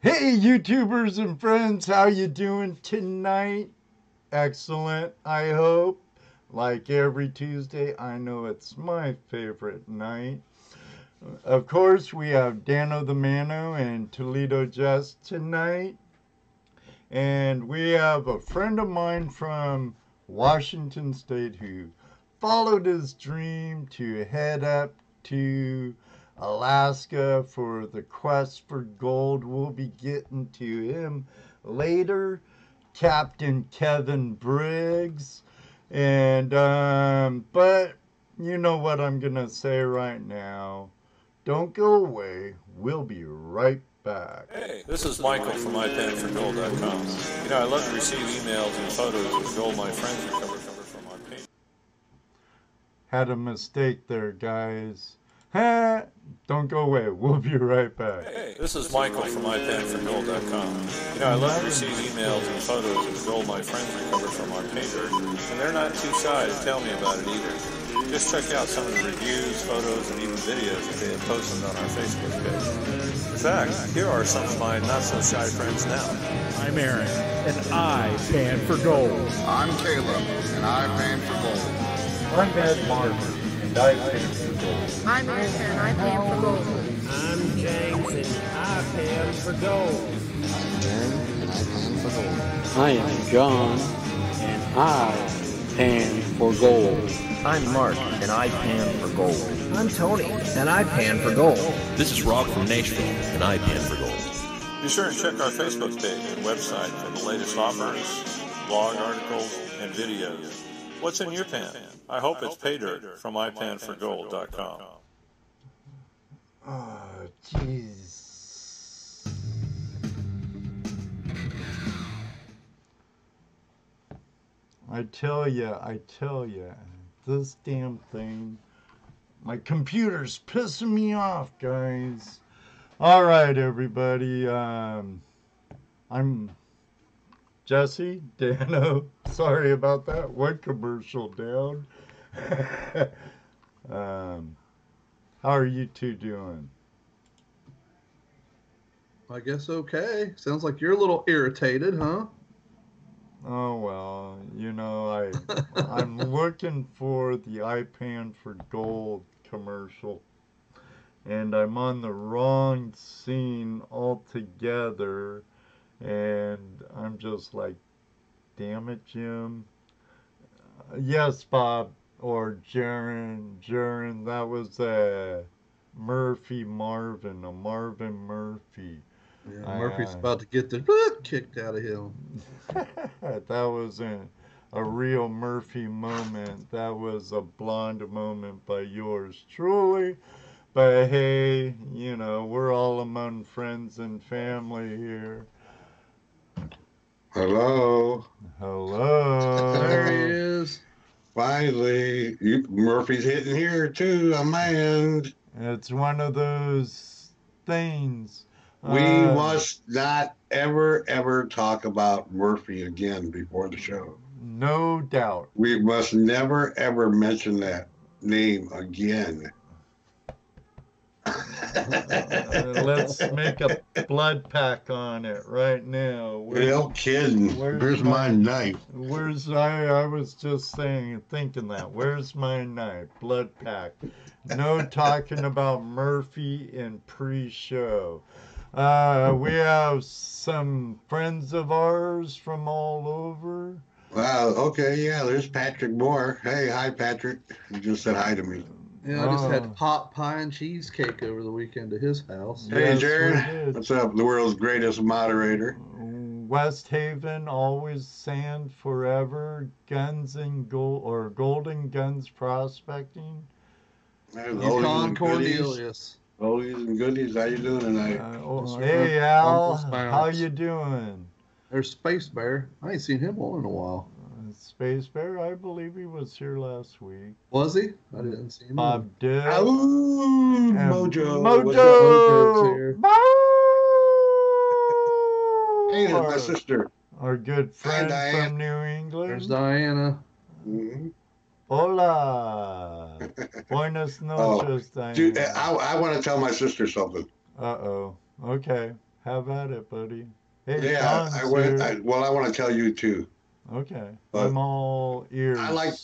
Hey YouTubers and friends, how you doing tonight? Excellent, I hope. Like every Tuesday, I know it's my favorite night. Of course, we have Dano the Mano and Toledo Just tonight. And we have a friend of mine from Washington State who followed his dream to head up to Alaska for the quest for gold. We'll be getting to him later. Captain Kevin Briggs. And, but you know what I'm going to say right now. Don't go away. We'll be right back. Hey, this is Michael from iPanForGold.com. You know, I love to receive emails and photos of gold my friends recovered from my page. Had a mistake there, guys. Don't go away. We'll be right back. Hey, this is Michael from iPanForGold.com. You know, I love to receive emails and photos of gold my friends recovered from our pager, and they're not too shy to tell me about it either. Just check out some of the reviews, photos, and even videos that they have posted on our Facebook page. In fact, here are some of my not-so-shy friends now. I'm Aaron, and I pan for gold. I'm Caleb, and I pan for gold. I'm Ed Martin, and I pan for gold. I'm Erica, and I pan for gold. I'm James, and I pan for gold. I'm Darren, and I pan for gold. I am John, and I pan for gold. I'm Mark, and I pan for gold. I'm Tony, and I pan for gold. This is Rob from Nashville, and I pan for gold. Be sure and check our Facebook page and website for the latest offers, blog articles, and videos. What's in your pan? I hope it's pay dirt from iPanForGold.com. Oh, jeez. I tell ya, this damn thing, my computer's pissing me off, guys. All right, everybody. I'm Jesse, Dano. Sorry about that. One commercial down. How are you two doing? I guess okay. Sounds like you're a little irritated, huh? Oh, well, you know, I'm looking for the iPan for Gold commercial, and I'm on the wrong scene altogether, and I'm just like, damn it, Jim. Yes, Bob, or Jaron, that was a Marvin Murphy. Yeah, Murphy's about to get the kicked out of him. That was a real Murphy moment. That was a blonde moment by yours truly. But hey, you know, we're all among friends and family here. Hello. Hello. There he is. Finally, Murphy's hitting here too on my end. It's one of those things. We must not ever talk about Murphy again before the show. No doubt. We must never ever mention that name again. Let's make a blood pack on it right now. No kidding. Where's my knife? I was just thinking that. Where's my knife? Blood pack. No talking about Murphy in pre-show. We have some friends of ours from all over. Wow, okay, yeah, there's Patrick Moore. Hey, hi, Patrick. He just said hi to me. Yeah, I just had hot pie and cheesecake over the weekend at his house. Hey, Yes, Jared. What's up? The world's greatest moderator. West Haven, always sand forever. Guns and gold, or golden guns prospecting. Yukon Cornelius. Oldies and goodies. How you doing tonight? Hey, Al. How you doing? There's Space Bear. I ain't seen him in a while. Space Bear, I believe he was here last week. Was he? I didn't see him. Bob did. Oh, Mojo. Mojo's here. Hey, that's my sister. Our good friend Diane. from New England. There's Diana. Mm-hmm. Hola. Buenas noches, Diane. Dude, I want to tell my sister something. Uh-oh. Okay. Have at it, buddy. Hey, Yeah, Sean's I went. here. Well, I want to tell you too. Okay. But I'm all ears. I like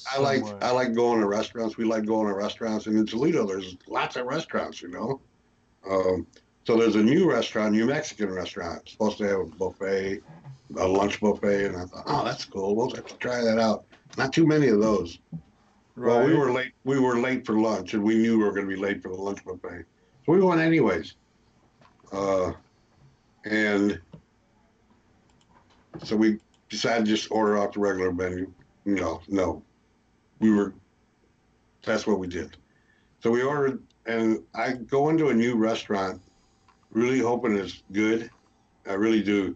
going to restaurants. We like going to restaurants, and in Toledo, there's lots of restaurants. So there's a new restaurant, new Mexican restaurant. It's supposed to have a buffet, a lunch buffet, and I thought, oh, that's cool. We'll have to try that out. Not too many of those. Right. Well, we were late. We were late for lunch, and we knew we were going to be late for the lunch buffet, so we went anyways. And so we decided to just order off the regular menu. No, that's what we did. So we ordered, and I go into a new restaurant really hoping it's good. I really do.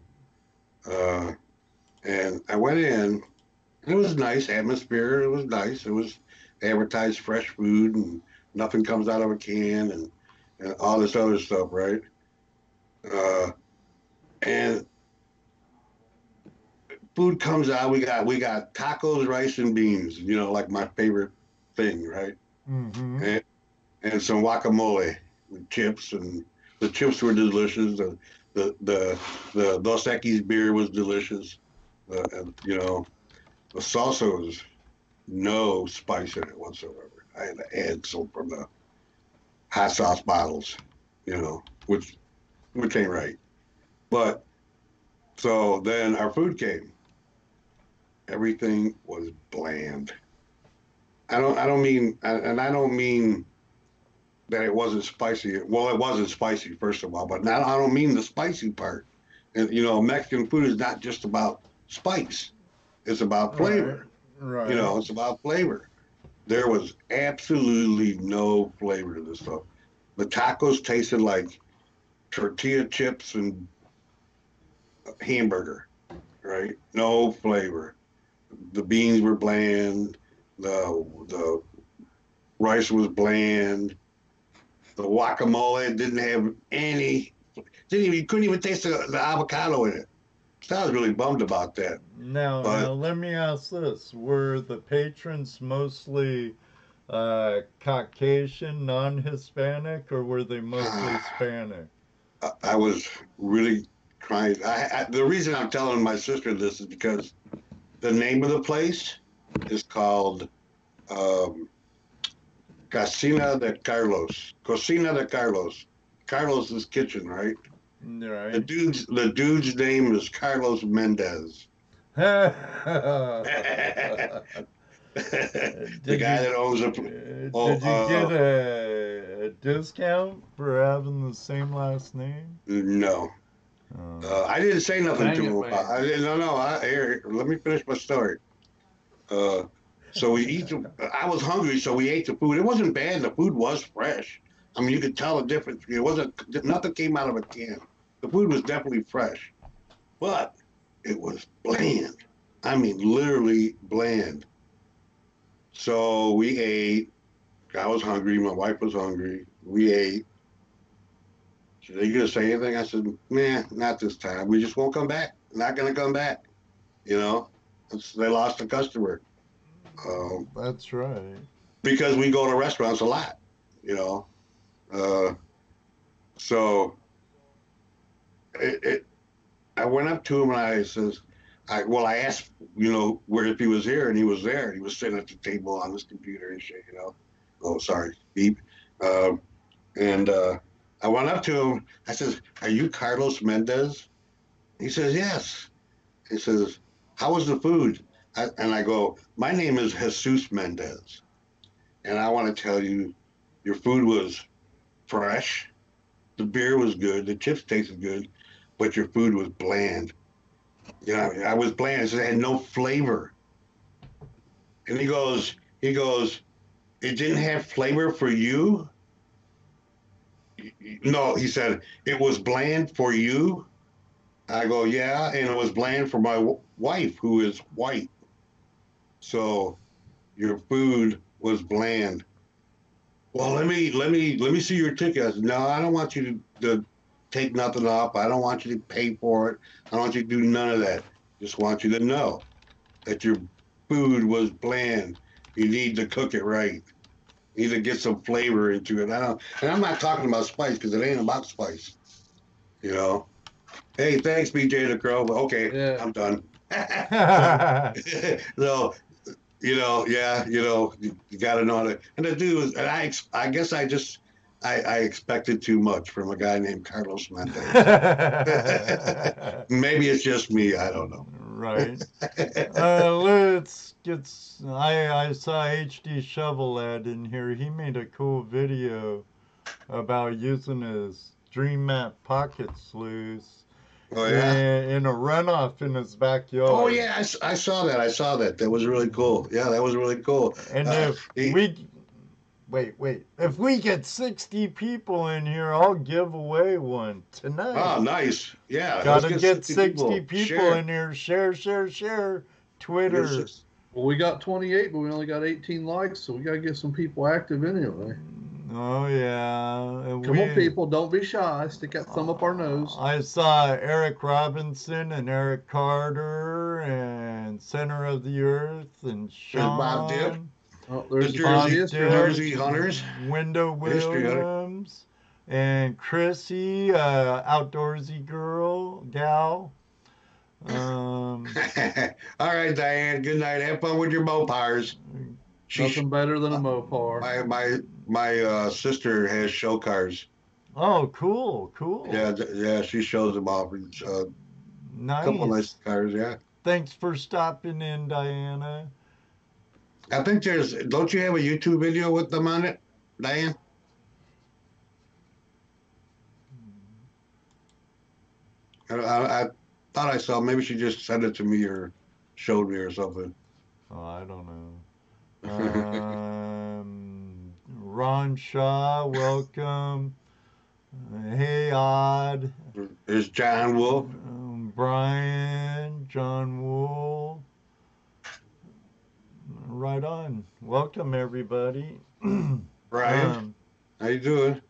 And I went in, and it was nice atmosphere. It was nice. It was advertised fresh food, and nothing comes out of a can, and all this other stuff, right? And food comes out. We got tacos, rice, and beans. Like my favorite thing, right? Mm-hmm. And some guacamole with chips, and the chips were delicious. The Dos Equis beer was delicious. The salsa was no spice in it whatsoever. I had to add some from the hot sauce bottles, which ain't right. But so then our food came. Everything was bland. I don't mean that it wasn't spicy. Well, it wasn't spicy, first of all, but now I don't mean the spicy part. And Mexican food is not just about spice. It's about flavor. Right. It's about flavor. There was absolutely no flavor to this stuff. The tacos tasted like tortilla chips and hamburger, right? No flavor. The beans were bland. The rice was bland. The guacamole didn't have any. You couldn't even taste the avocado in it. So I was really bummed about that. Now let me ask this: were the patrons mostly Caucasian, non-Hispanic, or were they mostly Hispanic? I was really trying. The reason I'm telling my sister this is because the name of the place is called Cocina de Carlos. Carlos's kitchen, right? Right. The dude's name is Carlos Mendez. The guy that owns a. Did you get a discount for having the same last name? No. I didn't say nothing to him about. I didn't. No. Here, let me finish my story. So we eat. I was hungry, so we ate the food. It wasn't bad. The food was fresh. I mean, you could tell the difference. It wasn't. Nothing came out of a can. The food was definitely fresh, but it was bland. I mean, literally bland. So we ate. I was hungry. My wife was hungry. We ate. She said, "Are you gonna say anything?" I said, "Nah, not this time. We just won't come back. Not gonna come back." They lost a customer. That's right. Because we go to restaurants a lot, So I went up to him and I says, I asked, where if he was here, and he was there. He was sitting at the table on his computer and shit, Oh, sorry, beep. And I went up to him. I says, "Are you Carlos Mendez?" He says, "Yes." He says, "How was the food?" And I go, "My name is Jesus Mendez, and I want to tell you, your food was fresh, the beer was good, the chips tasted good, but your food was bland. I was bland. So it had no flavor." And he goes, "It didn't have flavor for you?" No, he said, "It was bland for you?" I go, "Yeah, and it was bland for my wife, who is white. So your food was bland." "Well, let me see your ticket." I said, "No, I don't want you to take nothing off. I don't want you to pay for it. I don't want you to do none of that. Just want you to know that your food was bland. You need to cook it right. You need to get some flavor into it." And I'm not talking about spice, because it ain't about spice, Hey, thanks, BJ the Crow. Okay, Yeah. I'm done. So, you got to know how to. And the dude was, and I guess I expected too much from a guy named Carlos Mendez. Maybe it's just me. I don't know. Right. Let's get. I saw HD Shovelhead in here. He made a cool video about using his Dream Map pocket sluice. Oh yeah. In a runoff in his backyard. Oh yeah, I saw that. I saw that. That was really cool. Yeah, that was really cool. And if we wait, if we get 60 people in here, I'll give away one tonight. Oh, nice. Yeah. Gotta get 60 people in here. Share. Twitter. Well, we got 28, but we only got 18 likes, so we gotta get some people active anyway. Oh yeah. Come on, people, don't be shy. Stick that thumb up our nose. I saw Eric Robinson and Eric Carter and Center of the Earth and Sean. Bob Dip. Oh, there's the Jersey Hunters. Wendell Williams and Chrissy, outdoorsy gal. All right, Diane. Good night. Have fun with your Mopars. Nothing better than a Mopar. My sister has show cars. Oh, cool. Yeah. She shows them off. Nice. A couple nice cars. Yeah. Thanks for stopping in, Diana. I think don't you have a YouTube video with them on it, Diane? I thought I saw. Maybe she just sent it to me or showed me or something. Oh, I don't know. Ron Shaw, welcome. Hey, Odd. There's John Wolf. Brian, John Wool. Right on. Welcome, everybody. Brian, how you doing?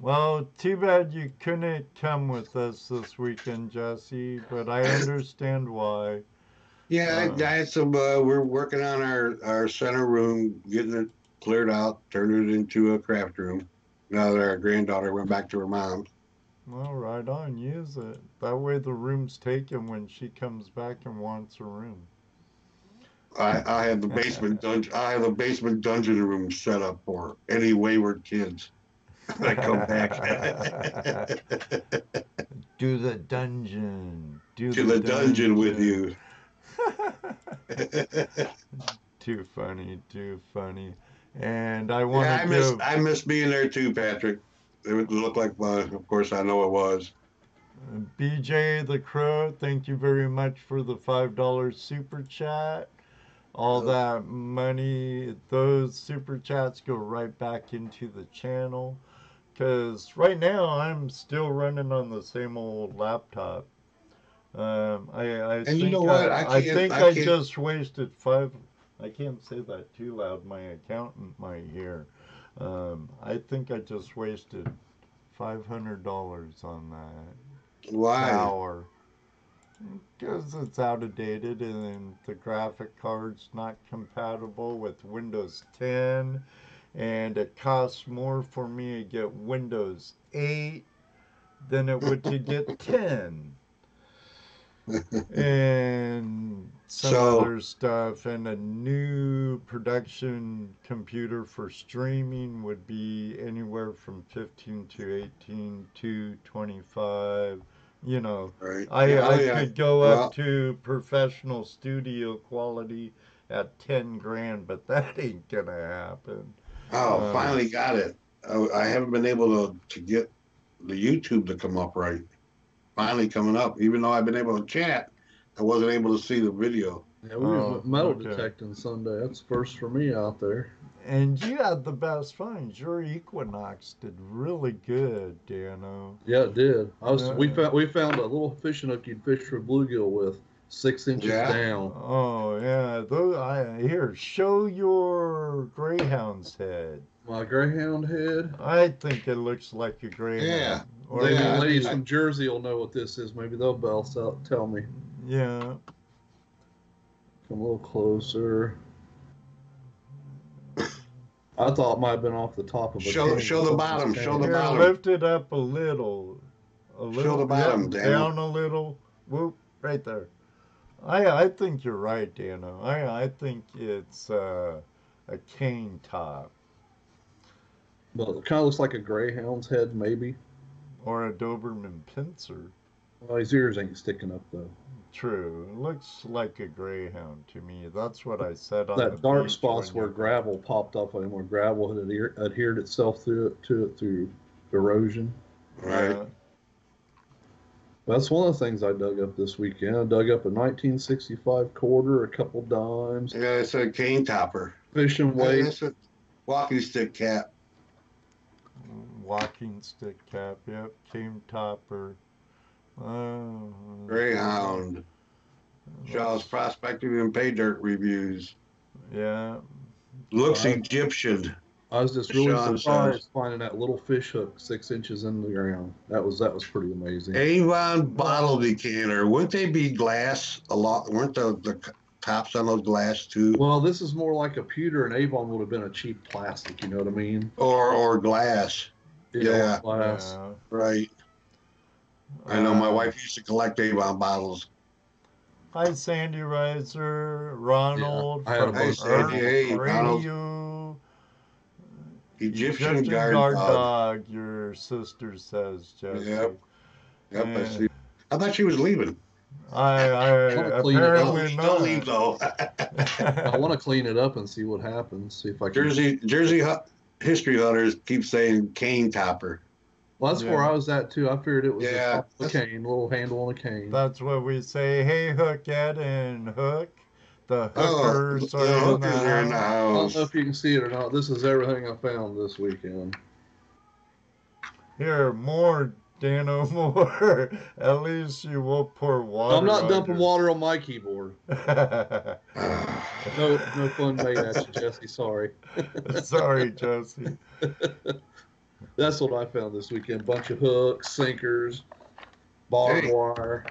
Well, too bad you couldn't come with us this weekend, Jesse, but I understand why. Yeah, I had some. We're working on our center room, getting it cleared out, turning it into a craft room. Now that our granddaughter went back to her mom's. Well, right on. Use it. That way the room's taken when she comes back and wants a room. I have the basement dungeon. I have the basement dungeon room set up for any wayward kids that come back. Do the dungeon. Do the dungeon with you. Too funny. And I want to I miss being there too, Patrick. It would look like fun. Of course, I know it was. BJ the Crow, thank you very much for the $5 super chat. All that money, those super chats go right back into the channel. Because right now I'm still running on the same old laptop. I think you know what? I just wasted I can't say that too loud. My accountant might hear. I think I just wasted $500 on that. Why? Power. Because it's outdated and the graphic card's not compatible with Windows 10, and it costs more for me to get Windows 8 than it would to get 10. And some other stuff, and a new production computer for streaming would be anywhere from 15 to 18 to 25. You know, right. I could go up to professional studio quality at 10 grand, but that ain't gonna happen. Oh, finally got it. I haven't been able to get the YouTube to come up right. Finally coming up. Even though I've been able to chat, I wasn't able to see the video. Yeah, we went metal detecting Sunday. That's first for me out there. And you had the best finds. Your Equinox did really good, Dano. Yeah, it did. We found a little fishing hook you'd fish for bluegill with, 6 inches down. Oh yeah, here, show your greyhound's head. My greyhound head. I think it looks like a greyhound. Yeah. Or ladies from Jersey will know what this is. Maybe they'll tell me. Yeah. Come a little closer. I thought it might have been off the top of a show the bottom. Show the bottom. Lift it up a little. A little, Show the bottom, yeah, Dano. down a little. Whoop, right there. I think you're right, Dano. I think it's a cane top. Well, it kind of looks like a greyhound's head, maybe. Or a Doberman pincer. Well, his ears ain't sticking up, though. True. It looks like a greyhound to me. That's what I said on the That dark beach spots when where gravel popped up on him, where gravel had adhered itself to it through erosion. Right. Yeah. That's one of the things I dug up this weekend. I dug up a 1965 quarter, a couple dimes, Yeah, it's a cane topper. fishing weight. That's a walking stick cap. Walking stick cap, yep. Cane topper. Greyhound. Shaw's prospecting and pay dirt reviews. Yeah. Looks Egyptian. I was just really Sean surprised says. finding that little fish hook 6 inches in the ground. That was pretty amazing. Avon bottle decanter. Wouldn't they be glass a lot? Weren't the tops on those glass too? Well, this is more like a pewter, and Avon would have been a cheap plastic. You know what I mean? Or glass. Yeah. Glass. Yeah. Right. I know my wife used to collect Avon bottles. Hi, Sandy Riser, Ronald Yeah, I had from a Hey, bunch Sandy. Hey, Earth Ronald. Radio. Egyptian guard dog. dog, your sister says, Jesse. Yep. Yep, I Yeah. see. I thought she was leaving. I Wanna clean it up. apparently Don't leave not. though. I want to clean it up and see what happens. See if I can. Jersey history hunters keep saying cane topper. Well, that's where I was at too. I figured it was Yeah. a cane, little handle on a cane. That's what we say. Hey, Hook Ed and Hook. The Oh, hookers the are in hookers are in the the house. I don't house. know if you can see it or not. This is everything I found this weekend. Here, more, Dano, more. At least you will pour water. I'm not on dumping your- water on my keyboard. No fun made at you, Jesse. Sorry. Sorry, Jesse. That's what I found this weekend. Bunch of hooks, sinkers, barbed Hey. wire.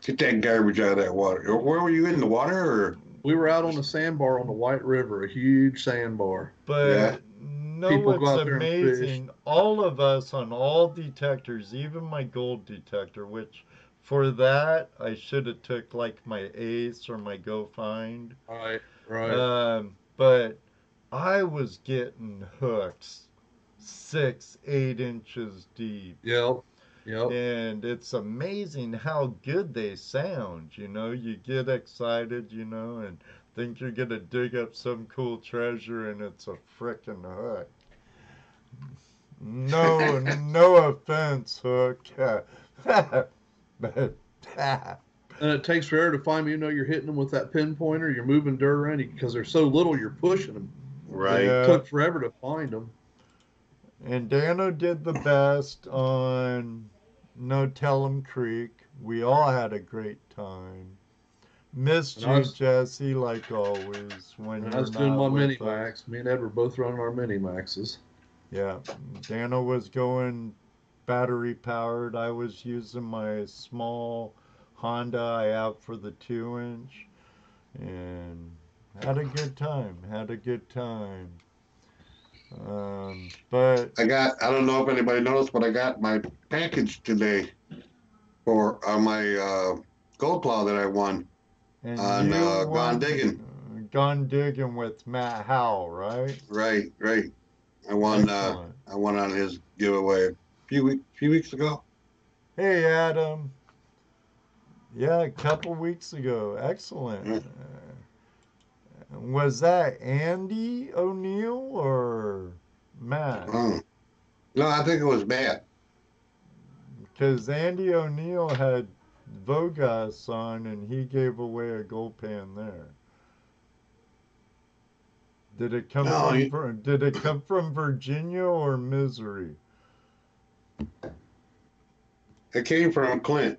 Get that garbage out of that water. Where were you in the water? Or We were out on the sandbar on the White River, a huge sandbar. But Yeah. no, People go what's out there and amazing, all of us on all detectors, even my gold detector, which for that I should have took like my Ace or my Go Find. Right, right. But I was getting hooks 6-8 inches deep. Yep. And it's amazing how good they sound. You get excited, and think you're gonna dig up some cool treasure, and it's a frickin' hook. No offense, Hook. But And it takes forever to find them. Even though you're hitting them with that pinpointer, you're moving dirt around because they're so little. You're pushing them. right. Yeah. It took forever to find them. And Dano did the best on No Tell'em Creek. We all had a great time. Missed And I you, was- Jesse, like always. When And you're I was doing not my with mini us. max. Me and Ed were both running our mini maxes. Yeah, Dano was going battery powered. I was using my small Honda I have for the 2-inch, and had a good time. But I don't know if anybody noticed, but I got my package today for my gold plow that I won and on you Gone won- Digging. Gone Digging with Matt Howell, right? Right. I won. Excellent. I won on his giveaway a few weeks ago. Hey, Adam. Yeah, a couple weeks ago. Excellent. Yeah. Was that Andy O'Neill or Matt? Oh. No, I think it was Matt. Because Andy O'Neill had Vogas on, and he gave away a gold pan there. Did it come from Virginia or Missouri? It came from Klint.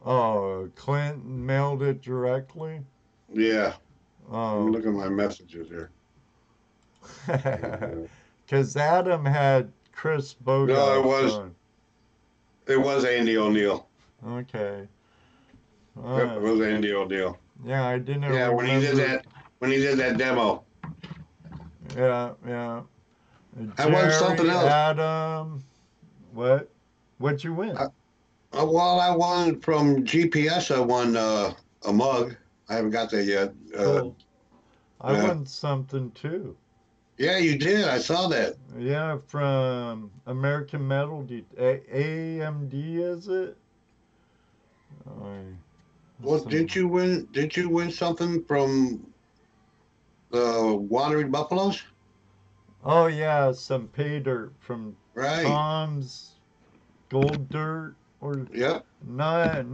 Oh, Klint mailed it directly? Yeah. Let Oh. me look at my messages here. Because Adam had Chris Bogas No, it was- on. It was Andy O'Neill. Okay. Yep, it was Andy O'Neill. Yeah, I didn't Yeah, when he did remember. that demo. Yeah. I won something else. Adam, What? What'd you win? Well, I won from GPS. I won a mug. I haven't got that yet. Cool. I won something too. Yeah, you did. I saw that. Yeah, from American Metal. AMD, is it? Well, did you win? Did you win something from the Wandering Buffaloes? Oh yeah, some pay dirt from Right. Tom's Gold Dirt, or Yep. Not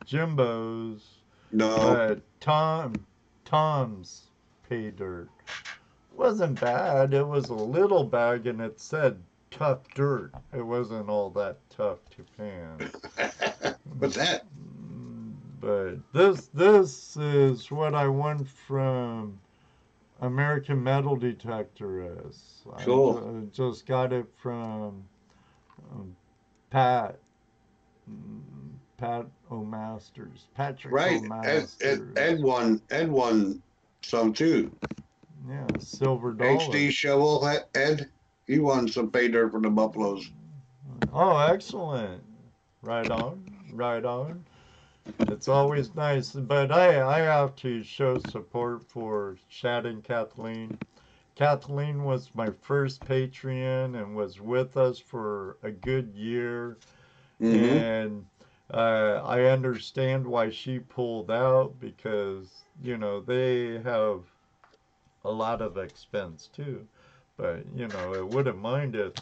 Jimbo's. No. But Tom's pay dirt wasn't bad. It was a little bag and it said tough dirt. It wasn't all that tough to pan. What's that? But this is what I won from American Metal Detectorist. Cool. I just got it from Pat O'Masters. Patrick right. O'Masters. Ed won some too. Yeah, silver dollar. HD Shovel Ed. He won some pay dirt from the Buffaloes. Oh, excellent. Right on. Right on. It's always nice, but I have to show support for Shad and Kathleen. Kathleen was my first Patreon and was with us for a good year. Mm-hmm. And I understand why she pulled out because, you know, they have a lot of expense too. But, you know, I wouldn't mind if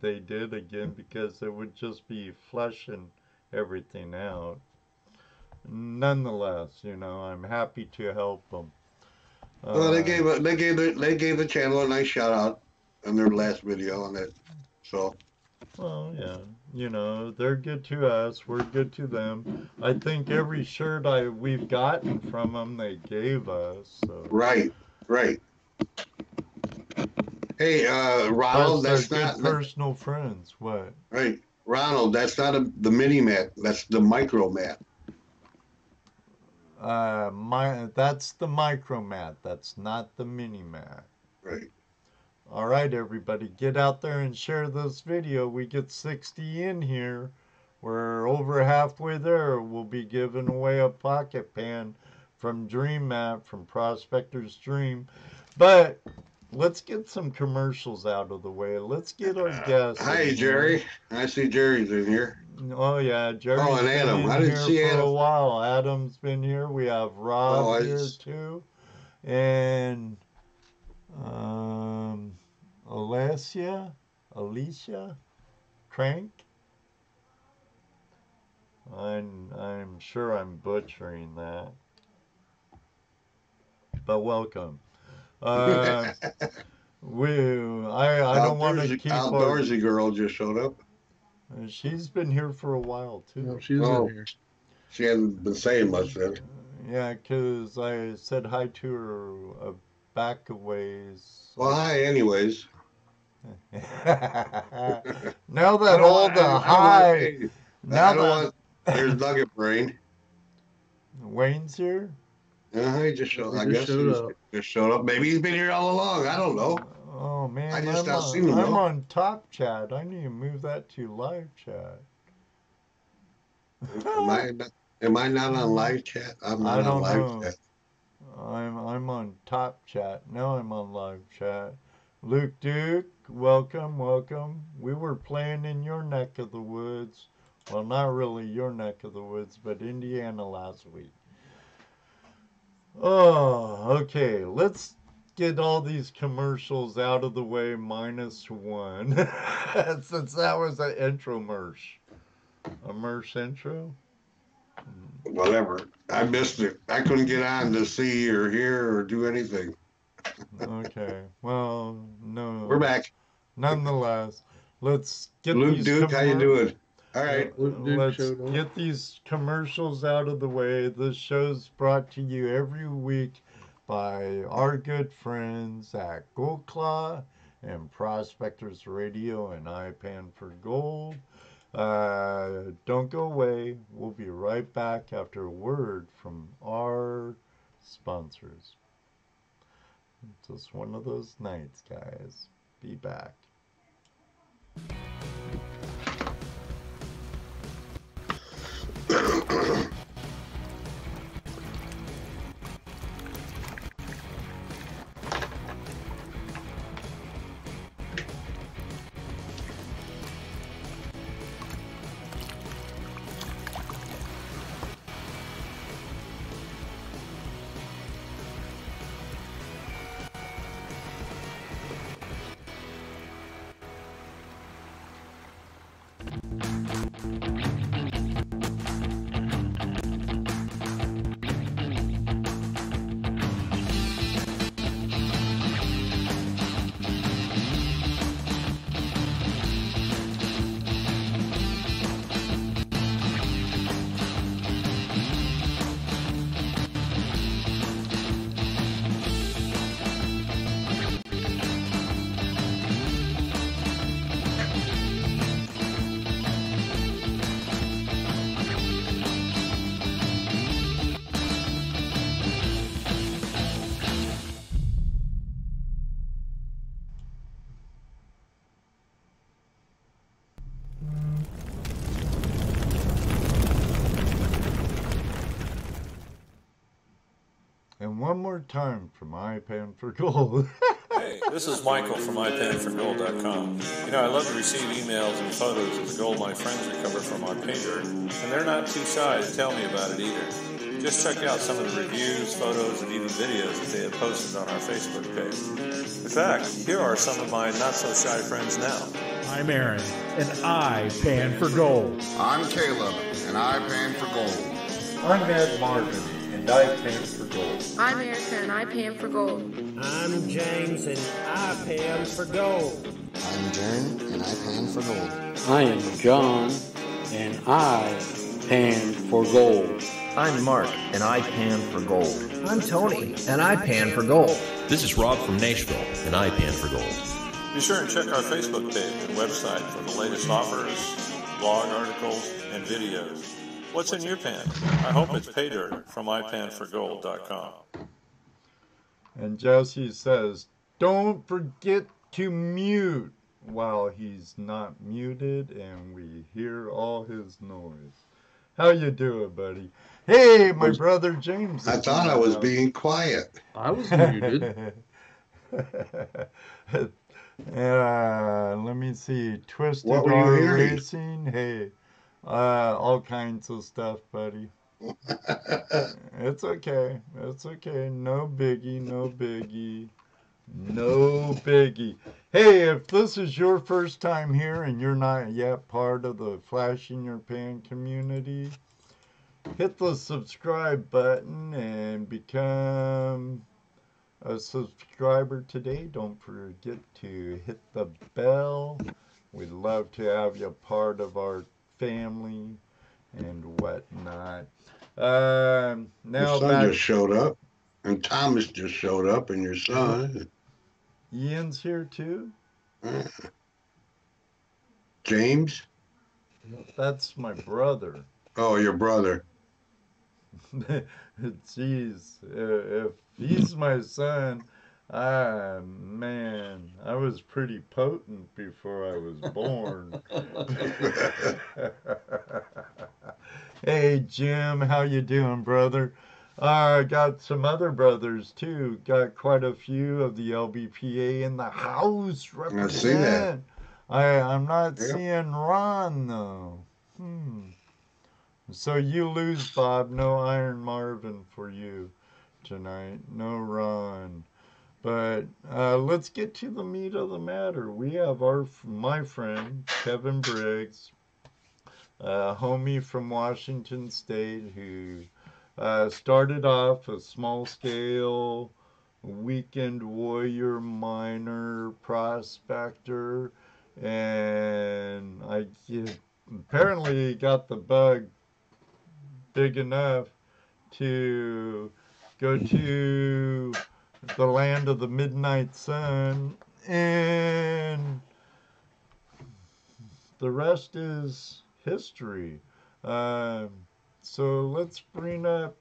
they did again because it would just be fleshing everything out. Nonetheless, you know, I'm happy to help them. Well, they gave the channel a nice shout out on their last video on it. So. Well, yeah, you know, they're good to us. We're good to them. I think every shirt we've gotten from them, they gave us. So. Right. Hey, Ronald, plus that's not good personal friends. What? Right, Ronald, that's not the mini mat. That's the micro mat. That's the micro mat. That's not the mini mat. Right. All right, everybody, get out there and share this video. We get 60 in here. We're over halfway there. We'll be giving away a pocket pan from Dream Mat, from Prospectors Dream. But let's get some commercials out of the way. Let's get our guests. Hi, Jerry. I see Jerry's in here. Oh, yeah. Jerry's and Adam. been I didn't see here for Adam. a while. Adam's been here. We have Rob here, too. And Alicia Crank. I'm sure I'm butchering that. But welcome. I don't want to keep outdoorsy girl just showed up. She's been here for a while too. No, she's in here. She hasn't been saying much then. Yeah, because I said hi to her back a ways. Well, hi anyways. Now that all the hi. There's Nugget Brain. Wayne's here? He just showed up. I guess he just showed up. Maybe he's been here all along. I don't know. Oh, man. I just not seen him. I'm on Top Chat. I need to move that to Live Chat. Am I not on Live Chat? I'm not on Live Chat. I'm on Top Chat. Now I'm on Live Chat. Luke Duke, welcome. We were playing in your neck of the woods. Well, not really your neck of the woods, but Indiana last week. Oh, okay. Let's get all these commercials out of the way, -1. Since that was an intro merch. A merch intro? Whatever. I missed it. I couldn't get on to see or hear or do anything. Okay. Well, no. We're back. Nonetheless, let's get Luke Duke, how you doing? All right. Let's get these commercials out of the way. This show's brought to you every week by our good friends at Gold Claw and Prospectors Radio and iPan for Gold. Don't go away. We'll be right back after a word from our sponsors. Just one of those nights, guys. Be back. And one more time from iPan for Gold. Hey, this is Michael from iPanForGold.com. You know, I love to receive emails and photos of the gold my friends recover from our pager, and they're not too shy to tell me about it either. Just check out some of the reviews, photos, and even videos that they have posted on our Facebook page. In fact, here are some of my not-so-shy friends now. I'm Aaron, and I pan for gold. I'm Caleb, and I pan for gold. I'm Ed Marvin, and I pan for gold. I'm Erica, and I pan for gold. I'm James, and I pan for gold. I'm Jern, and I pan for gold. I am John, and I pan for gold. I'm Mark, and I pan for gold. I'm Tony, and I pan for gold. This is Rob from Nashville, and I pan for gold. Be sure and check our Facebook page and website for the latest offers, blog articles, and videos. What's in your pan? I hope it's pay dirt from ipanforgold.com. And Jesse says, don't forget to mute while he's not muted and we hear all his noise. How you doing, buddy? Hey, my brother James. I thought I was being quiet. I was muted. Let me see. Twisted What were you R hearing? Racing. Hey, all kinds of stuff, buddy. It's okay. It's okay. No biggie. No biggie. No biggie. Hey, if this is your first time here and you're not yet part of the Flash in Your Pan community, hit the subscribe button and become a subscriber today. Don't forget to hit the bell. We'd love to have you part of our family and whatnot. Now your son just showed up, and Thomas just showed up, and your son. Ian's here too. James? That's my brother. Oh, your brother. Jeez, if he's my son, man, I was pretty potent before I was born. Hey, Jim, how you doing, brother? I got some other brothers, too. Got quite a few of the LBPA in the house. I see that. I'm not seeing Ron, though. So you lose, Bob. No Iron Marvin for you tonight. No Ron. But let's get to the meat of the matter. We have my friend, Kevin Briggs, a homie from Washington State who started off a small-scale weekend warrior miner prospector, and apparently got the bug big enough to go to the land of the midnight sun, and the rest is history. So let's bring up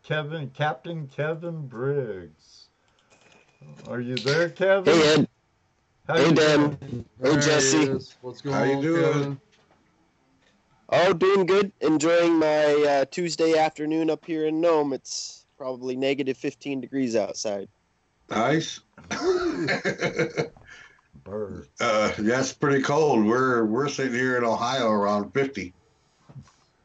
Captain Kevin Briggs. Are you there, Kevin? Hey, Ed. How hey, you Dan. doing? Hey, Jesse. What's going How on, you doing? Kevin? Oh, doing good. Enjoying my Tuesday afternoon up here in Nome. It's probably negative 15 degrees outside. Nice. Bird. That's pretty cold. We're sitting here in Ohio around 50.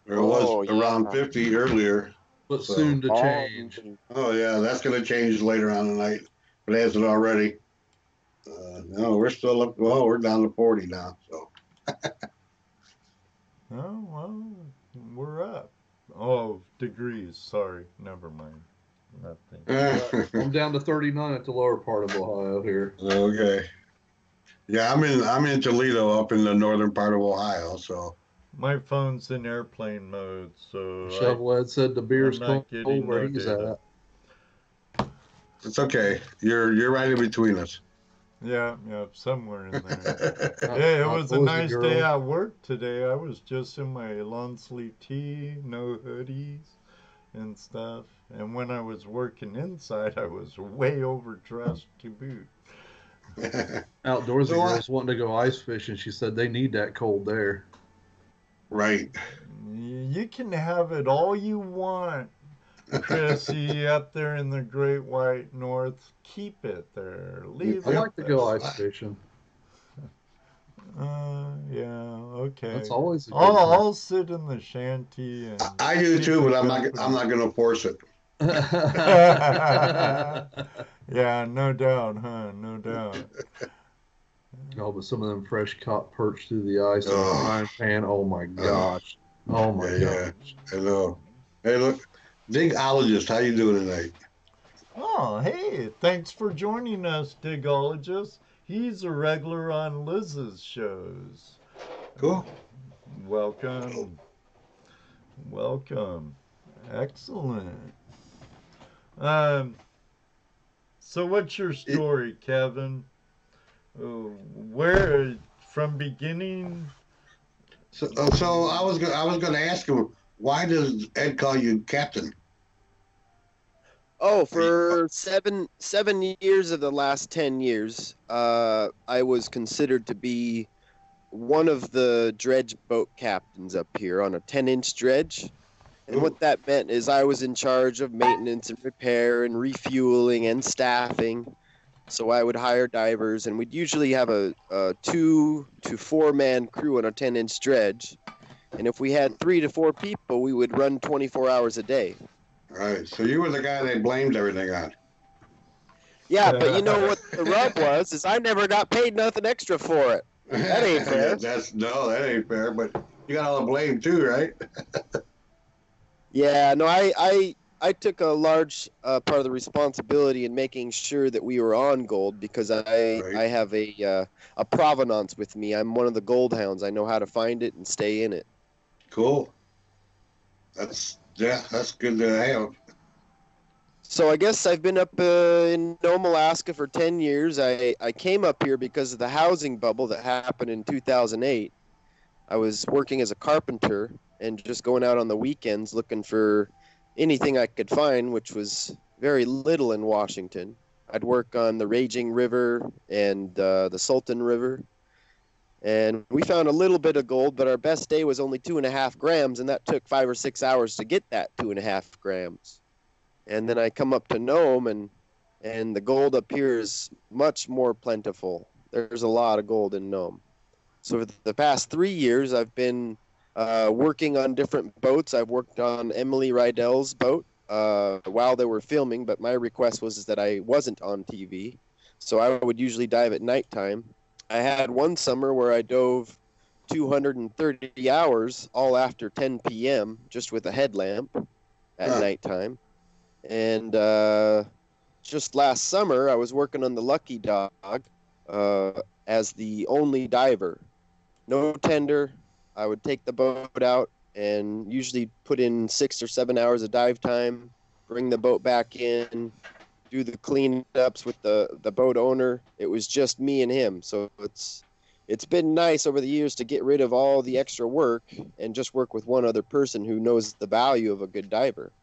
Or it was around 50 earlier. But soon to change. Oh, yeah, that's going to change later on tonight. But it hasn't already. No, we're still up. Well, we're down to 40 now. So. Oh, well, we're up. Oh, degrees. Sorry. Never mind. Nothing. I'm down to 39 at the lower part of Ohio here. Okay. Yeah, I'm in Toledo, up in the northern part of Ohio. So. My phone's in airplane mode, so. Shovelhead said the beer's cold where he's at. It's okay. You're right in between us. Yeah, somewhere in there. Yeah, it was a nice day at work today. I was just in my long sleeve tee, no hoodies and stuff. And when I was working inside, I was way overdressed to boot. Outdoorsy girls wanting to go ice fishing. She said they need that cold there. Right. You can have it all you want, Chrissy, up there in the Great White North. Keep it there. Leave it. I like to go ice fishing. Yeah, okay. That's always. I'll sit in the shanty. And I do too, but I'm not going to force it. Yeah, no doubt, huh? No doubt. Oh, but some of them fresh caught perch through the ice in a frying pan. Oh my gosh. Oh my gosh. Yeah, I know. Hey, look, Digologist, how you doing tonight? Oh, hey, thanks for joining us, Digologist. He's a regular on Liz's shows. Cool. Welcome. Welcome. Excellent. So what's your story, Kevin? Where from beginning? So I was going to ask him, why does Ed call you Captain? Oh, for seven years of the last 10 years, I was considered to be one of the dredge boat captains up here on a 10-inch dredge. And what that meant is I was in charge of maintenance and repair and refueling and staffing. So I would hire divers, and we'd usually have a 2 to 4 man crew on a 10-inch dredge. And if we had 3 to 4 people, we would run 24 hours a day. All right. So you were the guy they blamed everything on. Yeah, but you know what the rub was, is I never got paid nothing extra for it. That ain't fair. That ain't fair, but you got all the blame too, right? Yeah, no, I took a large part of the responsibility in making sure that we were on gold because I have a provenance with me. I'm one of the gold hounds. I know how to find it and stay in it. Cool. That's good to have. So I guess I've been up in Nome, Alaska for 10 years. I came up here because of the housing bubble that happened in 2008. I was working as a carpenter and just going out on the weekends looking for anything I could find, which was very little in Washington. I'd work on the Raging River and the Sultan River. And we found a little bit of gold, but our best day was only 2.5 grams, and that took 5 or 6 hours to get that 2.5 grams. And then I come up to Nome, and the gold up here is much more plentiful. There's a lot of gold in Nome. So for the past 3 years, I've been working on different boats. I've worked on Emily Rydell's boat while they were filming, but my request was that I wasn't on TV. So I would usually dive at nighttime. I had one summer where I dove 230 hours all after 10 p.m. just with a headlamp at nighttime. And just last summer, I was working on the Lucky Dog as the only diver. No tender. I would take the boat out and usually put in 6 or 7 hours of dive time, bring the boat back in, do the cleanups with the boat owner. It was just me and him. So it's been nice over the years to get rid of all the extra work and just work with one other person who knows the value of a good diver.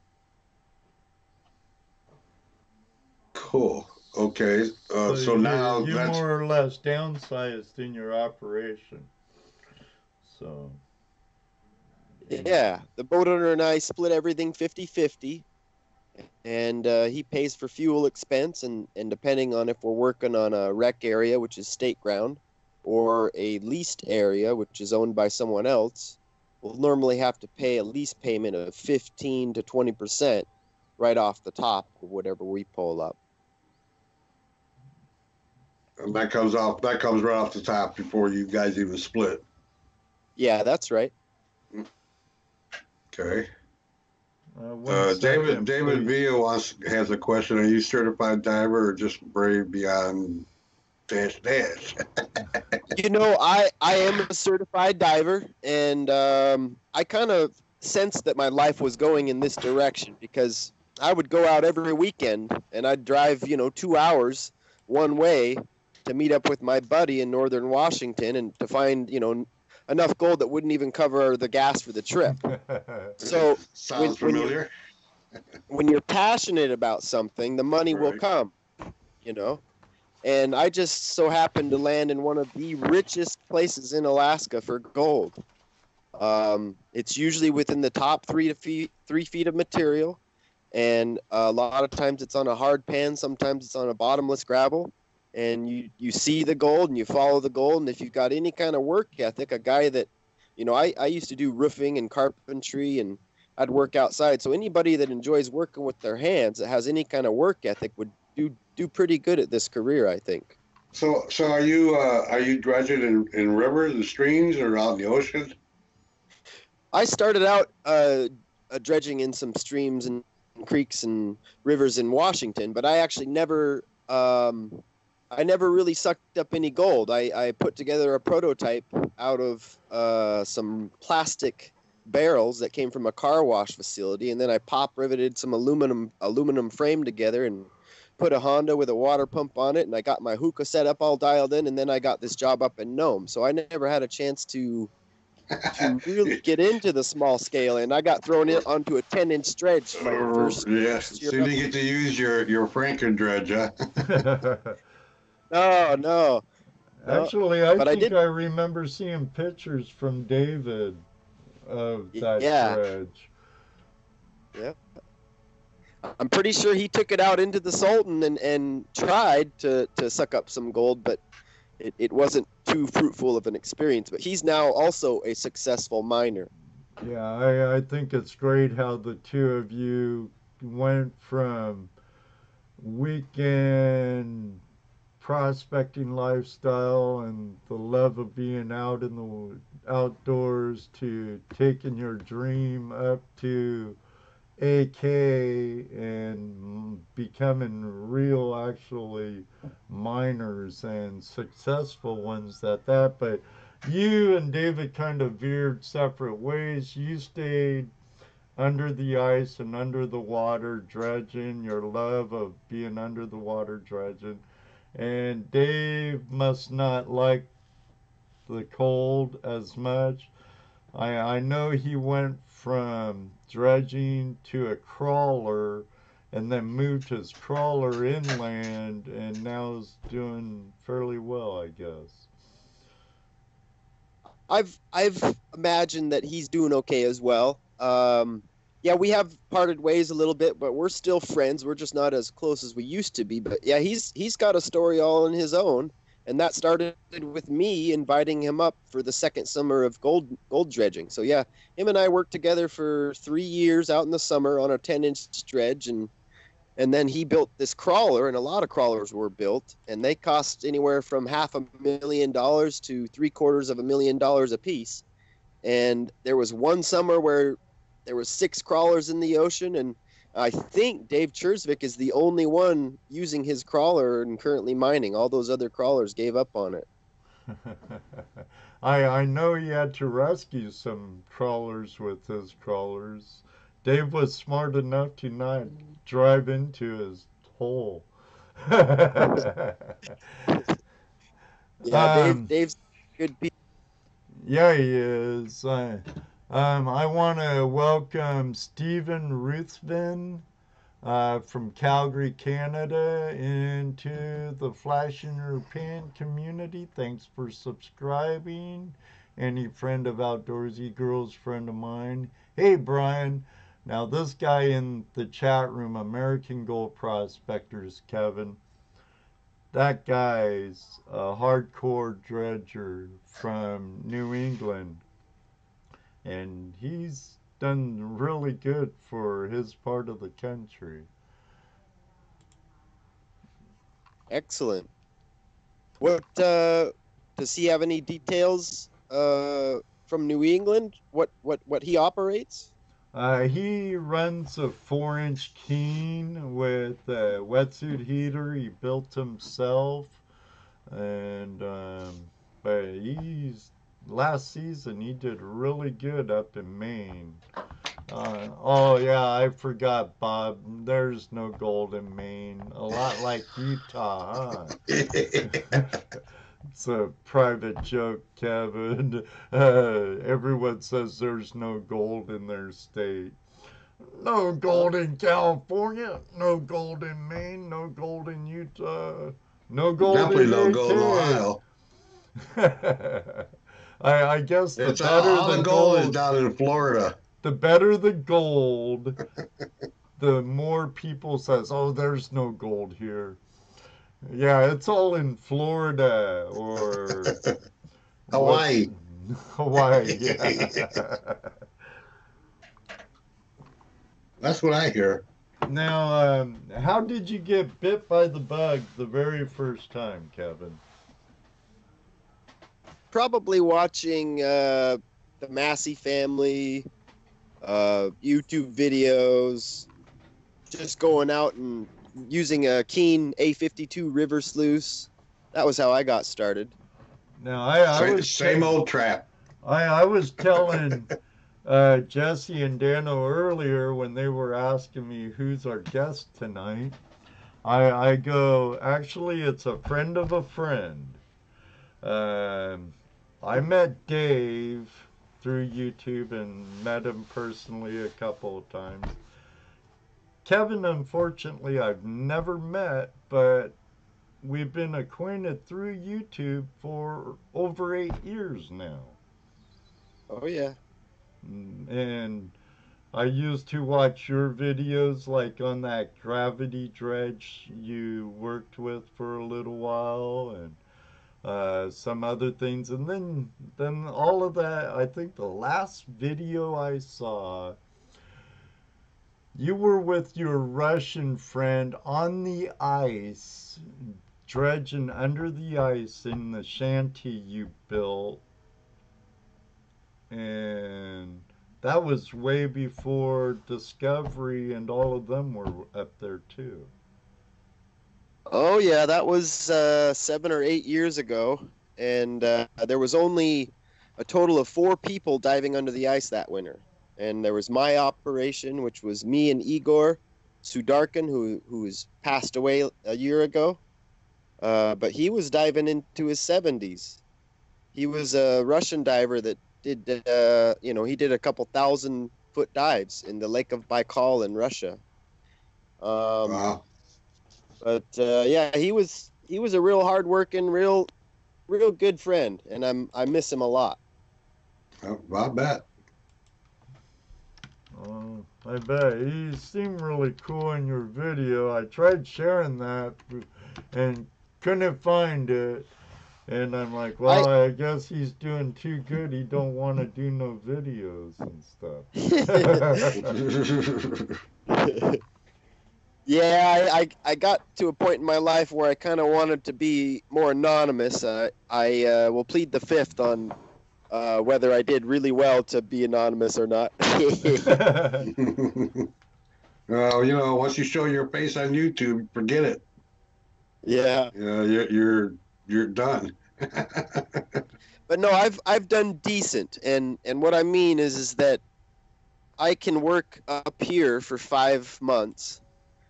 Cool. Okay. So now you more or less downsized in your operation. So Yeah, the boat owner and I split everything 50-50, and he pays for fuel expense, and depending on if we're working on a rec area, which is state ground, or a leased area, which is owned by someone else, we'll normally have to pay a lease payment of 15 to 20% right off the top of whatever we pull up. And that comes right off the top before you guys even split. Yeah, that's right. Okay. Second, David Villa has a question. Are you certified diver or just brave beyond dash? You know, I am a certified diver, and I kind of sensed that my life was going in this direction because I would go out every weekend and I'd drive, 2 hours one way to meet up with my buddy in northern Washington and to find, enough gold that wouldn't even cover the gas for the trip. So sounds familiar. When you're passionate about something, the money will come, And I just so happened to land in one of the richest places in Alaska for gold. It's usually within the top 3 feet of material, and a lot of times it's on a hard pan, sometimes it's on a bottomless gravel. And you see the gold and you follow the gold. And if you've got any kind of work ethic, a guy that, I used to do roofing and carpentry and I'd work outside. So anybody that enjoys working with their hands, that has any kind of work ethic, would do pretty good at this career, I think. So are you dredging in rivers and streams or out in the ocean? I started out dredging in some streams and creeks and rivers in Washington, but I actually never really sucked up any gold. I put together a prototype out of some plastic barrels that came from a car wash facility, and then I pop riveted some aluminum frame together and put a Honda with a water pump on it, and I got my hookah set up all dialed in, and then I got this job up in Nome. So I never had a chance to really get into the small scale, and I got thrown in onto a 10-inch dredge. Yes, so you get to use your Franken dredge, huh? No. Actually, I think I remember seeing pictures from David of that dredge. Yeah. I'm pretty sure he took it out into the Sultan and tried to suck up some gold, but it wasn't too fruitful of an experience. But he's now also a successful miner. Yeah, I think it's great how the two of you went from weekend prospecting lifestyle and the love of being out in the outdoors to taking your dream up to AK and becoming real actually miners and successful ones at that. But you and David kind of veered separate ways. You stayed under the ice and under the water dredging, your love of being under the water dredging. And Dave must not like the cold as much. I know he went from dredging to a crawler and then moved his crawler inland and now is doing fairly well, I guess. I've imagined that he's doing okay as well. Yeah, we have parted ways a little bit, but we're still friends. We're just not as close as we used to be. But yeah, he's got a story all on his own, and that started with me inviting him up for the second summer of gold dredging. So yeah, him and I worked together for 3 years out in the summer on a 10-inch dredge, and then he built this crawler, and a lot of crawlers were built, and they cost anywhere from $500,000 to $750,000 a piece. And there was one summer where there was 6 crawlers in the ocean, and I think Dave Chersvik is the only one using his crawler and currently mining. All those other crawlers gave up on it. I know he had to rescue some crawlers with his crawlers. Dave was smart enough to not drive into his hole. Yeah, Dave's good people. Yeah, he is. I want to welcome Stephen Ruthven from Calgary, Canada, into the Flash in Your Pan community. Thanks for subscribing. any friend of Outdoorsy Girls friend of mine. Hey, Brian. Now, this guy in the chat room, American Gold Prospectors, Kevin, that guy's a hardcore dredger from New England. And he's done really good for his part of the country. Excellent. What does he have any details from New England? What he operates? He runs a 4-inch Keen with a wetsuit heater he built himself, and but last season he did really good up in Maine. Oh yeah, I forgot, Bob. There's no gold in Maine. A lot like Utah, huh? It's a private joke, Kevin. Everyone says there's no gold in their state. No gold in California. No gold in Maine. No gold in Utah. No gold Definitely in no AK. gold in Ohio. I guess the It's better all the the gold is down in Florida. The better the gold, the more people says, "Oh, there's no gold here." Yeah, it's all in Florida or Hawaii. Hawaii, yeah. That's what I hear. Now, how did you get bit by the bug the very first time, Kevin? Probably watching the Massey family, YouTube videos, just going out and using a Keen A52 river sluice. That was how I got started. Now, I was same old trap. I was telling Jesse and Dano earlier when they were asking me who's our guest tonight. I go, actually, it's a friend of a friend. I met Dave through YouTube and met him personally a couple of times. Kevin, unfortunately, I've never met, but we've been acquainted through YouTube for over 8 years now. Oh, yeah. And I used to watch your videos, like on that gravity dredge you worked with for a little while, and some other things. And then all of that, I think the last video I saw, you were with your Russian friend on the ice, dredging under the ice in the shanty you built. And that was way before Discovery and all of them were up there too. Oh, yeah, that was 7 or 8 years ago. And there was only a total of 4 people diving under the ice that winter. And there was my operation, which was me and Igor Sudarkin, who has passed away a year ago. But he was diving into his 70s. He was a Russian diver that did, he did a couple 1,000-foot dives in the Lake of Baikal in Russia. Wow. But yeah, he was a real hard-working, real good friend, and I miss him a lot. Oh, I bet. Oh, I bet. He seemed really cool in your video. I tried sharing that and couldn't find it. And I'm like, well, I guess he's doing too good. He don't want to do no videos and stuff. Yeah, I got to a point in my life where I kind of wanted to be more anonymous. I will plead the fifth on whether I did really well to be anonymous or not. Well, once you show your face on YouTube, forget it. Yeah. You're done. But no, I've done decent, and what I mean is that I can work up here for 5 months,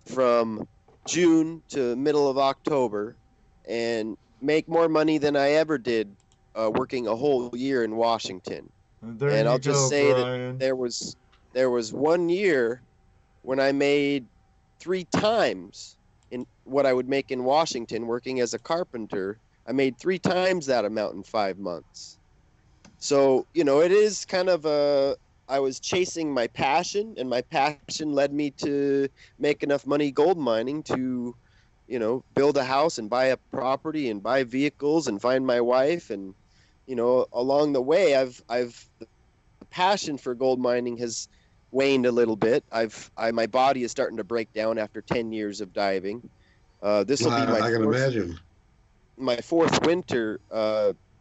from June to middle of October, and make more money than I ever did working a whole year in Washington. And I'll just say that there was 1 year when I made 3 times in what I would make in Washington working as a carpenter. I made 3 times that amount in 5 months. So, it is kind of I was chasing my passion, and my passion led me to make enough money gold mining to, build a house and buy a property and buy vehicles and find my wife. And, along the way, the passion for gold mining has waned a little bit. My body is starting to break down after 10 years of diving. This will be I can imagine. My fourth winter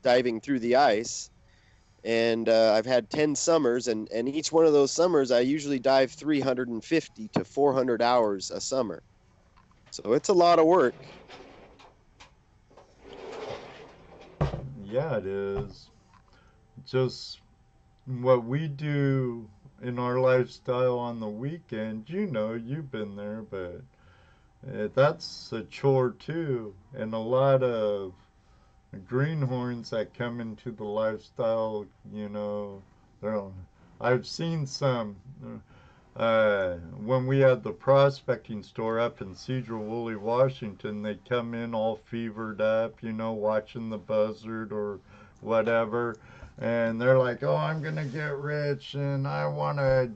diving through the ice. And I've had 10 summers, and each one of those summers, I usually dive 350 to 400 hours a summer. So it's a lot of work. Yeah, it is. Just what we do in our lifestyle on the weekend, you've been there, but that's a chore too. And a lot of greenhorns that come into the lifestyle, I've seen some when we had the prospecting store up in Cedar Woolley, Washington. They come in all fevered up, watching the buzzard or whatever, and they're like, oh, I'm gonna get rich and I want a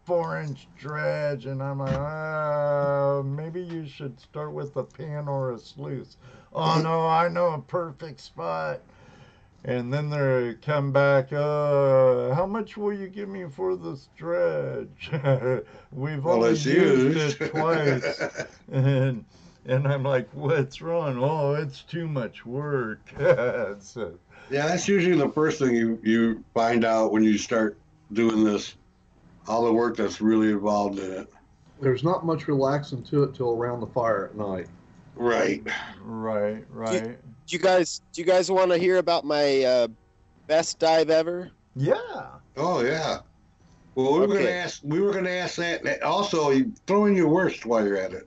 4-inch dredge. And I'm like, maybe you should start with a pan or a sluice. Oh no, I know a perfect spot. And then they come back, how much will you give me for this dredge? We've only used it twice. And I'm like, what's wrong? Oh, it's too much work. So, yeah, that's usually the first thing you find out when you start doing this, all the work that's really involved in it. There's not much relaxing to it till around the fire at night. Right. Do you guys want to hear about my best dive ever? Yeah. Oh yeah. Well, we were gonna ask that. Also, you throw in your worst while you're at it,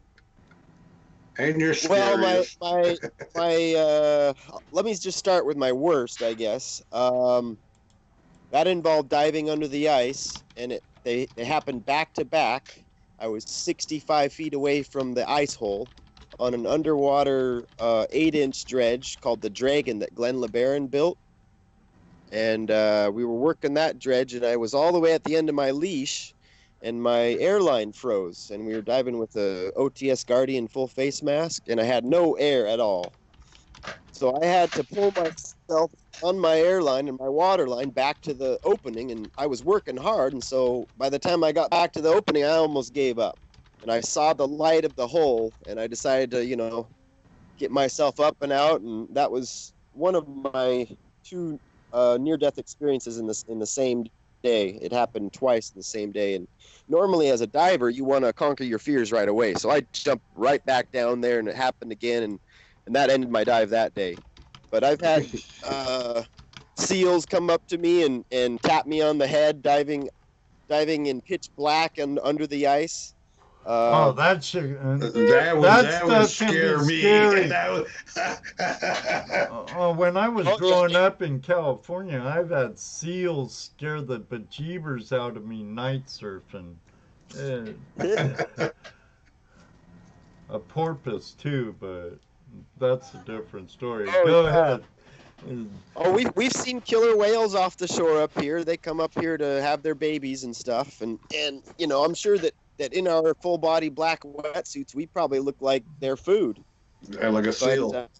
and your scariest. Well, my let me just start with my worst, I guess. That involved diving under the ice, and they happened back to back. I was 65 feet away from the ice hole on an underwater 8-inch dredge called the Dragon that Glenn LeBaron built. And we were working that dredge, and I was all the way at the end of my leash, and my airline froze. And we were diving with a OTS Guardian full face mask, and I had no air at all. So I had to pull myself on my airline and my water line back to the opening, and I was working hard. And so by the time I got back to the opening, I almost gave up. And I saw the light of the hole, and I decided to, get myself up and out. And that was one of my 2 near-death experiences in the same day. It happened twice in the same day. And normally as a diver, you want to conquer your fears right away. So I jumped right back down there, and it happened again. And that ended my dive that day. But I've had seals come up to me and tap me on the head diving in pitch black and under the ice. That would scare me. When I was growing up in California, I've had seals scare the bejeebers out of me night surfing. A porpoise too, but that's a different story. Go ahead. Oh, we've seen killer whales off the shore up here. They come up here to have their babies and stuff, and I'm sure that in our full body black wetsuits, we probably look like their food. Yeah, like a seal. But,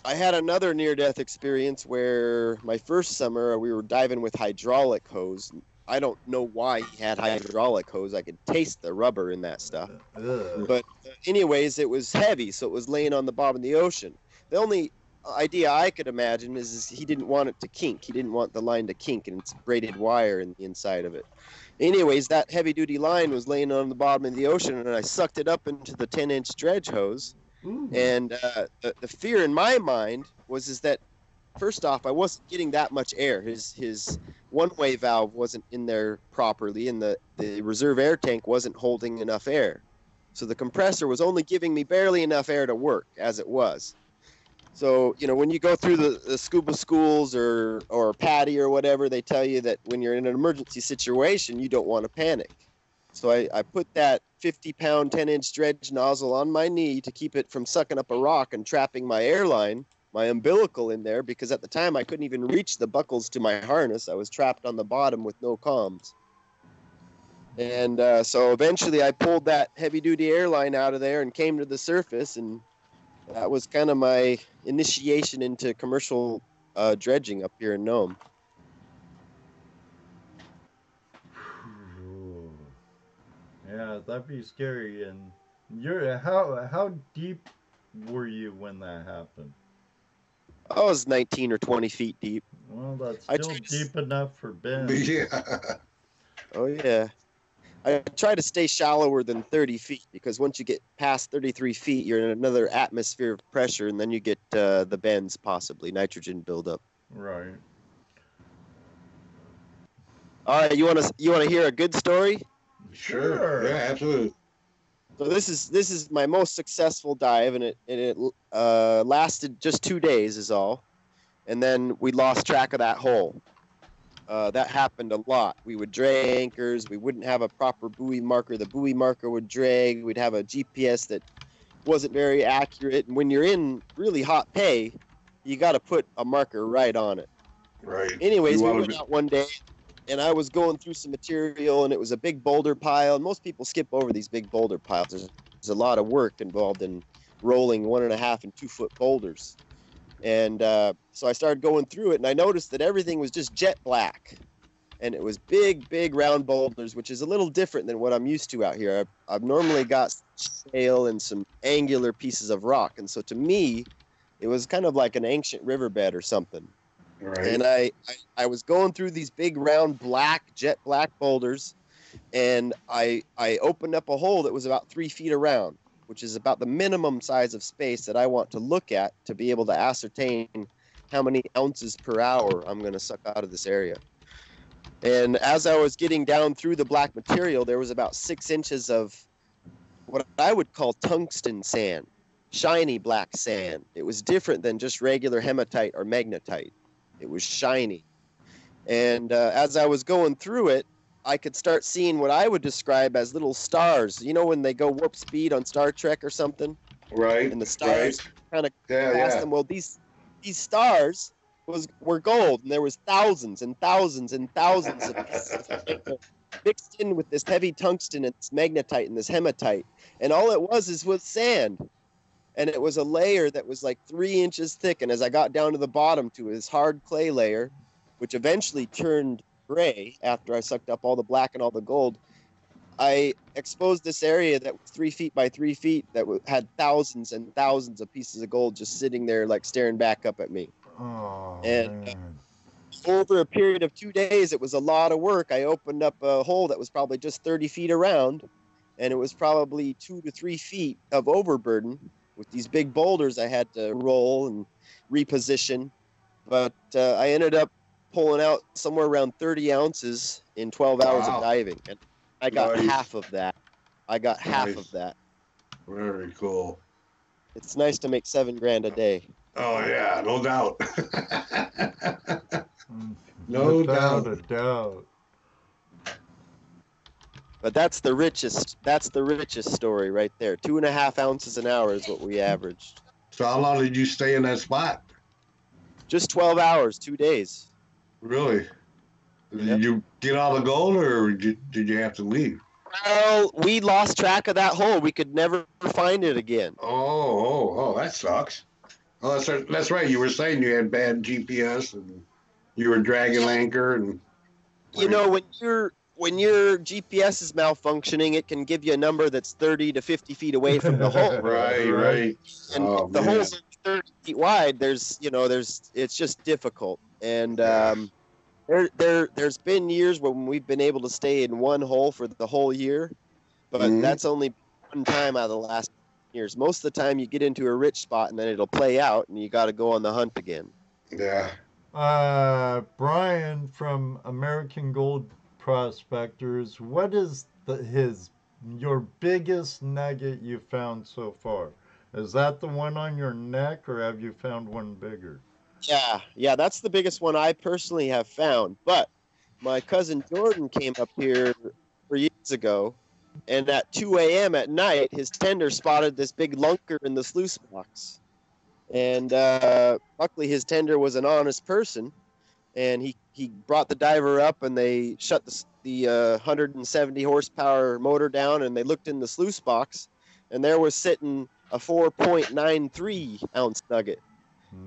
I had another near-death experience where my first summer we were diving with hydraulic hose. I don't know why he had hydraulic hose. I could taste the rubber in that stuff. But anyways, it was heavy, so it was laying on the bottom of the ocean. The only idea I could imagine is he didn't want it to kink. He didn't want the line to kink, and it's braided wire in the inside of it. Anyways, that heavy-duty line was laying on the bottom of the ocean, and I sucked it up into the 10-inch dredge hose. Ooh. And the fear in my mind is that, first off, I wasn't getting that much air. His one-way valve wasn't in there properly, and the reserve air tank wasn't holding enough air. So the compressor was only giving me barely enough air to work, as it was. So, when you go through the scuba schools or PADI or whatever, they tell you that when you're in an emergency situation, you don't want to panic. So I put that 50-pound, 10-inch dredge nozzle on my knee to keep it from sucking up a rock and trapping my airline my umbilical in there because at the time I couldn't even reach the buckles to my harness. I was trapped on the bottom with no comms. And so eventually I pulled that heavy-duty airline out of there and came to the surface, and that was kind of my initiation into commercial dredging up here in Nome. Ooh. Yeah, that'd be scary. And how deep were you when that happened? I was 19 or 20 feet deep. Well, that's still deep enough for Ben. Yeah. Oh, yeah. I try to stay shallower than 30 feet because once you get past 33 feet, you're in another atmosphere of pressure, and then you get the bends, possibly, nitrogen buildup. Right. All right, you want to hear a good story? Sure. Yeah, absolutely. So this is my most successful dive, and it lasted just 2 days is all, and then we lost track of that hole. That happened a lot. We would drag anchors. We wouldn't have a proper buoy marker. The buoy marker would drag. We'd have a GPS that wasn't very accurate. And when you're in really hot pay, you got to put a marker right on it. Right. Anyways, we went out one day, and I was going through some material, and it was a big boulder pile. And most people skip over these big boulder piles. There's a lot of work involved in rolling 1.5 and 2 foot boulders. And so I started going through it, and I noticed that everything was just jet black. And it was big, big round boulders, which is a little different than what I'm used to out here. I've normally got shale and some angular pieces of rock. And so to me, it was kind of like an ancient riverbed or something. Right. And I was going through these big round black, jet black boulders, and I opened up a hole that was about 3 feet around, which is about the minimum size of space that I want to look at to be able to ascertain how many ounces per hour I'm going to suck out of this area. And as I was getting down through the black material, there was about 6 inches of what I would call tungsten sand, shiny black sand. It was different than just regular hematite or magnetite. It was shiny. And as I was going through it, I could start seeing what I would describe as little stars. You know when they go warp speed on Star Trek or something? Right. And the stars kind of pass them. Well, these stars were gold, and there was thousands and thousands and thousands of pieces mixed in with this heavy tungsten and this magnetite and this hematite. And all it was sand. And it was a layer that was like 3 inches thick. And as I got down to the bottom to this hard clay layer, which eventually turned gray after I sucked up all the black and all the gold, I exposed this area that was 3 feet by 3 feet that had thousands and thousands of pieces of gold just sitting there like staring back up at me. Oh, and over a period of 2 days, it was a lot of work. I opened up a hole that was probably just 30 feet around, and it was probably 2 to 3 feet of overburden with these big boulders I had to roll and reposition. But I ended up pulling out somewhere around 30 ounces in 12 hours of diving. And I got half of that. Half of that. Very cool. It's nice to make $7,000 a day. Oh, yeah, no doubt. Without a doubt. But that's the richest story right there. 2.5 ounces an hour is what we averaged. So how long did you stay in that spot? Just 12 hours, 2 days. Really? Did you get all the gold, or did you have to leave? Well, we lost track of that hole. We could never find it again. Oh, that sucks. Oh, that's right. You were saying you had bad GPS and you were dragging anchor, and you know when your GPS is malfunctioning, it can give you a number that's 30 to 50 feet away from the hole. Right. And the hole's 30 feet wide. It's just difficult. And there's been years when we've been able to stay in one hole for the whole year, but that's only one time out of the last years. Most of the time you get into a rich spot and then it'll play out and you got to go on the hunt again. Yeah. Brian from American Gold Prospectors, what is your biggest nugget you found so far? Is that the one on your neck, or have you found one bigger? Yeah, that's the biggest one I personally have found. But my cousin Jordan came up here 3 years ago, and at 2 a.m. at night, his tender spotted this big lunker in the sluice box. And luckily his tender was an honest person, and he brought the diver up, and they shut the 170 horsepower motor down, and they looked in the sluice box, and there was sitting a 4.93 ounce nugget.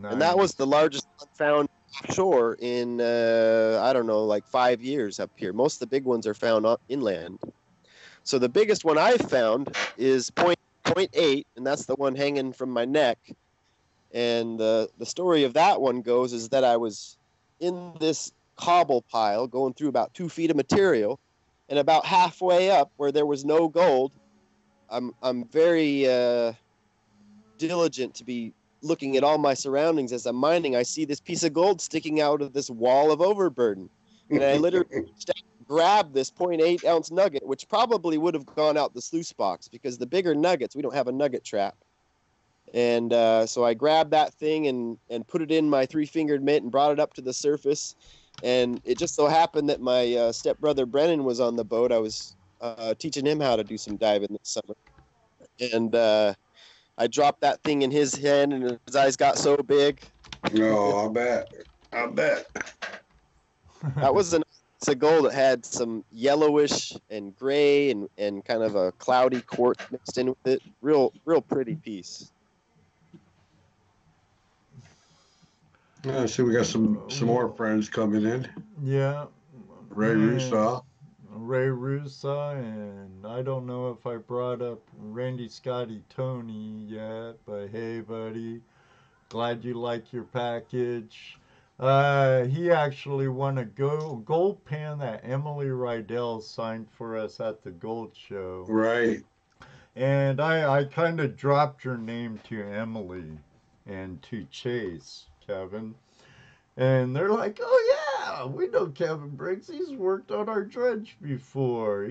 Nice. And that was the largest one found offshore in, I don't know, like 5 years up here. Most of the big ones are found inland. So the biggest one I've found is 0.8, and that's the one hanging from my neck. And the story of that one goes is that I was in this cobble pile going through about 2 feet of material, and about halfway up where there was no gold, I'm very diligent to be looking at all my surroundings as I'm mining. I see this piece of gold sticking out of this wall of overburden, and I literally grabbed this 0.8 ounce nugget, which probably would have gone out the sluice box, because the bigger nuggets, we don't have a nugget trap. And so I grabbed that thing and put it in my 3-fingered mitt and brought it up to the surface. And it just so happened that my stepbrother Brennan was on the boat. I was teaching him how to do some diving this summer. And I dropped that thing in his hand, and his eyes got so big. No, I bet. That was a gold that had some yellowish and gray and kind of a cloudy quartz mixed in with it. Real pretty piece. So we got some more friends coming in. Yeah. Ray Russo. Ray Russo, and I don't know if I brought up Randy Scotty Tony yet, but hey, buddy, glad you like your package. He actually won a gold pan that Emily Rydell signed for us at the Gold Show. Right. And I kind of dropped your name to Emily and to Chase, Kevin. And they're like, oh, yeah, we know Kevin Briggs. He's worked on our dredge before.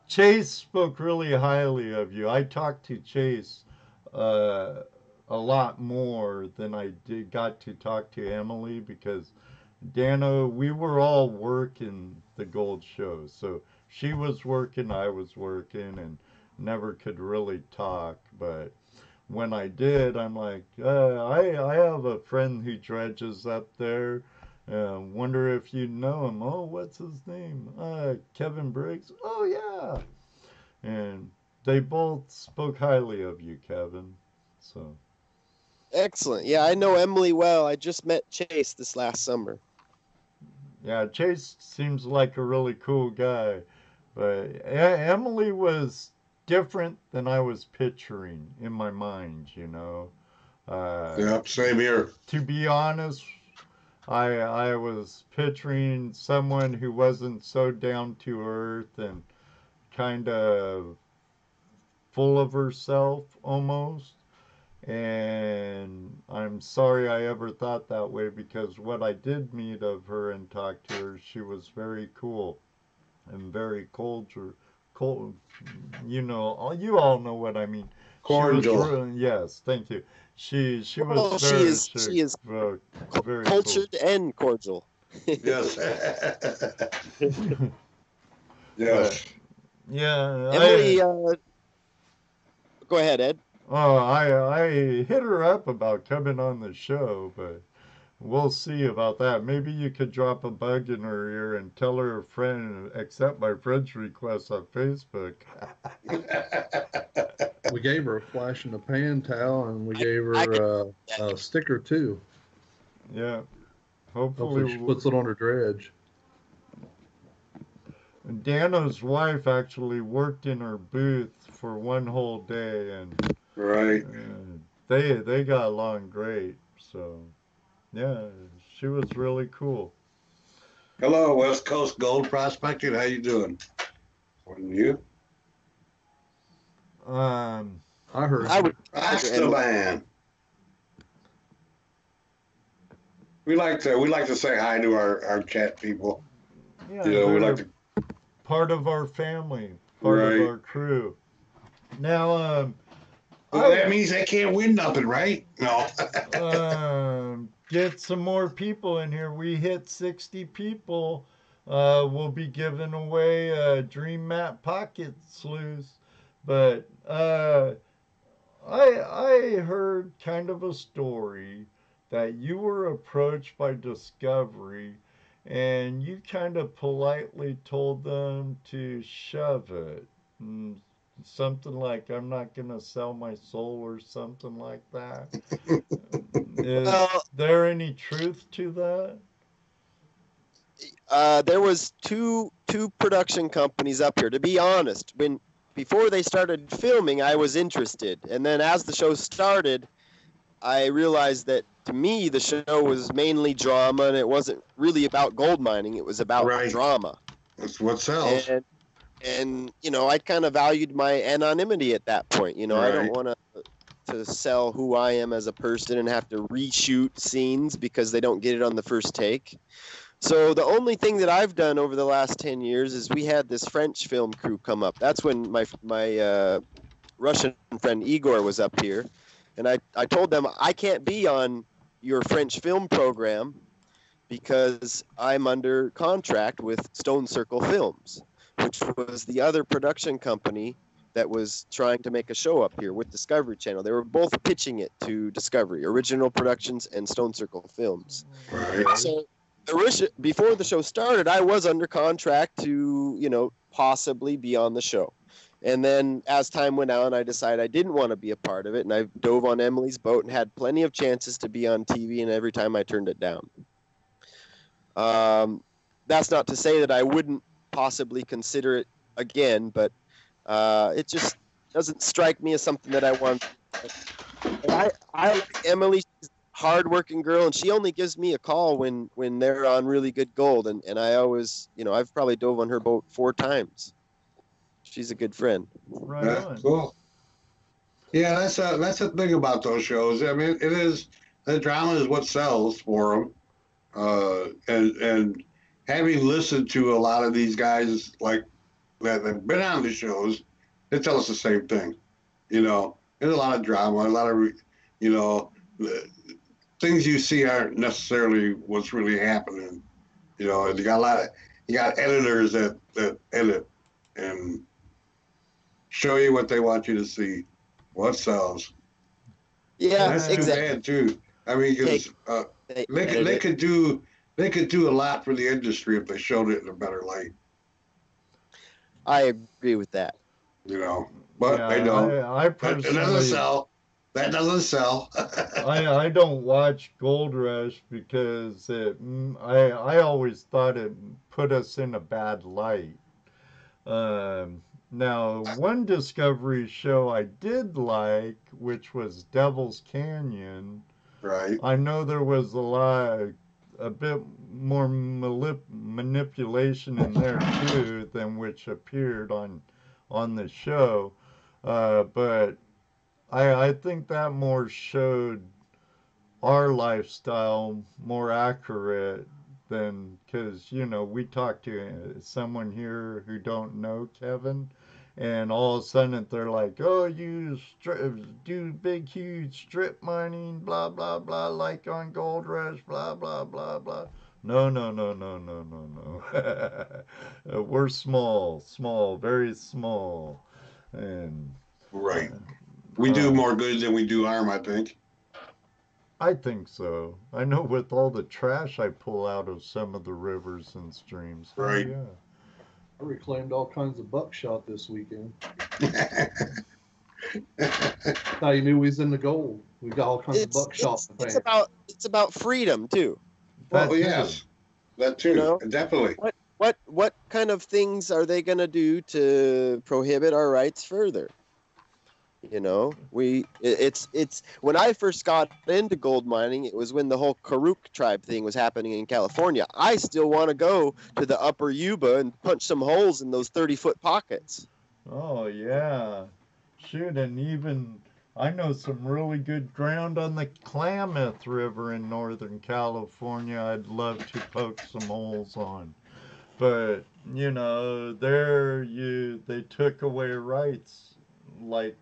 Chase spoke really highly of you. I talked to Chase a lot more than I got to talk to Emily, because Dano, we were all working the Gold Show. So she was working, I was working, and never could really talk. But when I did, I'm like, I have a friend who dredges up there. Wonder if you know him. Oh, what's his name? Kevin Briggs. Oh, yeah. And they both spoke highly of you, Kevin. So. Excellent. Yeah, I know Emily well. I just met Chase this last summer. Yeah, Chase seems like a really cool guy. But Emily was different than I was picturing in my mind, you know. Yep, same here. To be honest, I was picturing someone who wasn't so down to earth and kind of full of herself almost. And I'm sorry I ever thought that way, because what I did meet of her and talk to her, she was very cool and very cold, you know, you all know what I mean. Cordial. Yes, thank you. She was she is very cultured cool. and cordial. Yes. Yes. Yeah. Emily, go ahead, Ed. Oh, I hit her up about coming on the show, but we'll see about that. Maybe you could drop a bug in her ear and tell her friend accept my friend's request on Facebook. We gave her a flash in the pan towel, and we gave her a sticker too. Yeah. Hopefully she puts it on her dredge. Dano's wife actually worked in her booth for one whole day, and right. They got along great. So, yeah, she was really cool. Hello, West Coast Gold Prospector. How you doing? And you? I heard. Alaskan. We like to say hi to our chat people. Yeah, you know, we like to. Part of our family, part of our crew. Now, well, that means they can't win nothing, right? No. Get some more people in here. We hit 60 people. We'll be giving away Dream Map Pocket Sluice. But I heard kind of a story that you were approached by Discovery and you kind of politely told them to shove it. Mm, something like, I'm not going to sell my soul or something like that. Is there any truth to that? There was two production companies up here. To be honest, before they started filming, I was interested, and then as the show started, I realized that to me the show was mainly drama, and it wasn't really about gold mining. It was about drama. That's what sells. And you know, I kind of valued my anonymity at that point. You know, I don't want to sell who I am as a person and have to reshoot scenes because they don't get it on the first take. So the only thing that I've done over the last 10 years is we had this French film crew come up. That's when my Russian friend Igor was up here. And I told them, I can't be on your French film program because I'm under contract with Stone Circle Films, which was the other production company that was trying to make a show up here with Discovery Channel. They were both pitching it to Discovery, Original Productions and Stone Circle Films. Right. So before the show started, I was under contract to, you know, possibly be on the show. And then as time went on, I decided I didn't want to be a part of it, and I dove on Emily's boat and had plenty of chances to be on TV, and every time I turned it down. That's not to say that I wouldn't possibly consider it again, but it just doesn't strike me as something that I want. I like Emily. She's hard-working girl, and she only gives me a call when they're on really good gold, and I always, you know, I've probably dove on her boat 4 times. She's a good friend. Right on. Cool. Yeah, that's the thing about those shows. I mean, it is, the drama is what sells for them, and having listened to a lot of these guys like that have been on the shows, they tell us the same thing. You know, there's a lot of drama, a lot of, you know, things you see aren't necessarily what's really happening. You know, you got editors that edit and show you what they want you to see, what sells. Yeah, that's exactly. Too bad too. I mean, because they could do a lot for the industry if they showed it in a better light. I agree with that. You know, but they don't. I personally, it doesn't sell. That doesn't sell. I don't watch Gold Rush because I always thought it put us in a bad light. Now, one Discovery show I did like, which was Devil's Canyon. Right. I know there was a bit more manipulation in there too than which appeared on the show, but I think that more showed our lifestyle more accurate than, because, you know, we talked to someone here who don't know Kevin, and all of a sudden they're like, oh, you do big, huge strip mining, blah, blah, blah, like on Gold Rush, blah, blah, blah, blah. No. We're small, very small. And right. We do more good than we do harm, I think. I think so. I know with all the trash I pull out of some of the rivers and streams. Right. Oh, yeah. I reclaimed all kinds of buckshot this weekend. Now you knew we was in the gold. We got all kinds of buckshot. It's about freedom too. Well, yes, that too. You know, definitely. What kind of things are they going to do to prohibit our rights further? You know, it's when I first got into gold mining, it was when the whole Karuk tribe thing was happening in California. I still want to go to the upper Yuba and punch some holes in those 30-foot pockets. Oh, yeah. Shoot, and even I know some really good ground on the Klamath River in Northern California I'd love to poke some holes on. But, you know, they took away rights, like,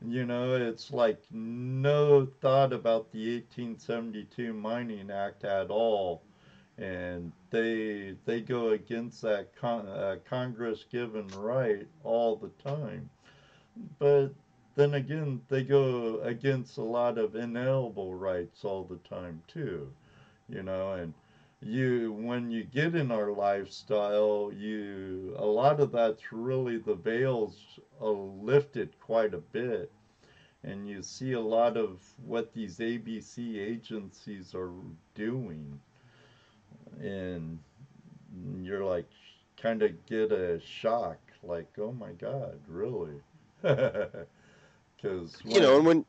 you know, it's like no thought about the 1872 Mining Act at all. And they go against that Congress given right all the time. But then again, they go against a lot of inalienable rights all the time too, you know. And when you get in our lifestyle, a lot of that's really the veils lifted quite a bit, and you see a lot of what these ABC agencies are doing, and you're like, kind of get a shock, like, oh my God, really? Because and when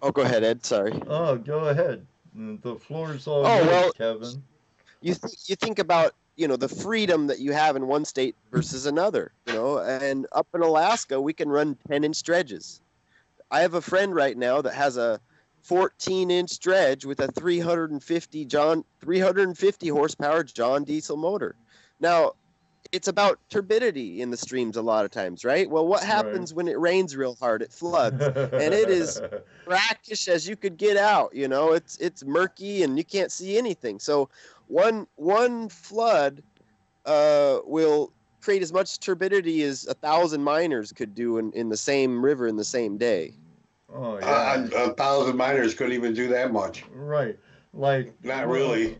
oh, go ahead, Ed. Sorry. Oh, go ahead. The floor's all yours, well, Kevin. You think about the freedom that you have in one state versus another. And up in Alaska, we can run 10-inch dredges. I have a friend right now that has a 14-inch dredge with a 350 horsepower John diesel motor. Now, it's about turbidity in the streams a lot of times, right? Well, what happens when it rains real hard? It floods, and it is brackish as you could get out. It's murky and you can't see anything. So one flood will create as much turbidity as 1,000 miners could do in the same river in the same day. Oh yeah, 1,000 miners couldn't even do that much. Right, like not really.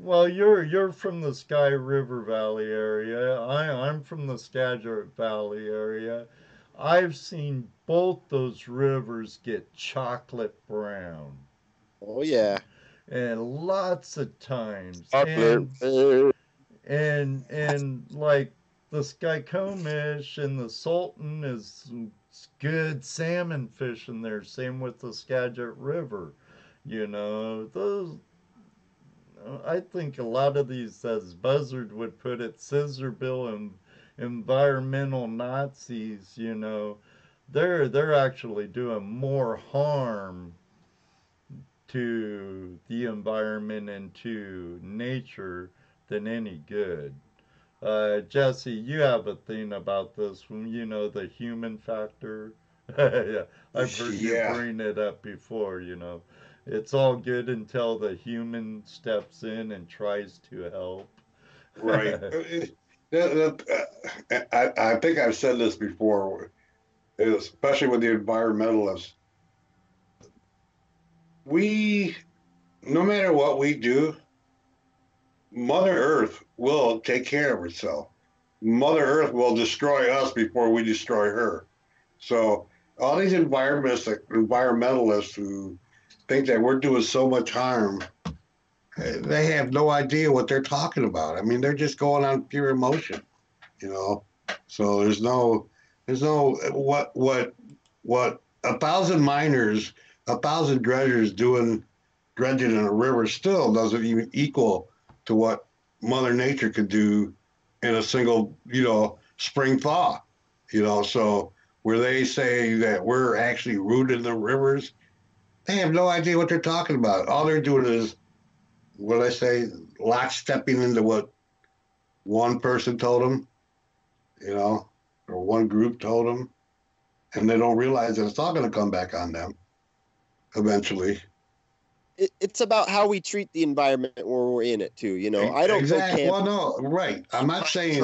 Well, you're from the Sky River Valley area. I'm from the Skagit Valley area. I've seen both those rivers get chocolate brown. Oh yeah, and lots of times. And like the Skykomish and the Sultan is good salmon fishing there. Same with the Skagit River. Those. I think a lot of these, as Buzzard would put it, scissorbill and environmental Nazis, they're actually doing more harm to the environment and to nature than any good. Jesse, you have a thing about this one, the human factor. Yeah, I've heard you bring it up before, It's all good until the human steps in and tries to help. Right. I think I've said this before, especially with the environmentalists. No matter what we do, Mother Earth will take care of herself. Mother Earth will destroy us before we destroy her. So all these environmentalists who think that we're doing so much harm, they have no idea what they're talking about. I mean, they're just going on pure emotion, So there's no what 1,000 miners, 1,000 dredgers dredging in a river still doesn't even equal to what Mother Nature could do in a single, spring thaw, So where they say that we're actually rooted the rivers, they have no idea what they're talking about. All they're doing is, lockstepping into what one person told them, or one group told them, and they don't realize that it's all going to come back on them eventually. It's about how we treat the environment when we're in it too. I don't exactly. Well, no, right. I'm not saying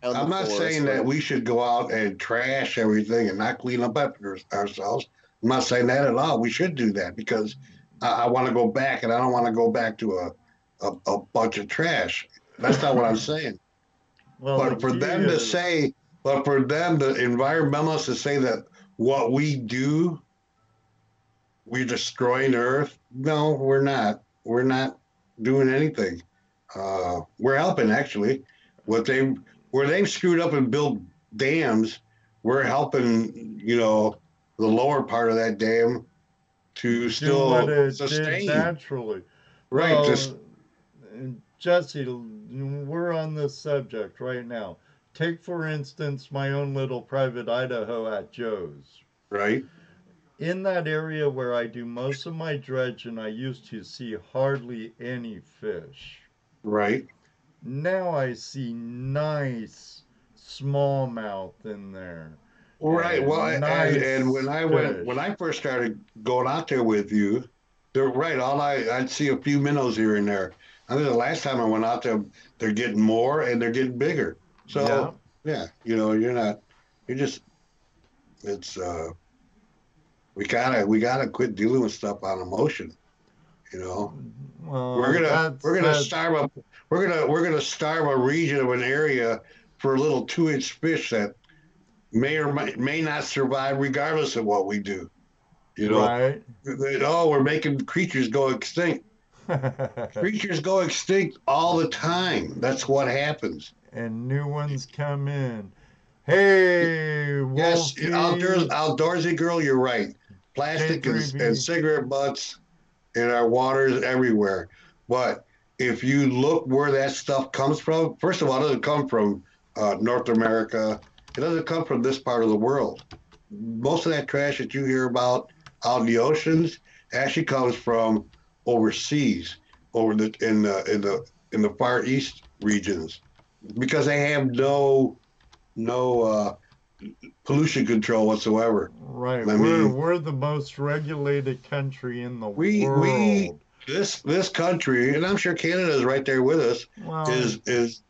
that we should go out and trash everything and not clean up after ourselves. I'm not saying that at all. We should do that because I want to go back, and I don't want to go back to a bunch of trash. That's not what I'm saying. Well, but for them, the environmentalists to say that what we do, we're destroying the Earth. No, we're not. We're not doing anything. We're helping, actually. Where they've screwed up and built dams, we're helping, the lower part of that dam to still sustain naturally. Right. Well, Jesse, we're on this subject right now. Take, for instance, my own little private Idaho at Joe's. Right. In that area where I do most of my dredging, I used to see hardly any fish. Right. Now I see nice smallmouth in there. Right. Well, and when I first started going out there with you, they're right. I'd see a few minnows here and there. I think the last time I went out there, they're getting more and they're getting bigger. So yeah, you're It's we gotta quit dealing with stuff on emotion. You know, well, we're gonna starve a region of an area for a little 2-inch fish that may or may not survive regardless of what we do. You know, right? Oh, we're making creatures go extinct. Creatures go extinct all the time. That's what happens. And new ones come in. Hey, yes, Wolfie. outdoorsy girl, you're right. Plastic and cigarette butts in our waters everywhere. But if you look where that stuff comes from, first of all, it doesn't come from North America. It doesn't come from this part of the world. Most of that trash that you hear about out in the oceans actually comes from overseas, in the Far East regions, because they have no pollution control whatsoever. Right. We're the most regulated country in the world. This country, and I'm sure Canada is right there with us, is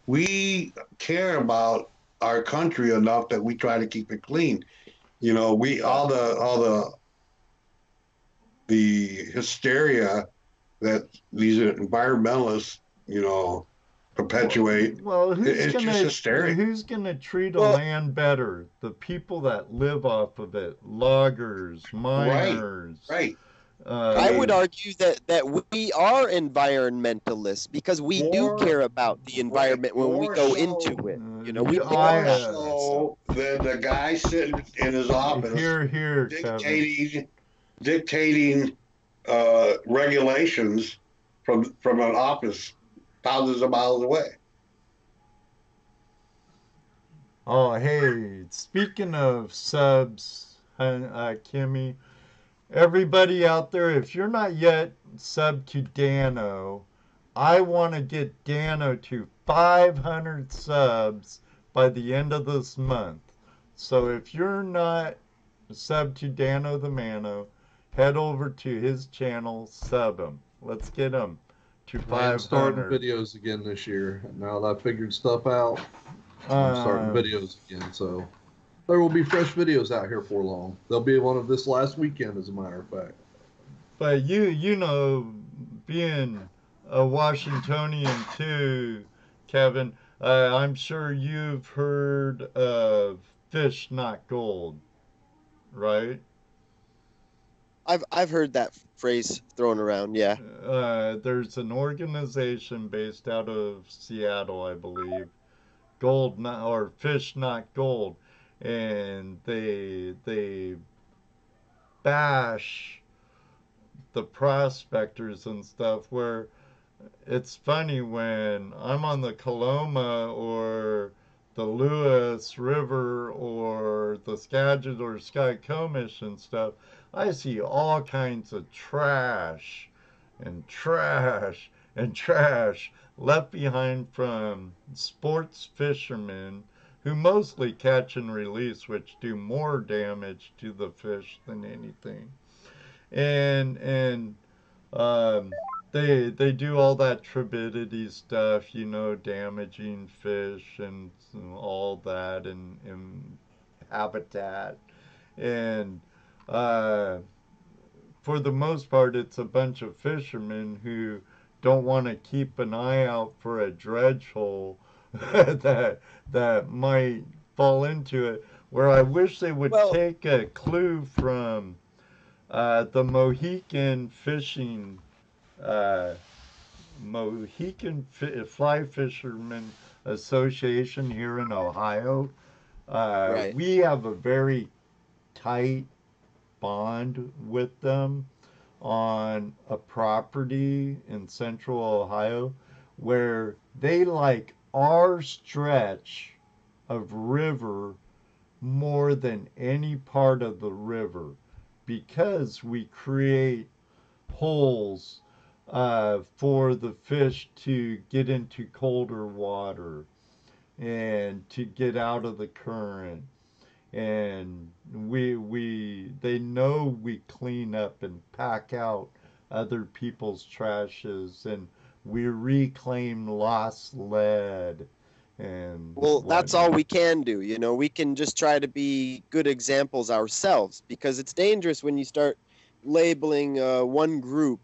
we care about our country enough that we try to keep it clean. You know, all the hysteria that these environmentalists, perpetuate. Well, it's just hysteria. Who's gonna treat a land better? The people that live off of it, loggers, miners. Right. I would argue that we are environmentalists because we do care about the environment when we go into it. You know, we more so than the guy sitting in his office dictating regulations from an office thousands of miles away. Oh, hey! Speaking of subs, Kimmy. Everybody out there, if you're not yet subbed to Dano, I want to get Dano to 500 subs by the end of this month. So if you're not subbed to Dano the Mano, head over to his channel, sub him. Let's get him to 500. I'm starting videos again this year. Now that I figured stuff out, I'm starting videos again, so there will be fresh videos out here for long. There'll be one of this last weekend, as a matter of fact. But you know, being a Washingtonian too, Kevin, I'm sure you've heard of fish not gold, right? I've heard that phrase thrown around, yeah. There's an organization based out of Seattle, I believe, Fish Not Gold. And they bash the prospectors and stuff, where it's funny when I'm on the Coloma or the Lewis River or the Skagit or Skykomish and stuff, I see all kinds of trash and trash and trash left behind from sports fishermen who mostly catch and release, which do more damage to the fish than anything. And they do all that turbidity stuff, damaging fish and all that and habitat. And for the most part, it's a bunch of fishermen who don't want to keep an eye out for a dredge hole that might fall into it, where I wish they would take a clue from the Mohican Fishing Fly Fishermen Association here in Ohio. Right. We have a very tight bond with them on a property in central Ohio where they like our stretch of river more than any part of the river, because we create holes for the fish to get into colder water and to get out of the current. And they know we clean up and pack out other people's trashes, and we reclaim lost lead And well, that's all we can do. You know, we can just try to be good examples ourselves, because it's dangerous when you start labeling one group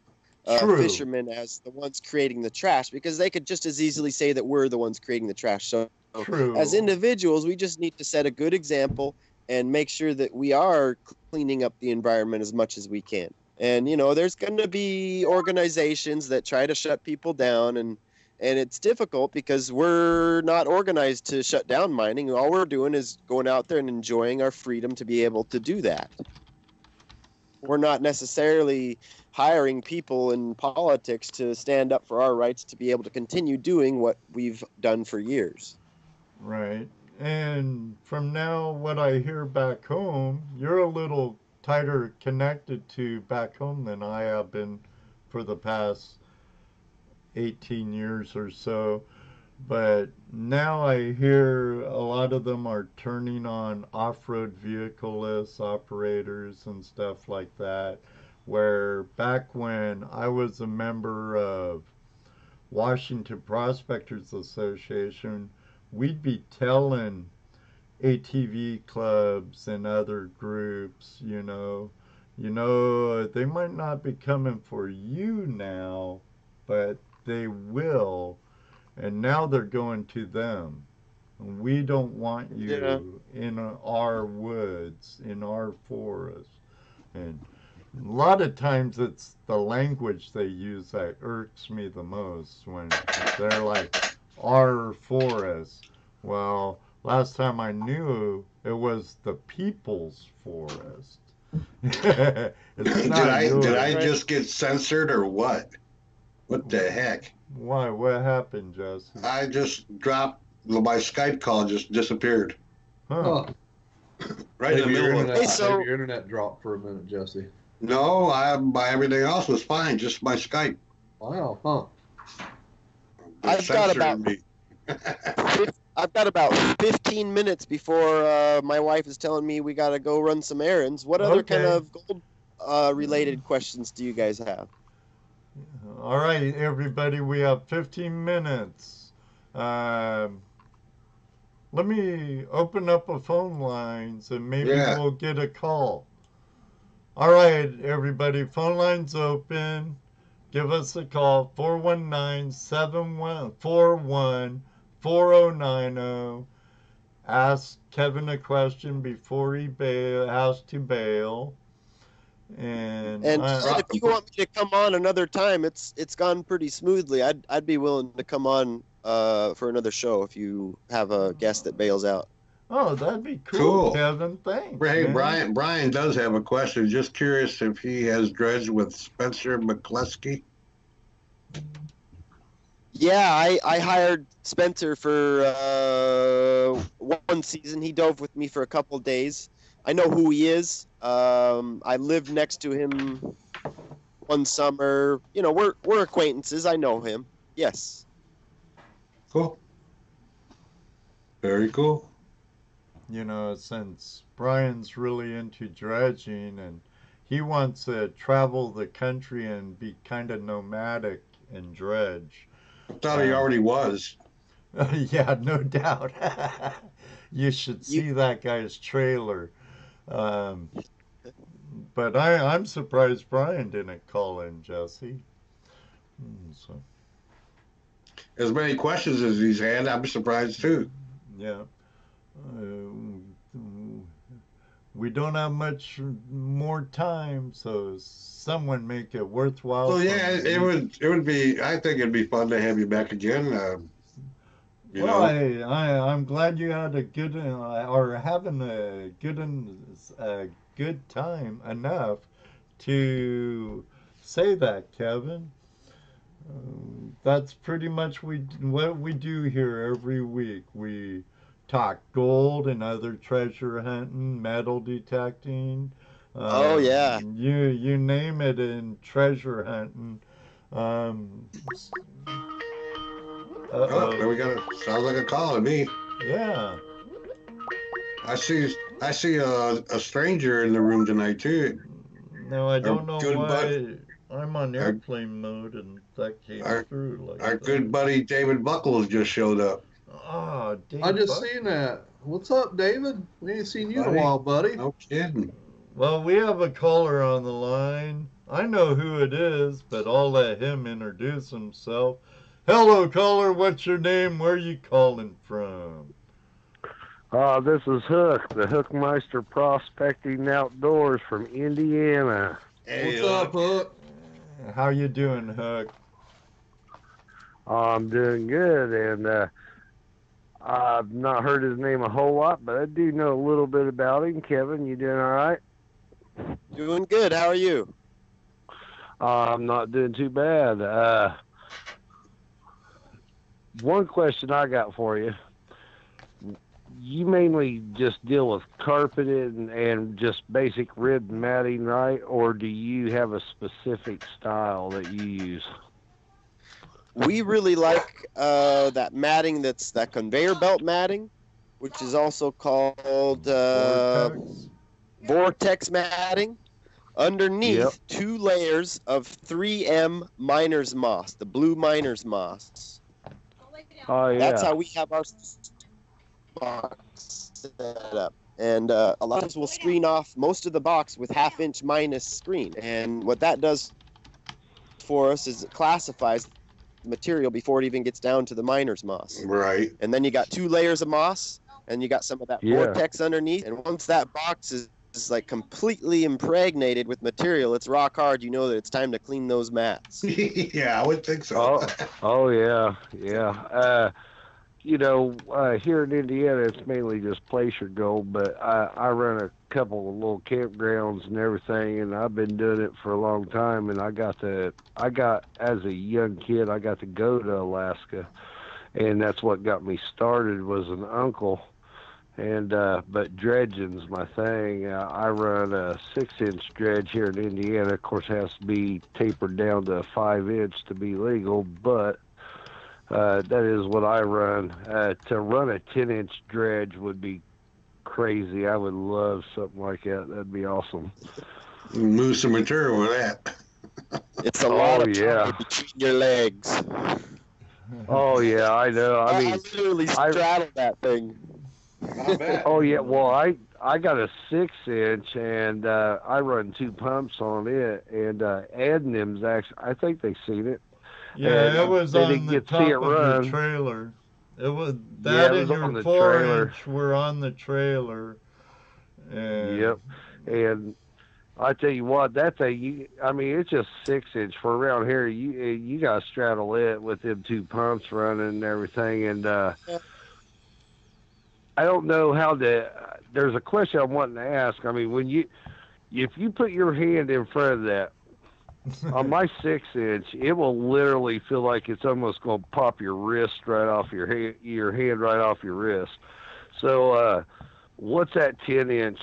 fishermen as the ones creating the trash, because they could just as easily say that we're the ones creating the trash. So as individuals, we just need to set a good example and make sure that we are cleaning up the environment as much as we can. And, you know, there's going to be organizations that try to shut people down, and it's difficult because we're not organized to shut down mining. All we're doing is going out there and enjoying our freedom to be able to do that. We're not necessarily hiring people in politics to stand up for our rights to be able to continue doing what we've done for years. Right. And from now, what I hear back home, you're a little tighter connected to back home than I have been for the past 18 years or so. But now I hear a lot of them are turning on off-road vehicle-less operators and stuff like that, where back when I was a member of Washington Prospectors Association, we'd be telling ATV clubs and other groups, you know, they might not be coming for you now, but they will. And now they're going to them. We don't want you in our woods, in our forest. And a lot of times it's the language they use that irks me the most, when they're like, our forest. Well, last time I knew, it was the people's forest. Did I just get censored or what? What the heck? Why? What happened, Jesse? I just dropped, my Skype call just disappeared. Huh. Right in the middle of it. So your internet dropped for a minute, Jesse. No, everything else was fine, just my Skype. Wow, huh? I've got about 15 minutes before my wife is telling me we got to go run some errands. What other kind of gold related questions do you guys have? All right, everybody, we have 15 minutes. Let me open up a phone lines and maybe we'll get a call. All right, everybody, phone lines open. Give us a call, 419-741-4090. Ask Kevin a question before he has to bail. And if you want me to come on another time, it's gone pretty smoothly. I'd be willing to come on for another show if you have a guest that bails out. Oh, that'd be cool. Kevin. Thanks. Hey, Brian does have a question. Just curious if he has dredged with Spencer McCluskey. Yeah, I hired Spencer for one season. He dove with me for a couple days. I know who he is. I lived next to him one summer. You know, we're acquaintances. I know him. Yes. Cool. Very cool. You know, since Brian's really into dredging and he wants to travel the country and be kind of nomadic and dredge. I thought he already was. Yeah, no doubt. You should see that guy's trailer. But I'm surprised Brian didn't call in, Jesse. So. As many questions as he's had, I'm surprised too. Yeah. We don't have much more time, so someone make it worthwhile. So yeah, it would be. I think it'd be fun to have you back again. I'm glad you had a good or having a good time enough to say that, Kevin. That's pretty much what we do here every week. We talk gold and other treasure hunting, metal detecting. Oh yeah. You name it in treasure hunting. There we go. Sounds like a call to me. Yeah. I see a stranger in the room tonight too. No, I don't know why. I'm on airplane mode and that came through like our good buddy David Buckles just showed up. Oh, Dave I just Buck. seen that. What's up, David? We ain't seen you in a Buddy. while, buddy. No kidding. Well, we have a caller on the line. I know who it is, but I'll let him introduce himself. Hello, caller. What's your name? Where are you calling from? This is Hook, the Hookmeister Prospecting Outdoors from Indiana. Hey, What's up, Hook? How you doing, Hook? I'm doing good, and I've not heard his name a whole lot, but I do know a little bit about him. Kevin, you doing all right? Doing good. How are you? I'm not doing too bad. One question I got for you. You mainly just deal with carpeted and just basic rib matting, right? Or do you have a specific style that you use? We really like that matting that's that conveyor belt matting, which is also called vortex matting. Underneath, 2 layers of 3M miner's moss, the blue miner's moss. Oh, yeah. That's how we have our box set up. And a lot of times we'll screen off most of the box with 1/2 inch minus screen. And what that does for us is it classifies the material before it even gets down to the miner's moss. Right. And then you got 2 layers of moss, and you got some of that vortex underneath. And once that box is like completely impregnated with material, it's rock hard. You know that it's time to clean those mats. Yeah, I would think so. Oh yeah. You know, here in Indiana, it's mainly just placer gold, but I run a couple of little campgrounds and everything, and I've been doing it for a long time. And as a young kid, I got to go to Alaska, and that's what got me started was an uncle. And but dredging's my thing. I run a 6-inch dredge here in Indiana. Of course, it has to be tapered down to a 5-inch to be legal, but that is what I run. To run a 10-inch dredge would be crazy. I would love something like that. That'd be awesome. Move some material with that. It's a lot of time between your legs. Oh yeah, I know. I mean, I literally straddled that thing. Oh yeah, well I got a 6-inch and I run 2 pumps on it, and Ed and them's actually, I think they've seen it. Yeah, and it was they on didn't the get to top see it of run. your trailer. It was that it was and on your the trailer. 4-inch were on the trailer. And Yep, and I tell you what, that thing, I mean, it's just 6-inch for around here. You got to straddle it with them 2 pumps running and everything, and I don't know how there's a question I'm wanting to ask. I mean, if you put your hand in front of that, on my 6-inch, it will literally feel like it's almost going to pop your wrist right off your hand right off your wrist. So, what's that 10-inch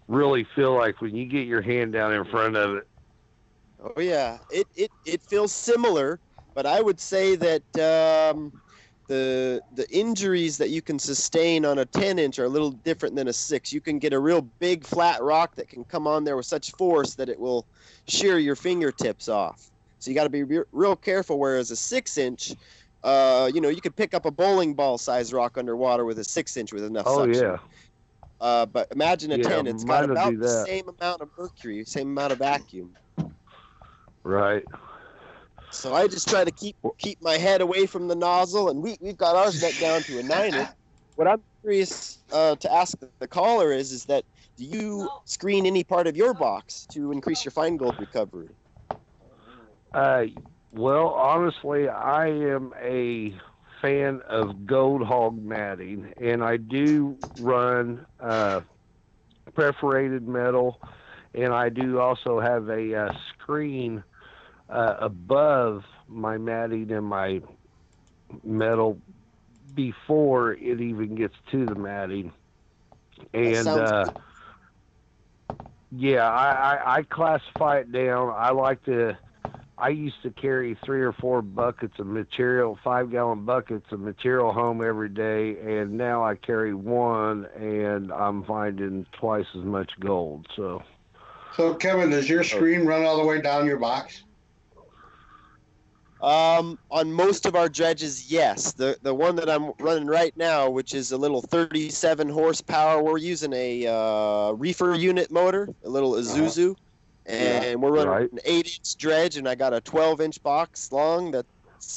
really feel like when you get your hand down in front of it? Oh yeah, it feels similar, but I would say that the injuries that you can sustain on a 10-inch are a little different than a 6. You can get a real big flat rock that can come on there with such force that it will shear your fingertips off. So you got to be real careful. Whereas a 6-inch, you could pick up a bowling ball size rock underwater with a 6-inch with enough suction. Yeah. But imagine a 10. It's got about the same amount of mercury, same amount of vacuum. Right. So I just try to keep my head away from the nozzle, and we've got ours net down to a 9-inch. What I'm curious to ask the caller is that do you screen any part of your box to increase your fine gold recovery? Well, honestly, I am a fan of gold hog matting, and I do run perforated metal, and I do also have a screen above my matting and my metal before it even gets to the matting. And I classify it down. I used to carry 3 or 4 buckets of material, 5-gallon buckets of material home every day, and now I carry 1, and I'm finding twice as much gold. So Kevin, does your screen run all the way down your box? On most of our dredges, yes. The one that I'm running right now, which is a little 37 horsepower, we're using a reefer unit motor, a little Isuzu, and we're running an 8-inch dredge, and I got a 12-inch box long that's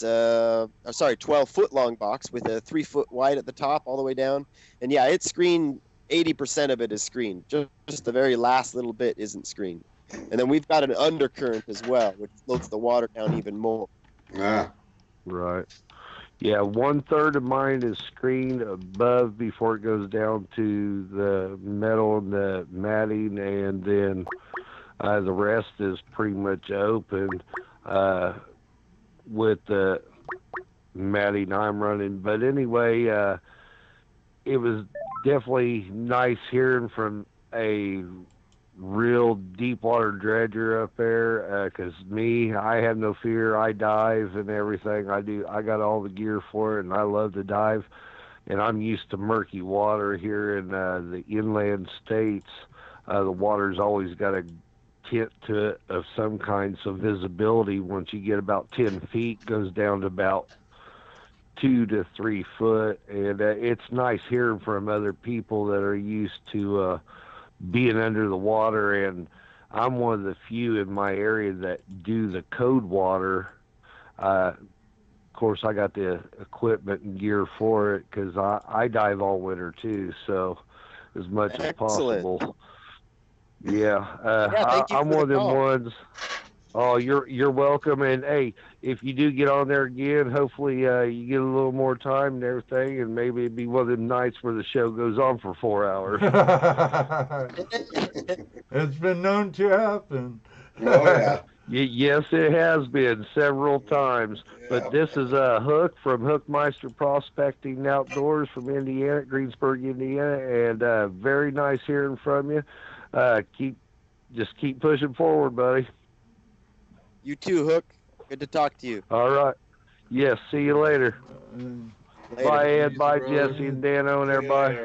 12-foot long box with a 3-foot wide at the top all the way down. And yeah, it's screened. 80% of it is screened. Just the very last little bit isn't screened. And then we've got an undercurrent as well, which floats the water down even more. Yeah. Right. Yeah, 1/3 of mine is screened above before it goes down to the metal and the matting, and then the rest is pretty much open with the matting I'm running. But anyway, it was definitely nice hearing from a real deep water dredger up there, because I have no fear. I dive and everything. I got all the gear for it, and I love to dive. And I'm used to murky water here in the inland states. The water's always got a tint to it of some kind, so visibility once you get about 10 feet goes down to about 2 to 3 foot, and it's nice hearing from other people that are used to being under the water. And I'm one of the few in my area that do the code water. Of course, I got the equipment and gear for it because I dive all winter too, so as much as possible. Yeah, I'm one of them ones. Oh, you're welcome. And hey, if you do get on there again, hopefully you get a little more time and everything, and maybe it'd be one of them nights where the show goes on for 4 hours. It's been known to happen. Oh yeah. Yes, it has been several times. Yeah. But this is Hook from Hookmeister Prospecting Outdoors from Indiana, Greensburg, Indiana, and very nice hearing from you. Keep pushing forward, buddy. You too, Hook. Good to talk to you. All right. Yes, see you later. Bye, Ed. Bye, Jesse and Dano and everybody.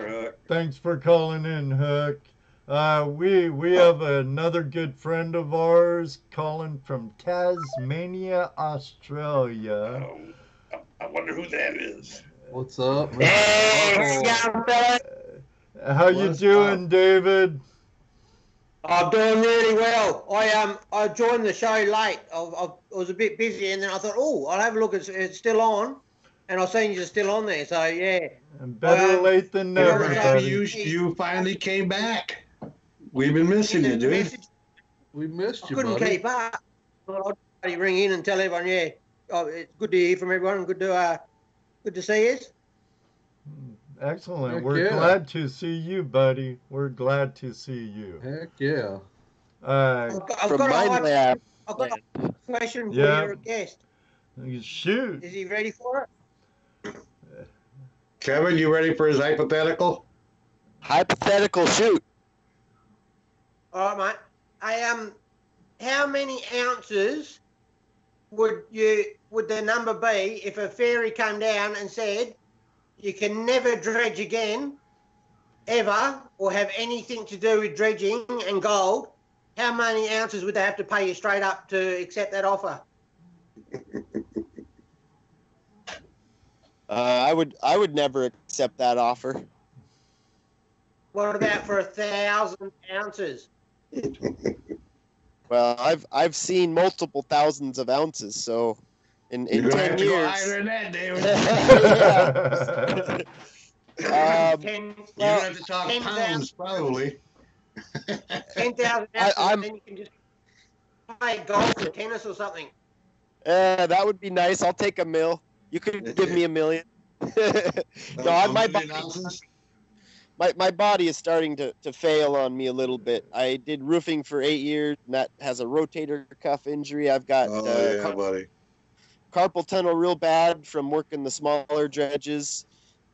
Thanks for calling in, Hook. We have another good friend of ours calling from Tasmania, Australia. I wonder who that is. What's up? Hey, how you doing, David? I'm doing really well. I joined the show late. I was a bit busy, and then I thought, I'll have a look. It's still on, and I seen you're still on there. So yeah. Better late than never. You finally came back. We've been missing you, dude. We missed you, couldn't keep up. I'd ring in and tell everyone, it's good to hear from everyone, and good to see you. Excellent. Heck We're yeah. glad to see you, buddy. We're glad to see you. Heck yeah. I've got a question for your guest. Shoot. Is he ready for it? Kevin, you ready for his hypothetical? Hypothetical, shoot. All right, mate. How many ounces would the number be if a fairy came down and said, you can never dredge again, ever, or have anything to do with dredging and gold? How many ounces would they have to pay you straight up to accept that offer? I would never accept that offer. What about for 1,000 ounces? Well, I've seen multiple thousands of ounces, so in 10 years. Go higher than that, David. You have to talk pounds, probably. 10,000 ounces, then you can just play golf or tennis or something. That would be nice. I'll take $1 million. You could give me $1 million. No, my body is starting to fail on me a little bit. I did roofing for 8 years, and that has a rotator cuff injury. I've got buddy. Carpal tunnel real bad from working the smaller dredges,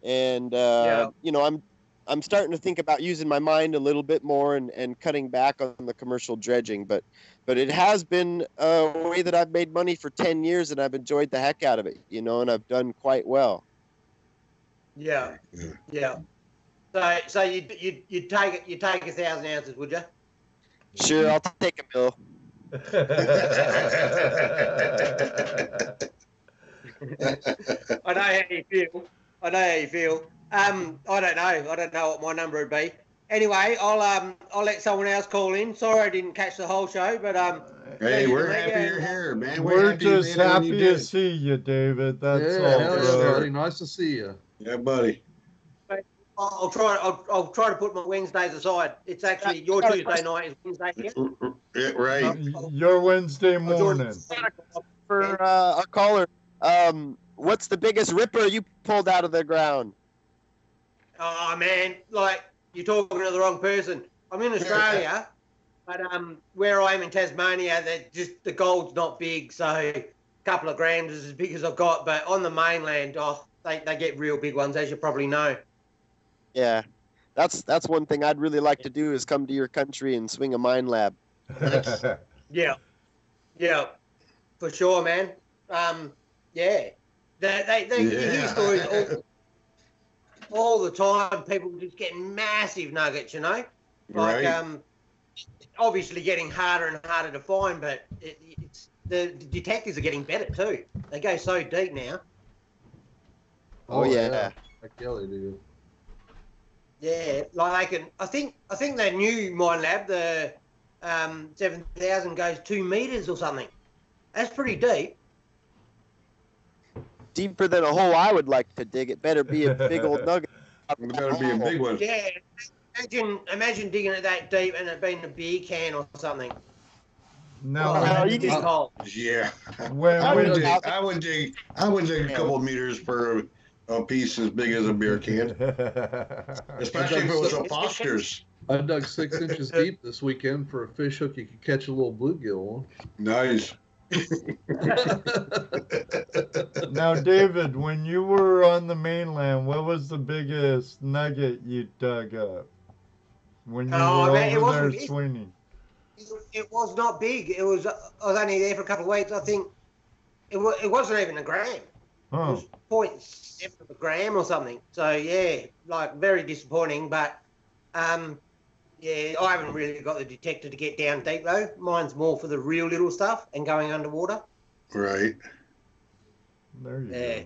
and I'm starting to think about using my mind a little bit more and cutting back on the commercial dredging. But it has been a way that I've made money for 10 years, and I've enjoyed the heck out of it, and I've done quite well. Yeah. So you take 1,000 ounces, would you? Sure, I'll take $1 million. I know how you feel. I know how you feel. I don't know. I don't know what my number would be. Anyway, I'll let someone else call in. Sorry I didn't catch the whole show, but Hey, we're happy you're here, man. We're just happy to see you, David. That's all, brother. Buddy. Nice to see you. Yeah, buddy. I'll try to put my Wednesdays aside. It's actually your Tuesday night is Wednesday here. Yeah, right. Your Wednesday morning. For our caller, what's the biggest ripper you pulled out of the ground? Oh man, like you're talking to the wrong person. I'm in Australia, but where I am in Tasmania, the gold's not big, so a couple of grams is as big as I've got. But on the mainland, they get real big ones, as you probably know. Yeah, that's one thing I'd really like to do is come to your country and swing a mine lab. Yeah, for sure, man. Yeah, you hear stories all the time. People just getting massive nuggets, you know. Like Right. Obviously getting harder and harder to find, but the detectors are getting better too. They go so deep now. Oh yeah. Like Kelly do. Yeah, like I think that new mine lab, the 7,000 goes 2 meters or something. That's pretty deep. Deeper than a hole I would like to dig. It better be a big old nugget. It better be a big one. Yeah, imagine digging it that deep and it being a beer can or something. No, you just call. Yeah. I when would dig a couple meters for a piece as big as a beer can, especially if it was a Foster's. I dug 6 inches deep this weekend for a fish hook you could catch a little bluegill on. Nice. Now, David, when you were on the mainland, what was the biggest nugget you dug up? When you were over there swinging? It was not big. I was only there for a couple of weeks. I think it wasn't even a gram. Huh. It was 0.7 of a gram or something. So yeah, like very disappointing. But yeah, I haven't really got the detector to get down deep though. Mine's more for the real little stuff and going underwater. Right. There you go.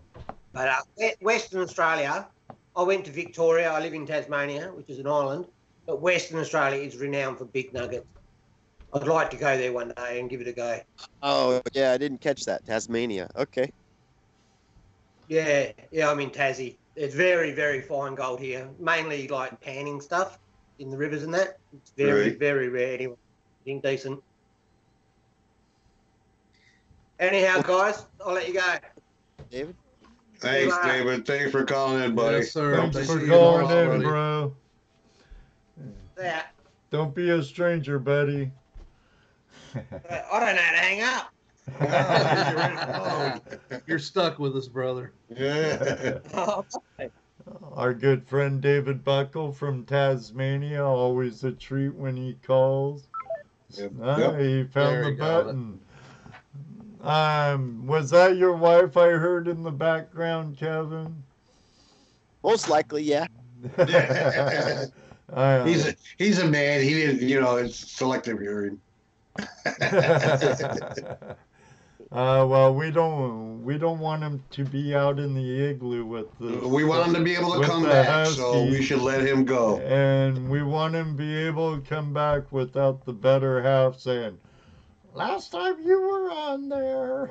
But Western Australia, I went to Victoria. I live in Tasmania, which is an island. But Western Australia is renowned for big nuggets. I'd like to go there one day and give it a go. Oh yeah, I didn't catch that. Tasmania. Okay. Yeah, I'm in Tassie. It's very, very fine gold here. Mainly like panning stuff in the rivers and that. It's very, very rare anyway. Being decent. Anyhow, guys, I'll let you go. David? Thanks, David. Thanks for calling in, buddy. Yes, sir. Thanks for calling in, bro. Yeah. Don't be a stranger, buddy. I don't know how to hang up. You're stuck with us, brother. Yeah. Our good friend David Buckle from Tasmania, always a treat when he calls. Yep. He found the button. Was that your wife I heard in the background, Kevin? Most likely, yeah. He's a man. He didn't, it's selective hearing. Well, we don't want him to be out in the igloo with the. We want him to be able to come back, so we should let him go. And we want him to be able to come back without the better half saying, "Last time you were on there."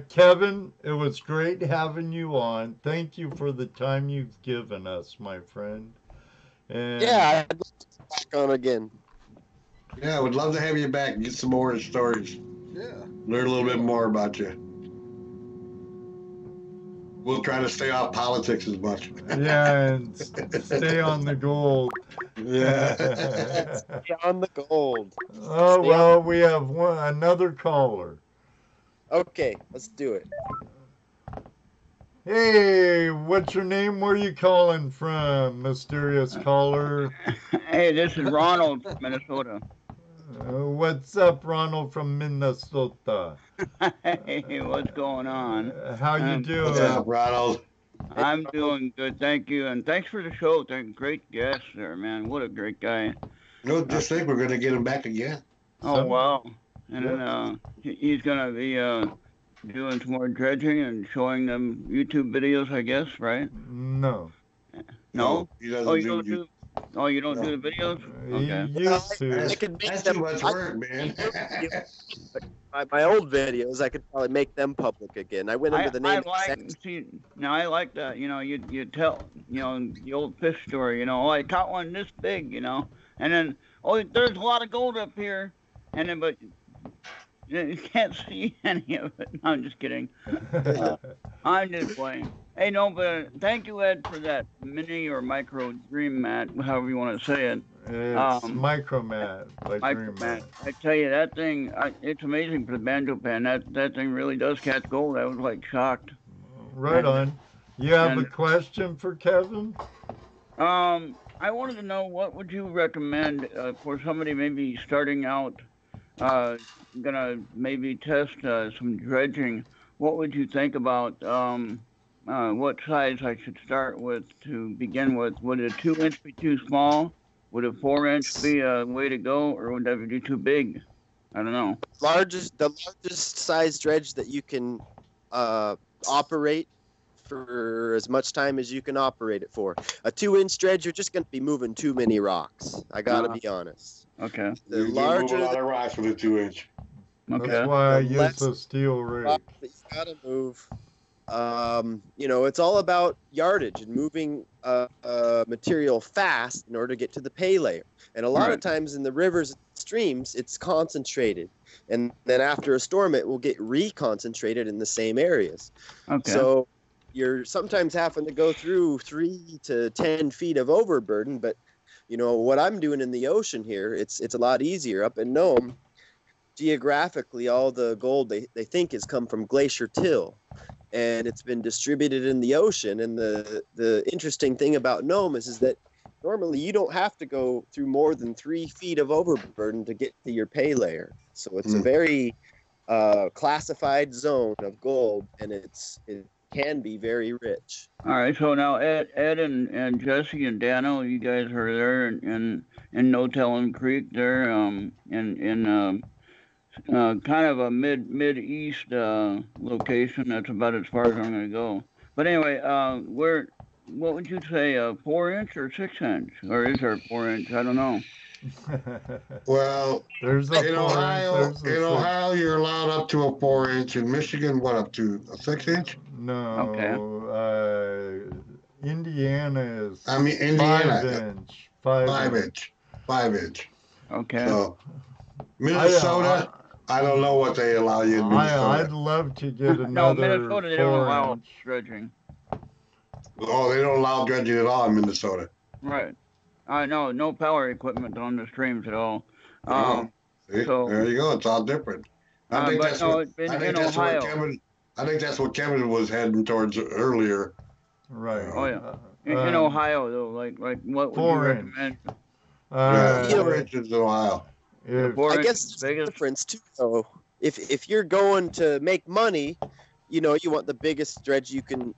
Kevin, it was great having you on. Thank you for the time you've given us, my friend. And yeah, I'd love to be back on again. Yeah, I would love to have you back and get some more stories. Yeah. Learn a little bit more about you. We'll try to stay off politics as much. Yeah, and stay on the gold. Yeah. Stay on the gold. Oh, well, we have another caller. Okay, let's do it. Hey, what's your name? Where are you calling from, mysterious caller? Hey, this is Ronald from Minnesota. What's up, Ronald from Minnesota? Hey, what's going on? How you doing? What's up, Ronald? I'm doing good, thank you, and thanks for the show. Great guest there, man. What a great guy. No, just think we're going to get him back again. Oh, wow. And then he's going to be doing some more dredging and showing them YouTube videos, I guess, right? No. No? He doesn't Oh, you don't do the videos? Okay. He used to. That's too much work, man. My old videos, I could probably make them public again. I went under the name. I like that. You know, you tell, you know, the old fish story. You know, oh, I caught one this big. You know, and then there's a lot of gold up here, and then but you can't see any of it. No, I'm just kidding. I'm just playing. Hey, no, but thank you, Ed, for that mini or micro dream mat, however you want to say it. It's micro mat. Micro mat. I tell you, that thing, it's amazing for the banjo pan. That thing really does catch gold. I was like shocked. Right on. You have a question for Kevin? I wanted to know, what would you recommend for somebody maybe starting out, gonna maybe test some dredging? What would you think about what size I should start with to begin with? Would a 2-inch be too small? Would a 4-inch be a way to go, or would that be too big? I don't know. The largest size dredge that you can operate for as much time as you can operate it for. A 2-inch dredge, you're just going to be moving too many rocks. I got to be honest. Okay. The You larger move a lot of rocks with a 2-inch. Okay. That's why I use a steel rig. rock that you got to move. You know, it's all about yardage and moving material fast in order to get to the pay layer. And a lot of times in the rivers and streams, it's concentrated. And then after a storm, it will get reconcentrated in the same areas. Okay. So you're sometimes having to go through 3 to 10 feet of overburden. But, you know, what I'm doing in the ocean here, it's a lot easier. Up in Nome, geographically, all the gold they think has come from Glacier Till. And it's been distributed in the ocean. And the interesting thing about Nome is that normally you don't have to go through more than 3 feet of overburden to get to your pay layer. So it's a very classified zone of gold, and it can be very rich. All right. So now Ed and Jesse and Dano, you guys are there in No Tellin' Creek there, in kind of a mid-east location. That's about as far as I'm going to go. But anyway, what would you say, a 4-inch or 6-inch? Or is there a 4-inch? I don't know. Well, there's in Ohio, you're allowed up to a 4-inch. In Michigan, what, up to a 6-inch? No. Okay. Indiana is Indiana. 5-inch. 5-inch. Okay. So, Minnesota, I don't know what they allow you in Minnesota. I'd love to get another No, Minnesota, they don't allow 4-inch. dredging. Oh, they don't allow dredging at all in Minnesota. Right. I know, no power equipment on the streams at all. See, so, there you go. It's all different. I think that's what Kevin was heading towards earlier. Right. Oh yeah. In Ohio though, like what would you 4-inch. recommend? 4 inches in Ohio. I guess there's a difference too, though. If you're going to make money, you know, you want the biggest dredge you can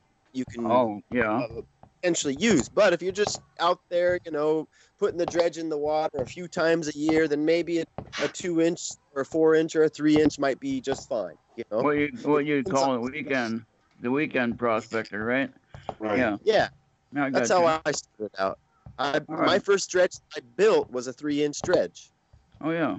potentially use. But if you're just out there, you know, putting the dredge in the water a few times a year, then maybe a 2-inch or a 4-inch or a 3-inch might be just fine. You know, what you call the weekend prospector, right? Right. Yeah. Yeah. No, that's how I started out. My first dredge I built was a 3-inch dredge. Oh yeah.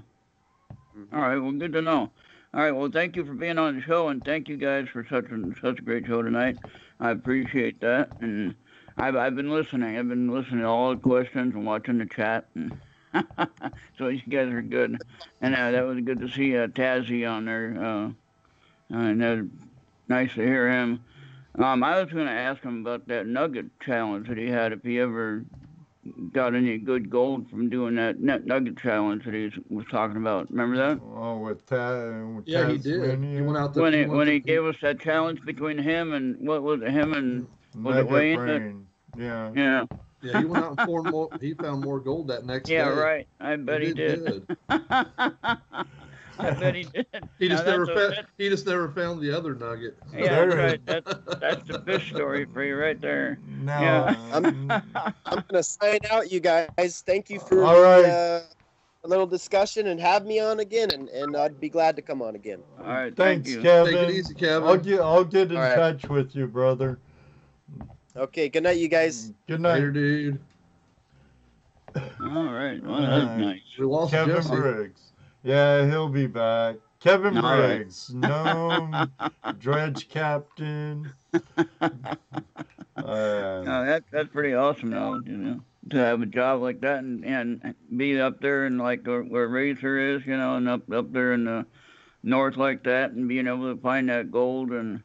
All right. Well, good to know. All right. Well, thank you for being on the show, and thank you guys for such a great show tonight. I appreciate that, and I've been listening. I've been listening to all the questions and watching the chat, and so you guys are good. And that was good to see Tazzy on there. And nice to hear him. I was going to ask him about that nugget challenge that he had, if he ever got any good gold from doing that nugget challenge that he was talking about. Remember that? Oh, with that. Yeah, he did. He went out there when he gave us that challenge between him and what was it? Him and was it Wayne? Yeah. Yeah. Yeah, he went out and found more. He found more gold that next day. Yeah, right. I bet he did. I bet he did. He just never found the other nugget. Yeah, right. That's the fish story for you right there. No. Yeah. I'm gonna sign out, you guys. Thank you for all right. little discussion and have me on again, and I'd be glad to come on again. All right, Thanks, thank you. Kevin. Take it easy, Kevin. I'll get in All right. touch with you, brother. Okay, good night, you guys. Good night. Later, dude. All right, well, that's nice. We lost Kevin Jesse. Briggs. Yeah, he'll be back. Kevin All right. Briggs, Nome, Dredge Captain. No, that's pretty awesome, though. You know, to have a job like that and be up there and like where Razor is, you know, and up there in the north like that, and being able to find that gold, and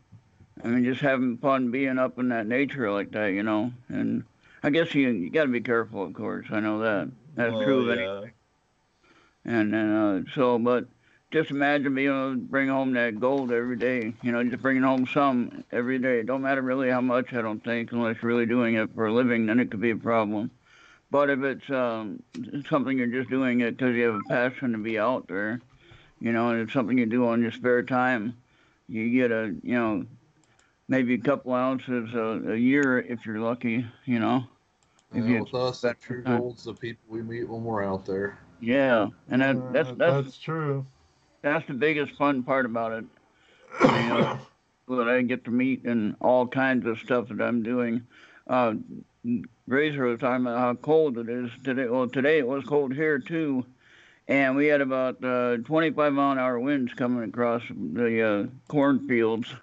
I mean, just having fun being up in that nature like that, you know. And I guess you got to be careful, of course. I know that. That's true of anything. And so, but just imagine being able to bring home that gold every day. You know, just bringing home some every day. It don't matter really how much, I don't think, unless you're really doing it for a living, then it could be a problem. But if it's something you're just doing it because you have a passion to be out there, you know, and it's something you do on your spare time, you get maybe a couple ounces a year if you're lucky, you know. With us, the true gold's the people we meet when we're out there. Yeah, and that's true. That's the biggest fun part about it. You know, that I get to meet and all kinds of stuff that I'm doing. Razor was talking about how cold it is today. Well, today it was cold here too, and we had about 25-mile-an-hour winds coming across the cornfields,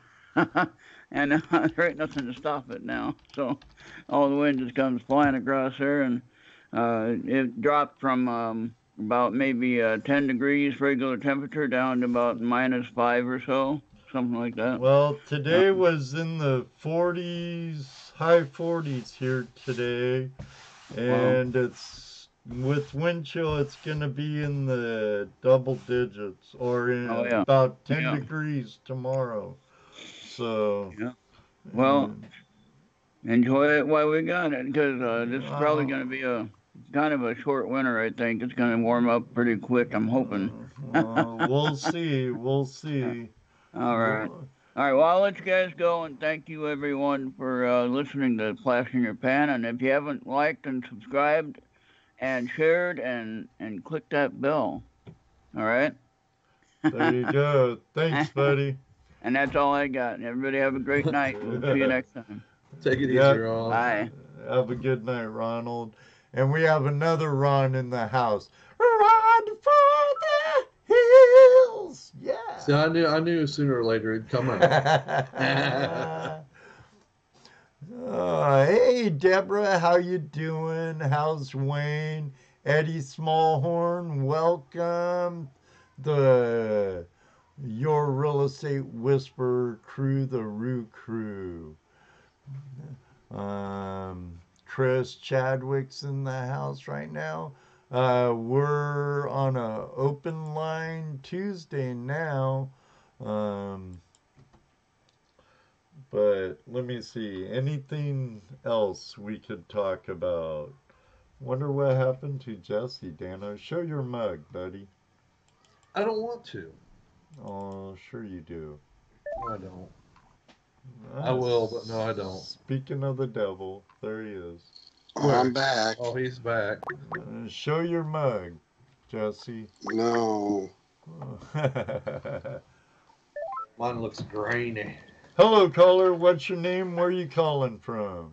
and there ain't nothing to stop it now. So all the wind just comes flying across there, and it dropped from about maybe 10 degrees regular temperature down to about -5 or so, something like that. Well, today was in the 40s, high 40s here today, and it's with wind chill, it's going to be in the double digits, or in about 10 degrees tomorrow. So, well, enjoy it while we got it, because this is probably going to be a kind of a short winter. I think it's going to warm up pretty quick, I'm hoping. We'll see. All right. Well, I'll let you guys go, and thank you, everyone, for listening to Flash in Your Pan. And if you haven't liked and subscribed and shared and click that bell, all right? There you go. Thanks, buddy. And that's all I got. Everybody have a great night. We'll see you next time. Take it easy, Ron. Bye. Have a good night, Ronald. And we have another Ron in the house. Run for the hills. Yeah. See, I knew sooner or later it'd come out. Hey, Deborah, how you doing? How's Wayne? Eddie Smallhorn, welcome. Your Real Estate Whisperer crew, the Roo crew. Chris Chadwick's in the house right now. We're on a open line Tuesday now. But let me see. Anything else we could talk about? Wonder what happened to Jesse, Dano. Show your mug, buddy. I don't want to. Oh, sure you do. No, I don't. I will, but no, I don't. Speaking of the devil, there he is. Oh, I'm back. Oh, he's back. Show your mug, Jesse. No. Mine looks grainy. Hello, caller. What's your name? Where are you calling from?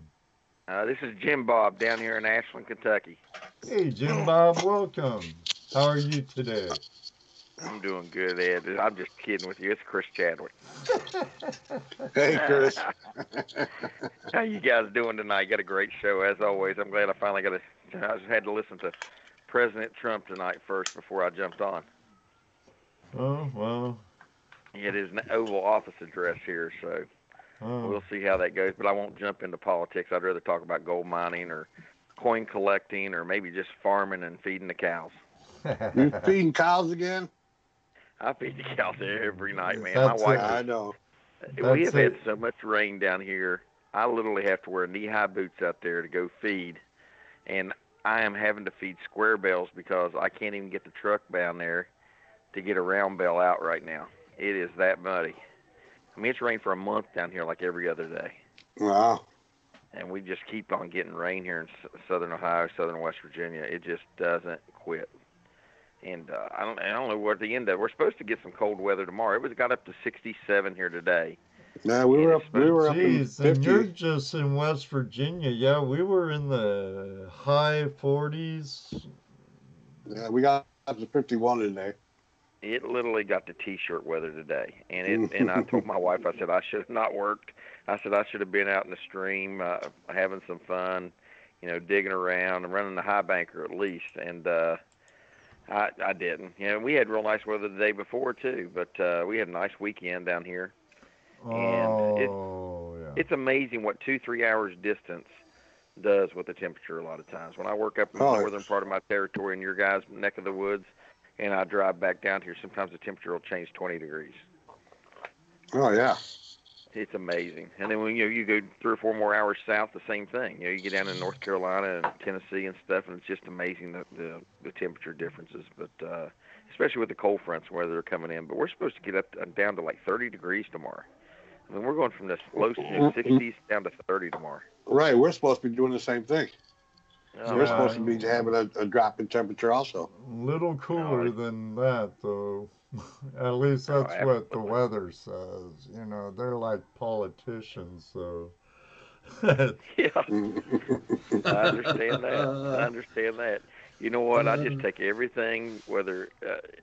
This is Jim Bob down here in Ashland, Kentucky. Hey, Jim Bob. Welcome. How are you today? I'm doing good, Ed. I'm just kidding with you. It's Chris Chadwick. Hey, Chris. How you guys doing tonight? You got a great show, as always. I'm glad I finally I just had to listen to President Trump tonight first before I jumped on. Oh, well. It is an Oval Office address here, so we'll see how that goes. But I won't jump into politics. I'd rather talk about gold mining or coin collecting or maybe just farming and feeding the cows. You feeding cows again? I feed the cows every night, man. That's My wife. I know. We have had so much rain down here. I literally have to wear knee-high boots out there to go feed, and I am having to feed square bells because I can't even get the truck down there to get a round bell out right now. It is that muddy. I mean, it's rained for a month down here like every other day. Wow. And we just keep on getting rain here in southern Ohio, southern West Virginia. It just doesn't quit. And I don't know where the end of. We're supposed to get some cold weather tomorrow. It got up to 67 here today. Yeah, we were up in Jeez, 50. and you're just in West Virginia. Yeah, we were in the high 40s. Yeah, we got up to 51 today. It literally got to T-shirt weather today, and I told my wife, I said I should have not worked. I said I should have been out in the stream, having some fun, digging around and running the high banker at least. And I didn't. We had real nice weather the day before too, but we had a nice weekend down here. And it's amazing what 2-3 hours distance does with the temperature a lot of times. When I work up in the northern part of my territory in your guys' neck of the woods, and I drive back down here, sometimes the temperature will change 20 degrees. Oh, yeah. It's amazing. And then when you go 3 or 4 more hours south, the same thing. You get down in North Carolina and Tennessee and stuff, and it's just amazing the temperature differences. But especially with the cold fronts where they're coming in. But we're supposed to get up down to like 30 degrees tomorrow. I mean, we're going from the low 60s down to 30 tomorrow. Right, we're supposed to be doing the same thing. Oh, we're supposed to be having a drop in temperature also. A little cooler than that, though. At least that's what the weather says. They're like politicians, so. Yeah. I understand that. You know what? I just take everything, whether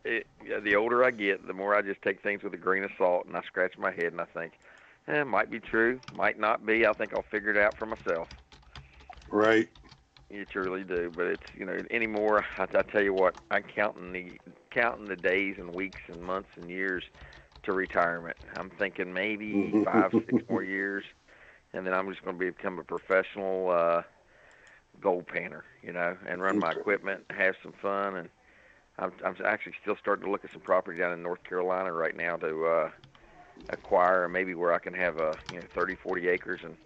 the older I get, the more I just take things with a grain of salt, and I scratch my head and I think, it might be true, might not be. I think I'll figure it out for myself. Right. You truly do, but it's anymore. I tell you what, I'm counting the days and weeks and months and years to retirement. I'm thinking maybe 5, 6 more years, and then I'm just going to become a professional gold panner, and run my equipment, have some fun, and I'm actually still starting to look at some property down in North Carolina right now to acquire, maybe where I can have 30, 40 acres and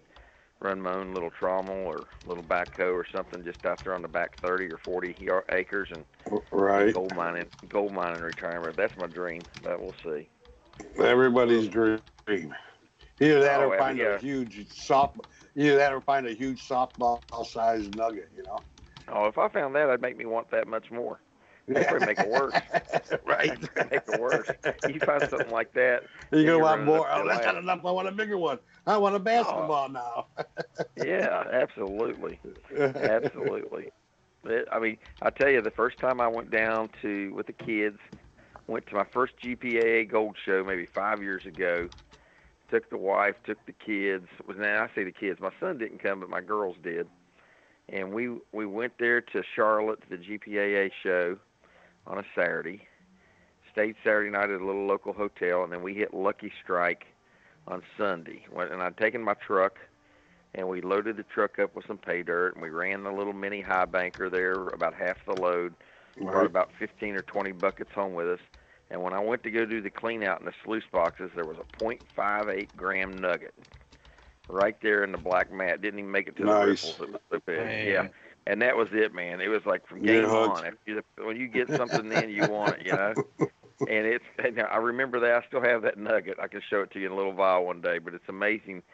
run my own little trommel or little backhoe or something just out there on the back 30 or 40 acres and gold mining retirement. That's my dream, but we'll see. Everybody's dream. Either that or find a huge softball-sized nugget. Oh, if I found that, it'd make me want that much more. That'd probably make it worse. Right. Make it worse. You find something like that. You're going to want more. Oh, that's not enough. I want a bigger one. I want a basketball now. Yeah, absolutely. Absolutely. I tell you, the first time I went down with the kids, went to my first GPAA Gold Show maybe 5 years ago. Took the wife, took the kids. Now I say the kids. My son didn't come, but my girls did. And we went there to Charlotte to the GPAA show on a Saturday. Stayed Saturday night at a little local hotel, and then we hit Lucky Strike on Sunday. And I'd taken my truck, and we loaded the truck up with some pay dirt, and we ran the little mini high banker there, about half the load. Brought about 15 or 20 buckets home with us. And when I went to go do the clean out in the sluice boxes, there was a 0.58 gram nugget right there in the black mat. Didn't even make it to the riffles. It was so big. Yeah. And that was it, man. It was like from game on. When you get something in, you want it, And I remember that. I still have that nugget. I can show it to you in a little vial one day, but it's amazing.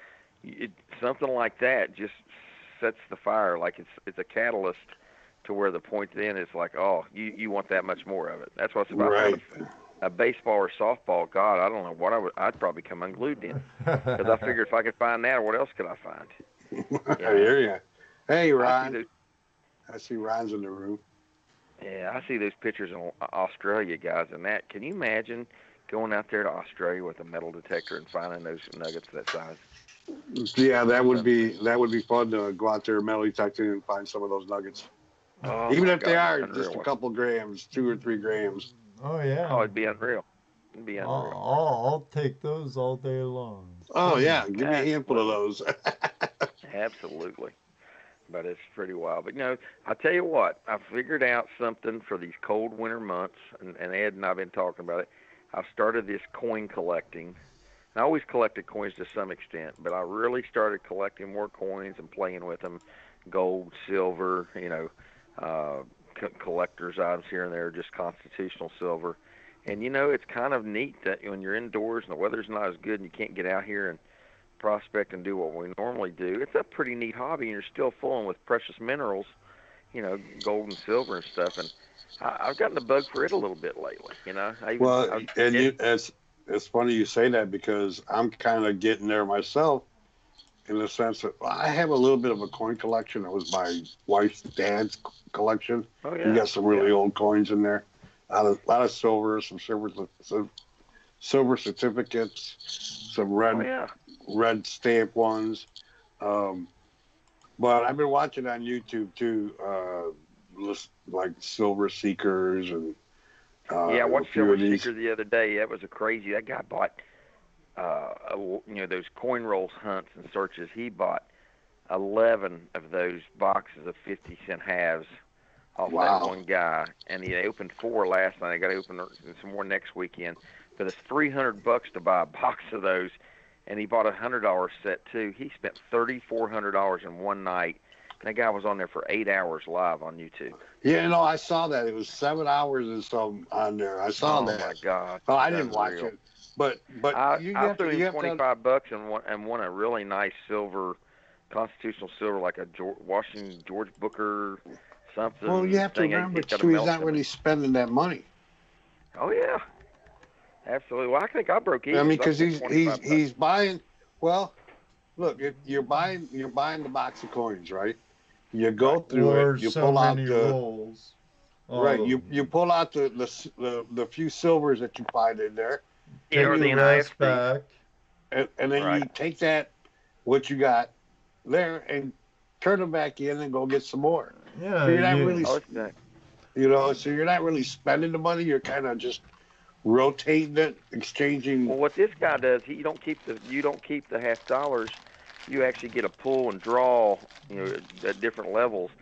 Something like that just sets the fire. Like it's a catalyst to where the point then is like, oh, you want that much more of it. That's what it's about. Right. A baseball or softball, God, I don't know what I'd probably come unglued in. Because I figured if I could find that, what else could I find? I hear you. Hey, Ron. I see Ron's in the room. Yeah, I see those pictures in Australia, guys, and that. Can you imagine going out there to Australia with a metal detector and finding those nuggets that size? Yeah, that would be fun to go out there metal detecting and find some of those nuggets. Oh, even if they are just a couple grams, 2 or 3 grams. Oh, yeah. Oh, it'd be unreal. It'd be unreal. I'll take those all day long. Oh, yeah. Give me a handful of those. Absolutely. But it's pretty wild. But, I'll tell you what. I figured out something for these cold winter months, and Ed and I have been talking about it. I've started this coin collecting. I always collected coins to some extent, but I really started collecting more coins and playing with them. Gold, silver, collector's items here and there, just constitutional silver. And, it's kind of neat that when you're indoors and the weather's not as good and you can't get out here and prospect and do what we normally do, it's a pretty neat hobby, and you're still fooling with precious minerals. gold and silver and stuff. And I've gotten the bug for it a little bit lately. It's funny you say that because I'm kind of getting there myself in the sense that I have a little bit of a coin collection. It was my wife's dad's collection. Oh, yeah. You got some really old coins in there. A lot of silver, some silver certificates, some red stamp ones. But I've been watching on YouTube too, like Silver Seekers and I watched Silver Seeker the other day. That was that guy bought those coin rolls hunts and searches. He bought 11 of those boxes of 50-cent halves off that one guy, and he opened 4 last night. I got to open some more next weekend. But it's $300 to buy a box of those, and he bought a $100 set too. He spent $3,400 in one night. And that guy was on there for 8 hours live on YouTube. Yeah, I saw that. It was 7 hours and some on there. I saw that. Oh my God! Oh, I didn't watch it, but I threw him $25 and won a really nice silver, constitutional silver, like a Washington George Booker something. Well, you have to remember too, he's not really spending that money. Oh yeah, absolutely. Well, I think I broke even. I mean, because he's buying. Well, look, if you're buying the box of coins, right? You go through it. You pull out the rolls. Right. You pull out the few silvers that you find in there. Yeah, or the NIS back. And then you take that, what you got there, and turn them back in and go get some more. Yeah. So you're not really, so you're not really spending the money. You're kind of just rotating it, exchanging. Well, what this guy does, you don't keep the $half. You actually get a pull and draw, at different levels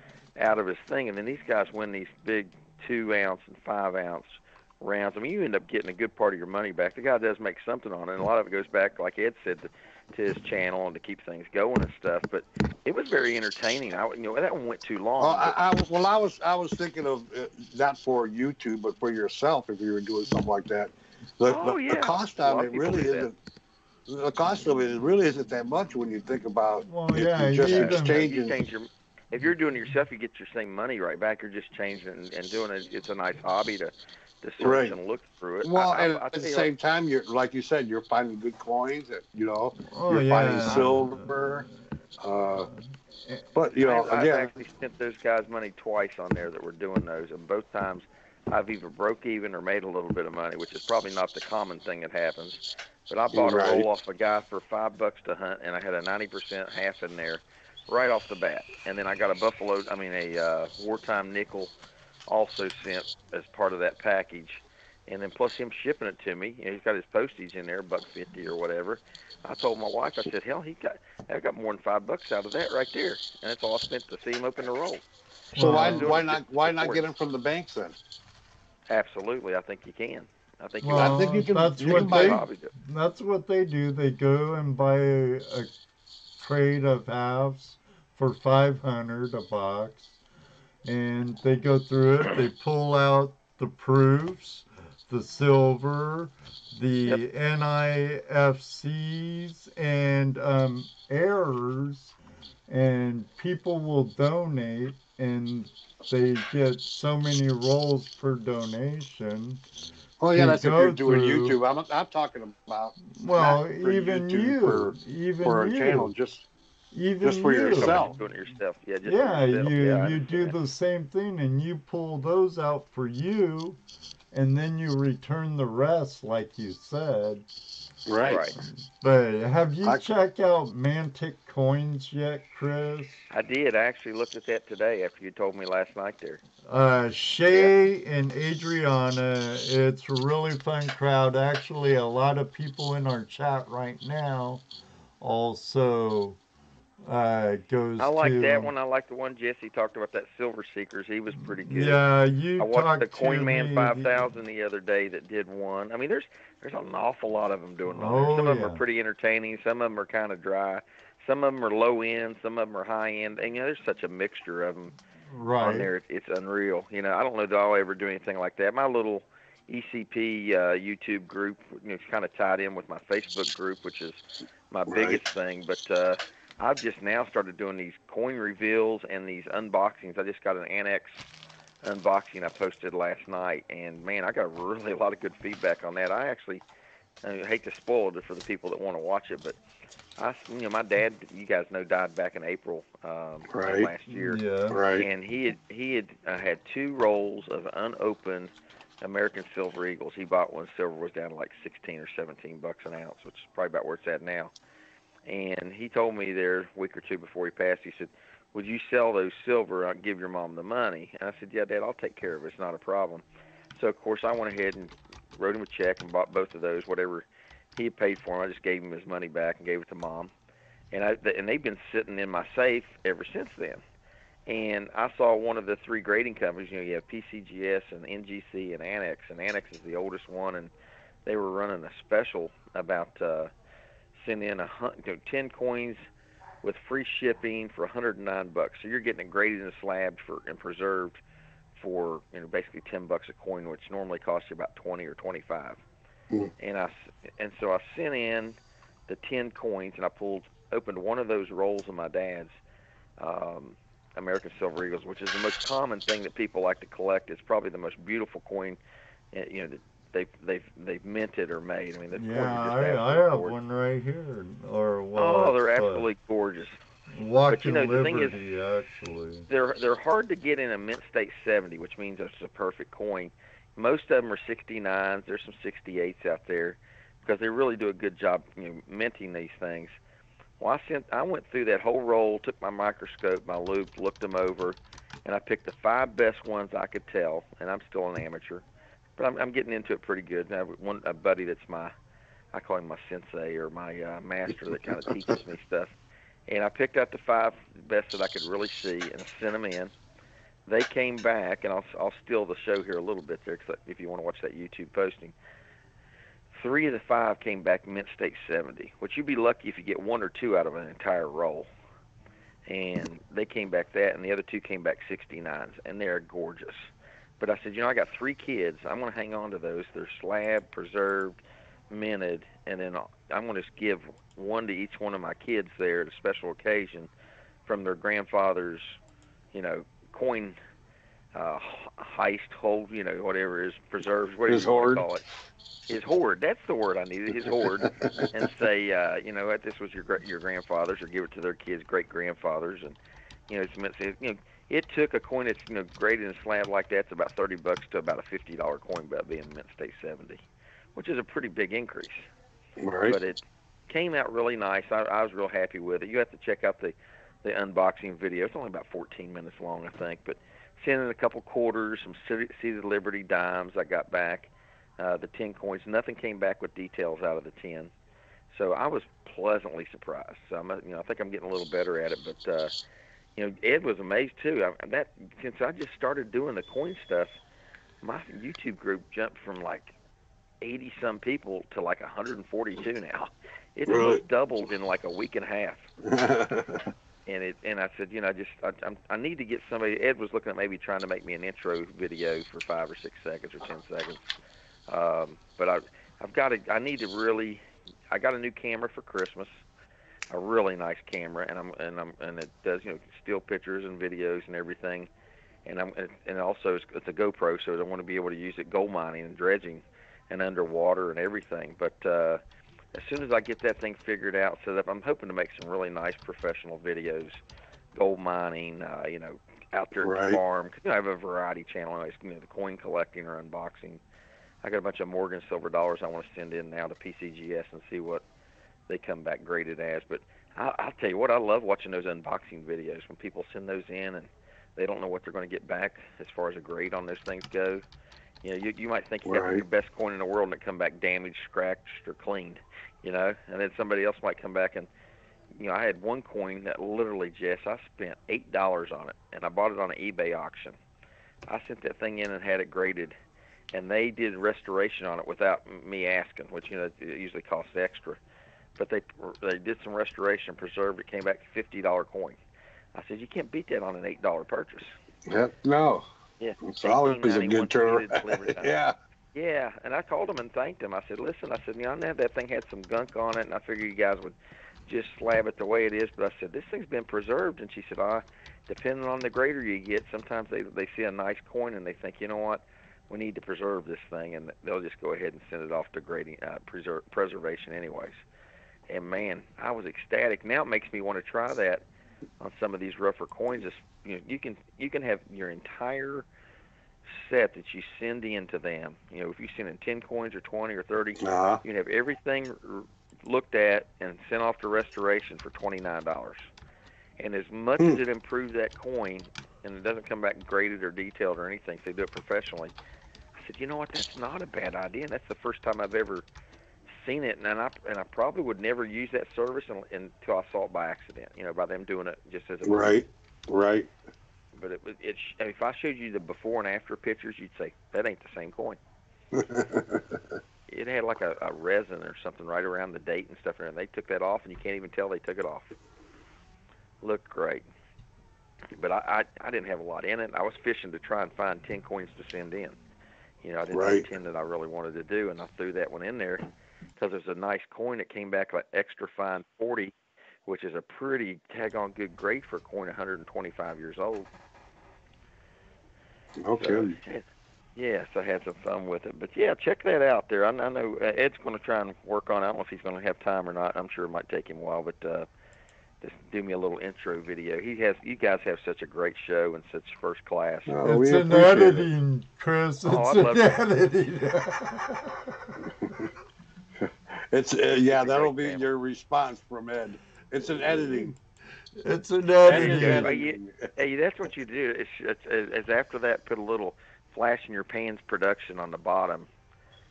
out of his thing, and then these guys win these big 2-ounce and 5-ounce rounds. I mean, you end up getting a good part of your money back. The guy does make something on it, and a lot of it goes back, like Ed said, to his channel and to keep things going and stuff. But it was very entertaining. That one went too long. I was thinking of not for YouTube, but for yourself if you were doing something like that. The cost of it really isn't. The cost of it really isn't that much when you think about exchanging. If you're doing it yourself, you get your same money right back. You're just changing and doing it. It's a nice hobby to search and look through it. Well, at the same time, you're like you said, you're finding good coins. You're finding silver. But I've actually spent those guys' money twice on there that were doing those, and both times I've either broke even or made a little bit of money, which is probably not the common thing that happens. But I bought a roll off a guy for $5 to hunt, and I had a 90% half in there right off the bat. And then I got a wartime nickel also sent as part of that package. And then plus him shipping it to me, he's got his postage in there, $1.50 or whatever. I told my wife, I said, hell, I got more than $5 out of that right there, and that's all I spent to see him open the roll. So why not get them from the banks then? Absolutely, I think you can. I think you can. That's what they do. They go and buy a crate of halves for $500 a box, and they go through it. They pull out the proofs, the silver, the NIFCs, and errors, and people will donate, and they get so many rolls per donation. Well, yeah, that's if you're doing YouTube. I'm talking about even you, for a channel, just for yourself. Doing it yourself, you do the same thing, and you pull those out for you, and then you return the rest, like you said. Right. But have you checked out Mantic Coins yet, Chris? I did. I actually looked at that today after you told me last night there. Shay and Adriana, it's a really fun crowd. Actually, a lot of people in our chat right now also goes I like that one. I like the one Jesse talked about, that Silver Seekers. He was pretty good. Yeah, I watched the Coin Man 5000 the other day that did one. I mean, there's an awful lot of them doing one. Some of them are pretty entertaining. Some of them are kind of dry. Some of them are low end. Some of them are high end. And there's such a mixture of them on there. It's unreal. I don't know that I'll ever do anything like that. My little ECP YouTube group, it's kind of tied in with my Facebook group, which is my biggest thing. But I've just now started doing these coin reveals and these unboxings. I just got an Annex unboxing I posted last night, and man, I got really a lot of good feedback on that. I hate to spoil it for the people that want to watch it, but my dad, you guys know, died back in April last year. Yeah. Right. And he had 2 rolls of unopened American Silver Eagles. He bought when silver was down to like 16 or 17 bucks an ounce, which is probably about where it's at now. And he told me there a week or two before he passed, he said, "Would you sell those silver? I'll give your mom the money." And I said, "Yeah, Dad, I'll take care of it. It's not a problem." So, of course, I went ahead and wrote him a check and bought both of those, whatever he had paid for them. I just gave him his money back and gave it to Mom. And they've been sitting in my safe ever since then. And I saw one of the 3 grading companies. You have PCGS and NGC and Annex. And Annex is the oldest one, and they were running a special about sending in 10 coins with free shipping for $109. So you're getting it graded and slabbed and preserved for basically $10 a coin, which normally costs you about 20 or 25. And so I sent in the 10 coins, and I opened one of those rolls of my dad's American Silver Eagles, which is the most common thing that people like to collect. It's probably the most beautiful coin, that they've minted or made. I mean, the coins are just I have one right here. They're absolutely gorgeous. Walking the Liberty, thing is, actually. They're hard to get in a mint state 70, which means it's a perfect coin. Most of them are 69s. There's some 68s out there because they really do a good job, minting these things. Well, I went through that whole roll, took my microscope, my loupe, looked them over, and I picked the 5 best ones I could tell. And I'm still an amateur, but I'm getting into it pretty good. I have a buddy that's I call him my sensei or my master that kind of teaches me stuff. And I picked out the 5 best that I could really see and sent them in. They came back, and I'll steal the show here a little bit there, cause if you want to watch that YouTube posting. 3 of the 5 came back mint state 70, which you'd be lucky if you get 1 or 2 out of an entire roll. And they came back that, and the other 2 came back 69s, and they're gorgeous. But I said, I got 3 kids. I'm going to hang on to those. They're slabbed, preserved, minted, and then I'm going to give 1 to each one of my kids there at a special occasion from their grandfather's, coin heist, hold, whatever is preserved. What his do you hoard. Call it? His hoard. That's the word I needed. His hoard, and say, what, this was your grandfather's, or give it to their kids' great grandfathers, and it's meant to, it took a coin that's graded and slabbed like that. It's about $30 to about a $50 coin, about being mint state 70, which is a pretty big increase. Right. But it came out really nice. I was real happy with it. You have to check out the unboxing video. It's only about 14 minutes long, I think. But sent in a couple quarters, some Seated Liberty dimes I got back, the 10 coins. Nothing came back with details out of the 10. So I was pleasantly surprised. So I think I'm getting a little better at it. But Ed was amazed too. Since I just started doing the coin stuff, my YouTube group jumped from like 80 some people to like 142 now. It's almost doubled in like a week and a half. And I said, I need to get somebody. Ed was looking at maybe trying to make me an intro video for 5 or 6 seconds or 10 seconds. But I need to really. I got a new camera for Christmas, a really nice camera, and it does still pictures and videos and everything. And also it's a GoPro, so I want to be able to use it gold mining and dredging and underwater and everything. But as soon as I get that thing figured out, so that I'm hoping to make some really nice professional videos, gold mining, out there at the farm. I have a variety channel, the coin collecting or unboxing. I got a bunch of Morgan silver dollars I want to send in now to PCGS and see what they come back graded as. But I'll tell you what, I love watching those unboxing videos when people send those in and they don't know what they're going to get back as far as a grade on those things go. You might think you got your best coin in the world and it come back damaged, scratched, or cleaned, and then somebody else might come back and, I had one coin that literally, Jess, I spent $8 on it, and I bought it on an eBay auction. I sent that thing in and had it graded, and they did restoration on it without me asking, which, it usually costs extra. But they did some restoration, preserved it, came back $50 coin. I said, you can't beat that on an $8 purchase. No. Yeah. It's always a good turnaround. Yeah. Yeah, and I called them and thanked them. I said, listen, I know that thing had some gunk on it, and I figured you guys would just slab it the way it is. But I said, this thing's been preserved. And she said, depending on the grader you get, sometimes they see a nice coin and they think, you know what, we need to preserve this thing, and they'll just go ahead and send it off to grading, preservation anyways. And man, I was ecstatic. Now it makes me want to try that on some of these rougher coins. You can have your entire set that you send in to them. If you send in 10 coins or 20 or 30, you can have everything looked at and sent off to restoration for $29. And as much as it improves that coin, and it doesn't come back graded or detailed or anything, so they do it professionally, I said, you know what, that's not a bad idea. And that's the first time I've ever seen it, and I probably would never use that service until I saw it by accident, by them doing it just as a right. But if I showed you the before and after pictures, you'd say, that ain't the same coin. It had like a resin or something right around the date and stuff, and they took that off, and you can't even tell they took it off. Looked great. But I didn't have a lot in it. I was fishing to try and find 10 coins to send in. I didn't have 10 that I really wanted to do, and I threw that one in there because there's a nice coin that came back like extra fine 40, which is a pretty tag-on good grade for a coin 125 years old. Okay. So I had some fun with it. But yeah, check that out there. I know Ed's going to try and work on it. I don't know if he's going to have time or not. I'm sure it might take him a while, but just do me a little intro video. You guys have such a great show and such first class. Oh, it's an editing, Chris. It's an editing. It's that'll be your response from Ed. It's an editing. It's an editing. Hey, that's what you do. It's after that, put a little flash in your pans production on the bottom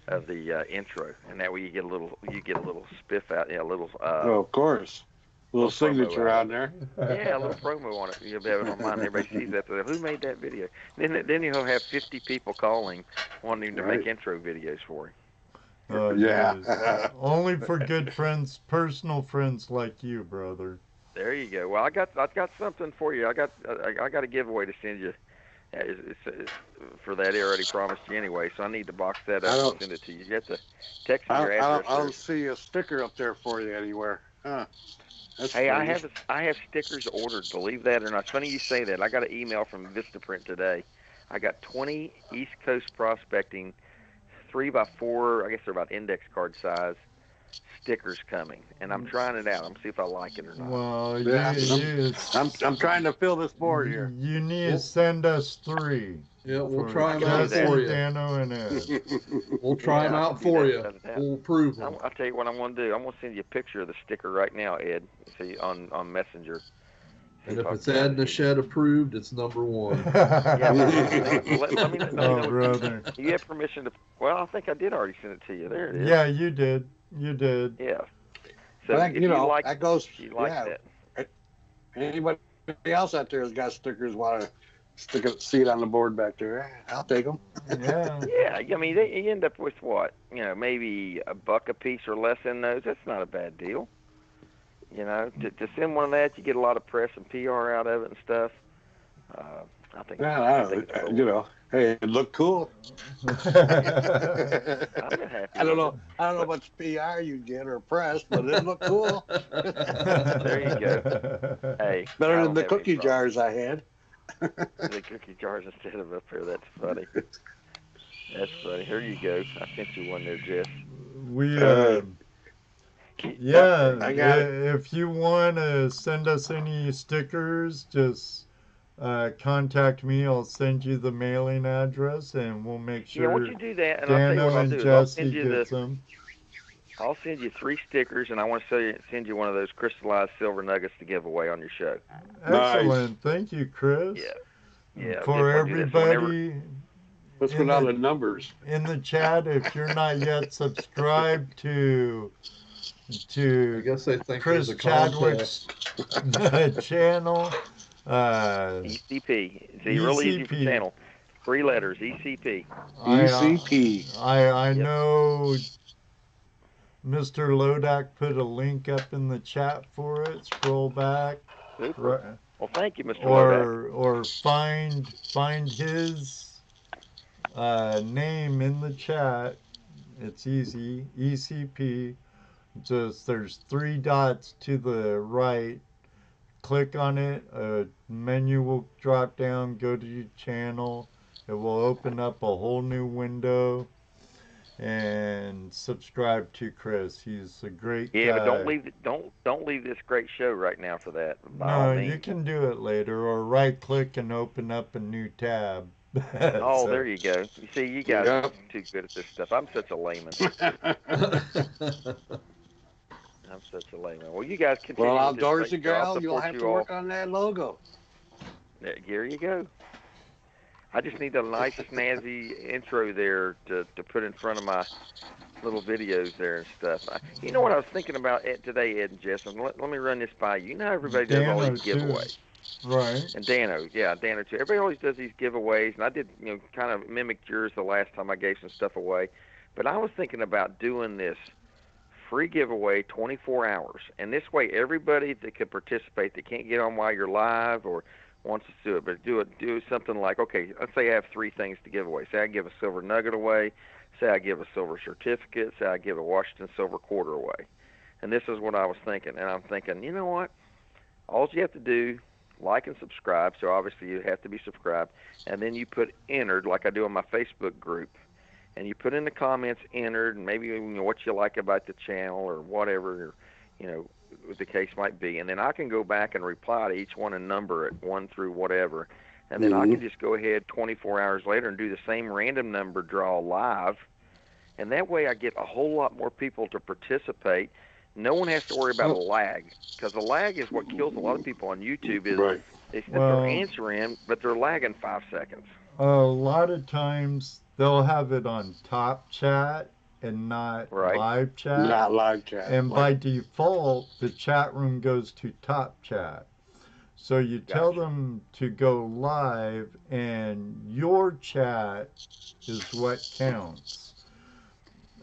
of the intro, and that way you get a little spiff out, a little. Of course. Little signature on there. Yeah, a little promo on it. You'll be able to remind everybody sees that. Who made that video? Then you'll have 50 people calling, wanting to make intro videos for him. Only for good friends, personal friends like you, brother. There you go. Well, I got something for you. I got a giveaway to send you. For that, I already promised you anyway, so I need to box that up and send it to you. You have to text me your address. I don't see a sticker up there for you anywhere. Huh. Hey, I have stickers ordered, believe that or not. It's funny you say that. I got an email from Vistaprint today. I got 20 East Coast Prospecting 3x4, I guess they're about index card size, stickers coming. And I'm trying it out. I'm see if I like it or not. Well, I'm trying to fill this board here. You need to send us 3. Yeah, we'll try them out for you. Dano and Ed. We'll try them out for you. We'll approve them. I'll tell you what I'm going to do. I'm going to send you a picture of the sticker right now, Ed. See on Messenger. And if it's Ed in the Shed approved, it's number 1. Yeah, let me know. Oh, brother. You have permission to. Well, I think I did already send it to you. There it is. Yeah, you did. Yeah. So if you like, that goes. You like that. Anybody else out there has got stickers want to see it on the board back there? I'll take them. Yeah. I mean, you end up with what? Maybe $1 a piece or less in those. That's not a bad deal. To send one of that, you get a lot of press and PR out of it and stuff. I think. Hey, it looked cool. I'm happy. I don't know how much PR you get or press, but it looked cool. There you go. Hey, better than the cookie jars I had. The cookie jars instead of up here. That's funny. That's funny. Here you go. I sent you one there, Jess. If you want to send us any stickers, just contact me. I'll send you the mailing address, and we'll make sure. Yeah, once you do that, and Dano I'll and do. Jesse gets them. I'll send you 3 stickers, and I want to send you one of those crystallized silver nuggets to give away on your show. Excellent. Nice. Thank you, Chris. Yeah. For everybody. What's going on the numbers in the chat? If you're not yet subscribed to I guess they think Chris Chadwick's channel, ECP. It's a real easy channel. 3 letters, ECP. ECP. I know Mr. Lodak put a link up in the chat for it. Scroll back. Super. Well, thank you, Mr. Lodak. Or find his name in the chat. It's easy. ECP. Just there's 3 dots to the right. Click on it. A menu will drop down. Go to your channel. It will open up a whole new window. And subscribe to Chris. He's a great guy. Yeah, but don't leave this great show right now for that. No, you can do it later, or right click and open up a new tab. Oh, there you go. You see, you guys are too good at this stuff. I'm such a layman. I'm such a layman. Well, you guys continue. Well, to Dorsey girl, I'll you'll have to work on that logo. There you go. I just need a nice snazzy intro there to put in front of my little videos there and stuff. You know what I was thinking about today, Ed and Jess? Let me run this by you. You know how everybody does all these giveaways. Right. And Dano too. Everybody always does these giveaways, and I did, kind of mimic yours the last time I gave some stuff away. But I was thinking about doing this free giveaway 24 hours, and this way everybody that could participate that can't get on while you're live or wants to do it, but do something like, okay, let's say I have 3 things to give away. Say I give a silver nugget away. Say I give a silver certificate. Say I give a Washington silver quarter away. And this is what I was thinking. And I'm thinking, you know what? All you have to do, like and subscribe. So obviously you have to be subscribed. And then you put entered, like I do on my Facebook group. And you put in the comments entered, and maybe what you like about the channel or whatever, or, the case might be, and then I can go back and reply to each one and number it 1 through whatever, and then I can just go ahead 24 hours later and do the same random number draw live, and that way I get a whole lot more people to participate. No one has to worry about a lag, because the lag is what kills a lot of people on YouTube. Is they sit there answering, but they're lagging 5 seconds. A lot of times they'll have it on top chat and not live chat. Not live chat. And by default, the chat room goes to top chat. So you tell them to go live, and your chat is what counts.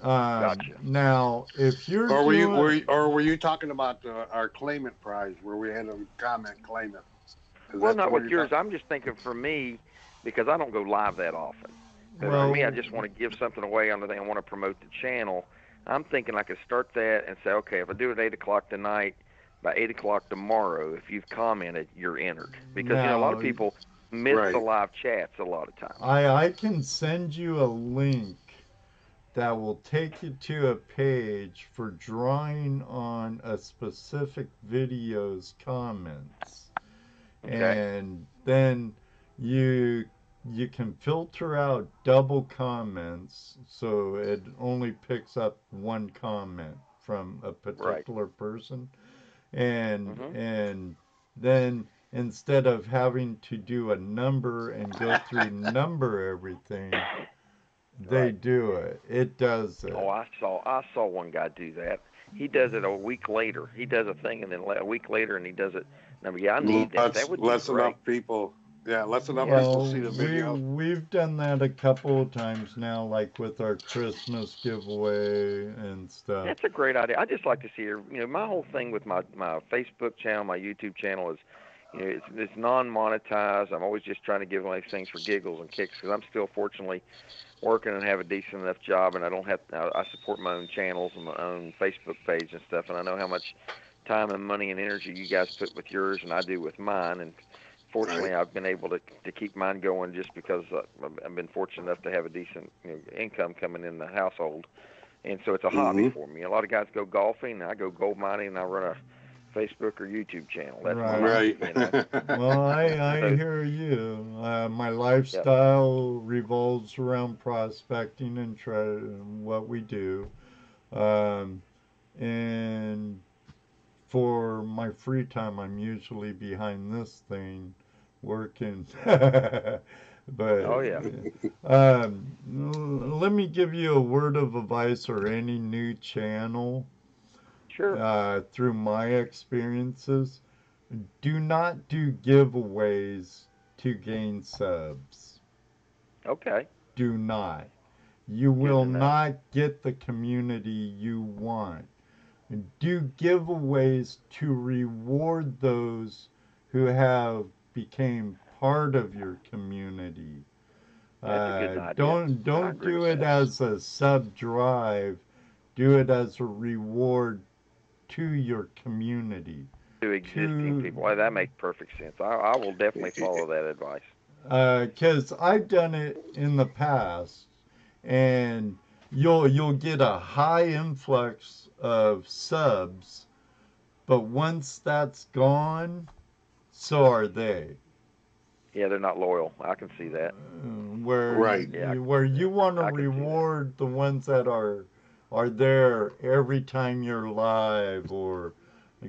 Now, if you're were you talking about our claimant prize where we had a comment claim it? Well, not with yours. I'm just thinking for me, because I don't go live that often. But for me, I just want to give something away on the thing. I want to promote the channel. I'm thinking I could start that and say, okay, if I do it at 8 o'clock tonight, by 8 o'clock tomorrow, if you've commented, you're entered. Because a lot of people miss the live chats a lot of times. I can send you a link that will take you to a page for drawing on a specific video's comments. Okay. And then you can filter out double comments, so it only picks up 1 comment from a particular person. And and then instead of having to do a number and go through number everything, they do it. It does it. Oh, I saw one guy do that. He does it a week later. He does a thing, and then a week later, and he does it. I need that. That would be great. Enough people. Yeah, let's enough people see the video. We've done that a couple of times now, like with our Christmas giveaway and stuff. That's a great idea. I just like to see her. My whole thing with my Facebook channel, my YouTube channel is, it's non-monetized. I'm always just trying to give away things for giggles and kicks, because I'm still fortunately working and have a decent enough job, and I don't have. I support my own channels and my own Facebook page and stuff, and I know how much time and money and energy you guys put with yours, and I do with mine, and fortunately, I've been able to keep mine going just because I've been fortunate enough to have a decent income coming in the household. And so it's a hobby for me. A lot of guys go golfing, I go gold mining, and I run a Facebook or YouTube channel. That's right. Well, I hear you. My lifestyle revolves around prospecting and what we do. And for my free time, I'm usually behind this thing working. But let me give you a word of advice or any new channel. Sure. Through my experiences, do not do giveaways to gain subs. Okay. Do not. You will not get the community you want. Do giveaways to reward those who have became part of your community. That's a good idea. Don't do it as a sub drive do it as a reward to your community. To existing people. Well, that makes perfect sense. I will definitely follow that advice. Because I've done it in the past, and you'll get a high influx of subs, but once that's gone, so are they. Yeah, they're not loyal. I can see that. Where you want to reward the ones that are there every time you're live, or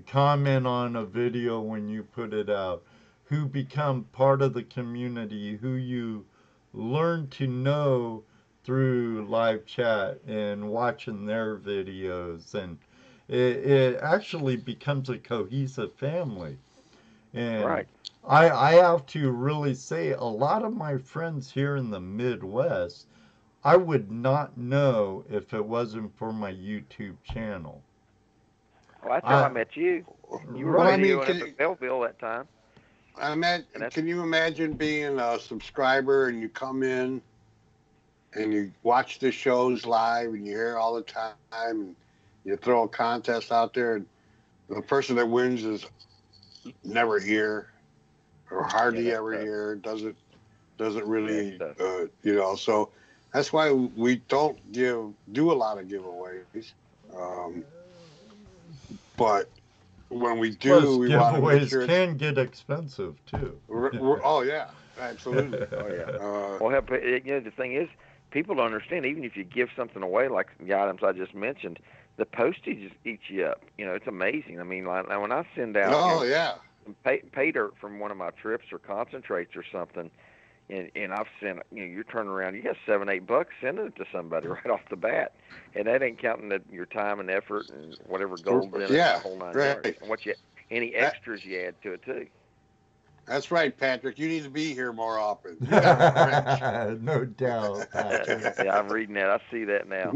comment on a video when you put it out, who become part of the community, who you learn to know through live chat and watching their videos, and it actually becomes a cohesive family. And I have to really say, a lot of my friends here in the Midwest, I would not know if it wasn't for my YouTube channel. Well, that's how I met you. You were videoing up at Belleville that time. Can you imagine being a subscriber and you come in and you watch the shows live and you hear all the time and you throw a contest out there and the person that wins is never here or hardly ever here, doesn't really, so that's why we don't do a lot of giveaways. But when we do, plus, we want to make sure can get expensive too. Oh yeah, absolutely. Oh yeah. Well, the thing is, people don't understand. Even if you give something away, like the items I just mentioned, the postage eats you up. It's amazing. I mean, like, when I send out, pay dirt from one of my trips or concentrates or something, and I've sent, you're turning around, you got $7-8 sending it to somebody right off the bat, and that ain't counting your time and effort and whatever gold's in it, the whole 9 yards, and any extras you add to it too. That's right, Patrick. You need to be here more often. No doubt, Patrick. Yeah, I'm reading that. I see that now.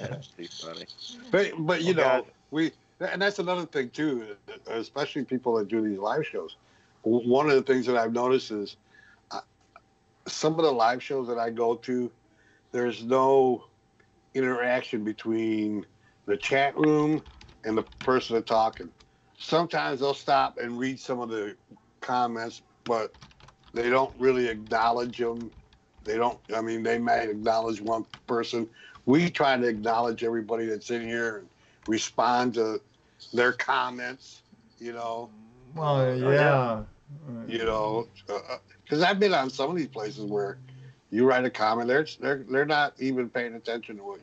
That's too funny. But and that's another thing too, especially people that do these live shows. One of the things that I've noticed is some of the live shows that I go to, there's no interaction between the chat room and the person that's talking. Sometimes they'll stop and read some of the comments, but they don't really acknowledge them. They might acknowledge one person. We try to acknowledge everybody that's in here and respond to their comments, Well, yeah. Because I've been on some of these places where you write a comment, they're not even paying attention to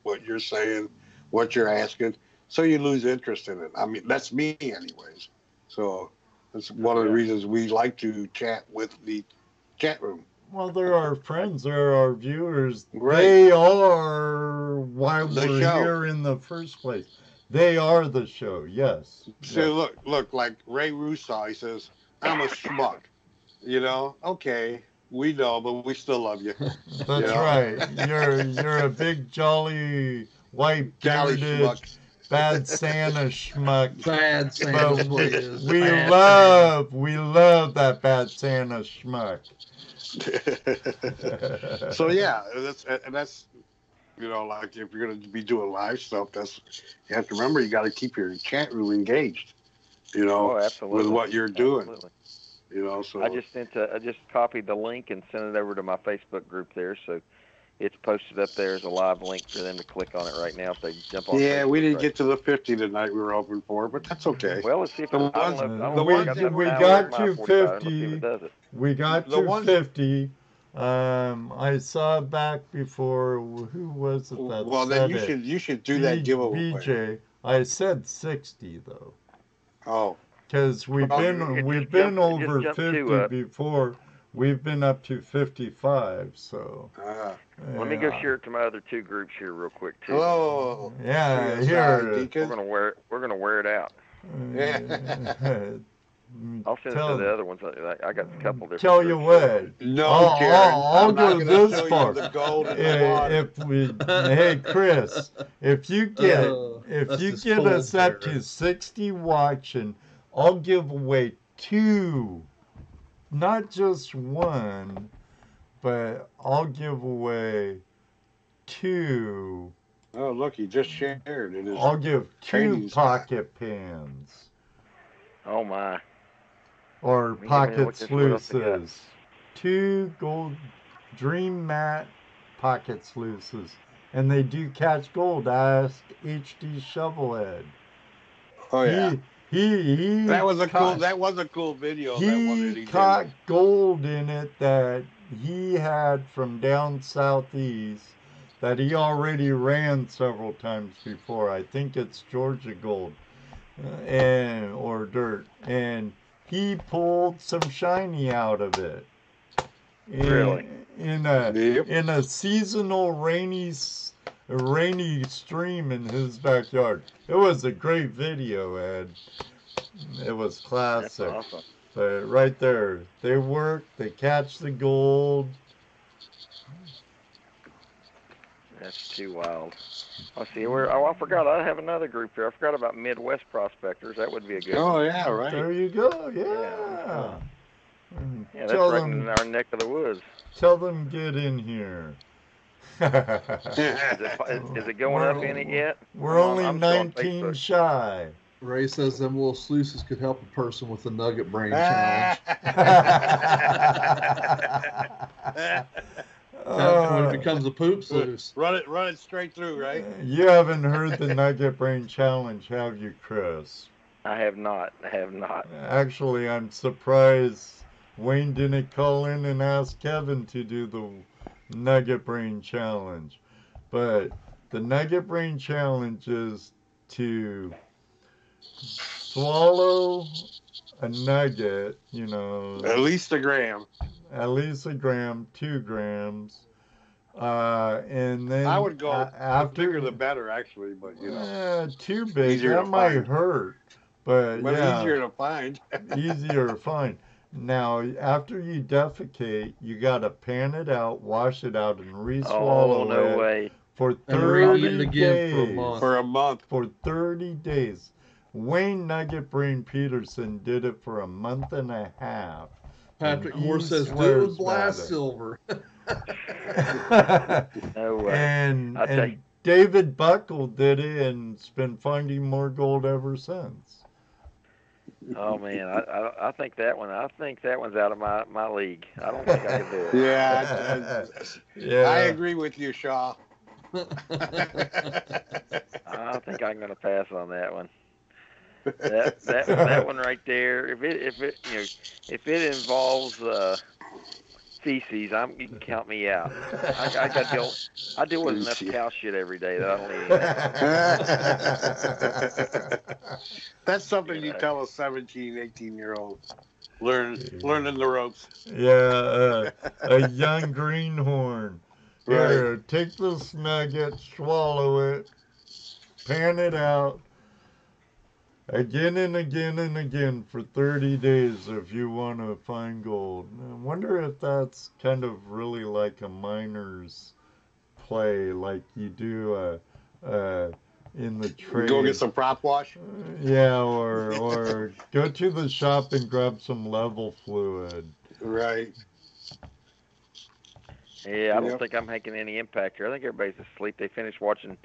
what you're saying, what you're asking, so you lose interest in it. I mean, that's me, anyways. So that's one of the reasons we like to chat with the chat room. Well, they're our friends, they're our viewers. Right. They are why we're here in the first place. They are the show, yes. So look, like Ray Russo, he says, I'm a schmuck. Okay, we know, but we still love you. That's right. You're a big, jolly, white, bearded, bad Santa schmuck. Bad Santa, please. We love that bad Santa schmuck. So yeah, that's like if you're going to be doing live stuff, you have to remember you got to keep your chat room engaged. With what you're doing. Absolutely. So I just copied the link and sent it over to my Facebook group there, so it's posted up there as a live link for them to click on it right now if they jump on. Yeah, we didn't get to the 50 tonight we were hoping for, but that's okay. Well, let's see if we got to 50. We got to 50. I saw back before. Who was it that? Well, then you should do that giveaway. BJ, I said 60 though. Oh. Because we've been over 50 before. We've been up to 55, so. Let me go share it to my other two groups here real quick too. Oh. Yeah, here. We're gonna wear it out. I'll send it to the other ones. I got a couple different. Tell you what. I'll go this far. Hey Chris, if you get us up to 60 watching, I'll give away 2, not just 1, but I'll give away 2 Oh, look, he just shared it. I'll give 2 pocket pans. Oh, my. Or pocket sluices. 2 gold Dream Mat pocket sluices. And they do catch gold. Ask HD Shovelhead. Oh, yeah. He that was a cool video. He caught gold in it that he had from down southeast that he already ran several times before. I think it's Georgia gold or dirt, and he pulled some shiny out of it. Really? In a seasonal rainy stream in his backyard. It was a great video, Ed. It was classic. That's awesome. But right there, they work, they catch the gold. That's too wild. Let's see, I forgot. I have another group here. I forgot about Midwest Prospectors. That would be a good one. Oh, yeah, right. There you go, yeah. Yeah, that's right in our neck of the woods. Tell them get in here. Is it going up any yet? We're only 19 shy. Ray says them little sluices could help a person with the Nugget Brain challenge. When it becomes a poop sluice. Run it straight through, right? You haven't heard the Nugget Brain challenge, have you, Chris? I have not. Actually, I'm surprised Wayne didn't call in and ask Kevin to do the Nugget Brain challenge. But the Nugget Brain challenge is to swallow a nugget, at least a gram. At least a gram, 2 grams. And then I would go after, the bigger the better, actually, but too big, that might hurt. But yeah, easier to find. Easier to find. Now, after you defecate, you got to pan it out, wash it out, and re-swallow it. Oh, no way. For 30 days. For a month. For 30 days. Wayne Nugget Brain Peterson did it for a month and a half. Patrick Moore says, do it with blast silver. No way. And David Buckle did it and's been finding more gold ever since. Oh man, I think that one. I think that one's out of my league. I don't think I can do it. Yeah, I agree with you, Shaw. I think I'm going to pass on that one. That one right there. If it involves feces, you can count me out. I deal with enough cow shit every day that I don't need. That's something you tell a 17, 18-year-old. Learning the ropes. Yeah, a young greenhorn. Here, right. Take this nugget, swallow it, pan it out, again and again and again for 30 days if you want to find gold. I wonder if that's kind of really like a miner's play, like you do in the trade. Go get some prop wash? Yeah, or go to the shop and grab some level fluid. Right. Yeah, I don't think I'm making any impact here. I think everybody's asleep. They finished watching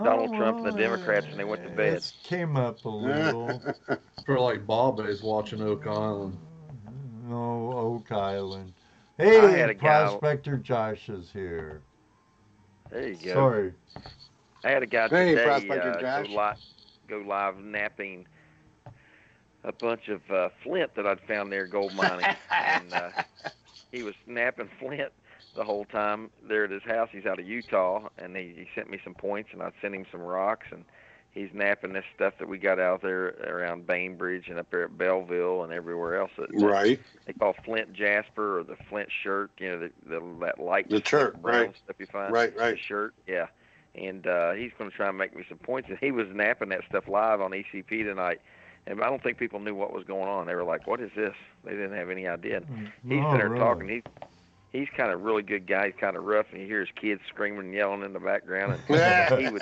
Donald Trump and the Democrats and they went to bed. It came up a little. For like Bob is watching Oak Island. No, Oak Island. Hey, Prospector Josh is here. There you go. Sorry. I had a guy today go live napping a bunch of flint that I'd found there gold mining. And he was napping flint the whole time there at his house. He's out of Utah, and he sent me some points, and I sent him some rocks, and he's napping this stuff that we got out there around Bainbridge and up there at Belleville and everywhere else. Right. They call flint jasper or the flint shirt, that light. The shirt, right. Stuff you find. Right. The shirt, yeah. And he's going to try and make me some points. And he was napping that stuff live on ECP tonight. And I don't think people knew what was going on. They were like, what is this? They didn't have any idea. And he's sitting there talking. He's kind of a really good guy. He's kind of rough, and you hear his kids screaming and yelling in the background. And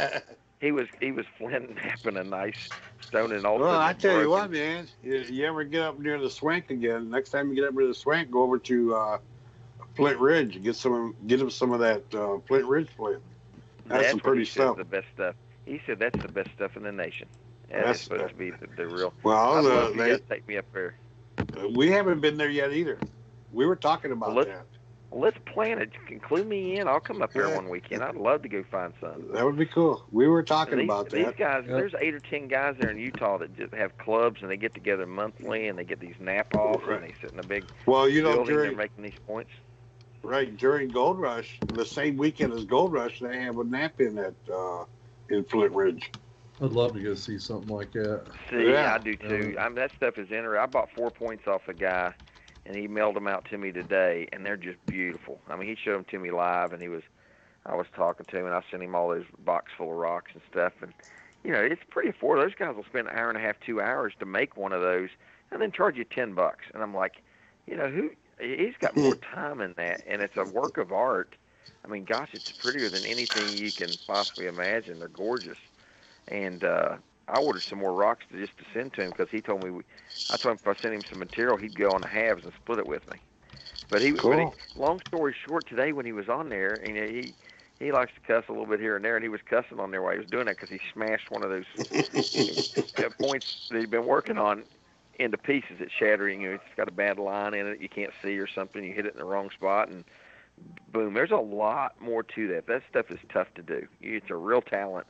he was flint napping a nice stone and all. Well, I tell you what, man. You ever get up near the Swank again? Next time you get up near the Swank, go over to Flint Ridge. Get him some of that Flint Ridge flint. That's some pretty stuff. The best stuff. He said that's the best stuff in the nation. That's supposed to be the real. Well, I'd love for you to take me up there. We haven't been there yet either. We were talking about that. Well, let's plan it. You can clue me in. I'll come up there one weekend. I'd love to go find some. That would be cool. We were talking about that. These guys, there's 8 or 10 guys there in Utah that just have clubs, and they get together monthly, and they get these nap-offs, and they sit in a big building, they're making these points. Right, during Gold Rush, the same weekend as Gold Rush, they have a nap-in in Flint Ridge. I'd love to go see something like that. See, I do too. That stuff is interesting. I bought 4 points off a guy, and he mailed them out to me today, and they're just beautiful. I mean, he showed them to me live, and I was talking to him, and I sent him all those box full of rocks and stuff. And it's pretty affordable. Those guys will spend an hour and a half, 2 hours to make one of those, and then charge you $10. And I'm like, he's got more time in that, and it's a work of art. I mean, gosh, it's prettier than anything you can possibly imagine. They're gorgeous. And I ordered some more rocks to send to him because he told me, I told him if I sent him some material, he'd go on the halves and split it with me. But long story short, today when he was on there, he likes to cuss a little bit here and there, and he was cussing on there while he was doing that because he smashed one of those points that he'd been working on into pieces. It's shattering. It's got a bad line in it you can't see or something. You hit it in the wrong spot, and boom. There's a lot more to that. That stuff is tough to do. It's a real talent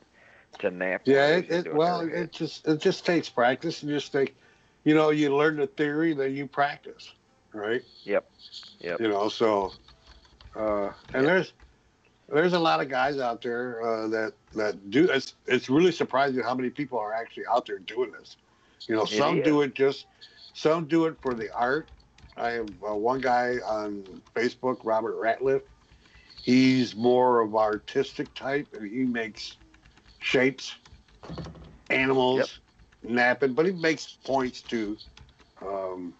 to nap. Yeah, it just takes practice. And just you learn the theory, then you practice, right? Yep. So and there's a lot of guys out there that do. It's really surprising how many people are actually out there doing this. Some do it for the art. I have one guy on Facebook, Robert Ratliff. He's more of artistic type, and he makes shapes, animals, napping, but he makes points too. And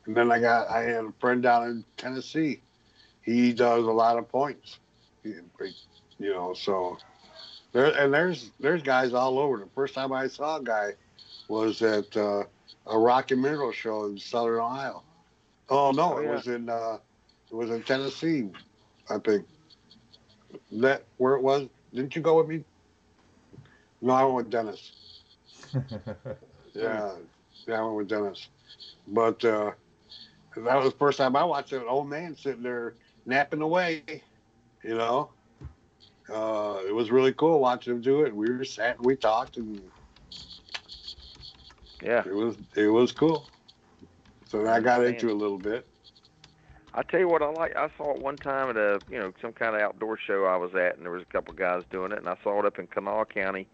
then I had a friend down in Tennessee. He does a lot of points. So there's guys all over. The first time I saw a guy was at a rock and mineral show in Southern Ohio. Oh no, it was in Tennessee, I think. That where it was? Didn't you go with me? No, I went with Dennis. Yeah, I went with Dennis. But that was the first time I watched an old man sitting there napping away. It was really cool watching him do it. We were sat and we talked, and it was cool. So I got into it a little bit. I tell you what I like. I saw it one time at a some kind of outdoor show I was at, and there was a couple of guys doing it, and I saw it up in Kanawha County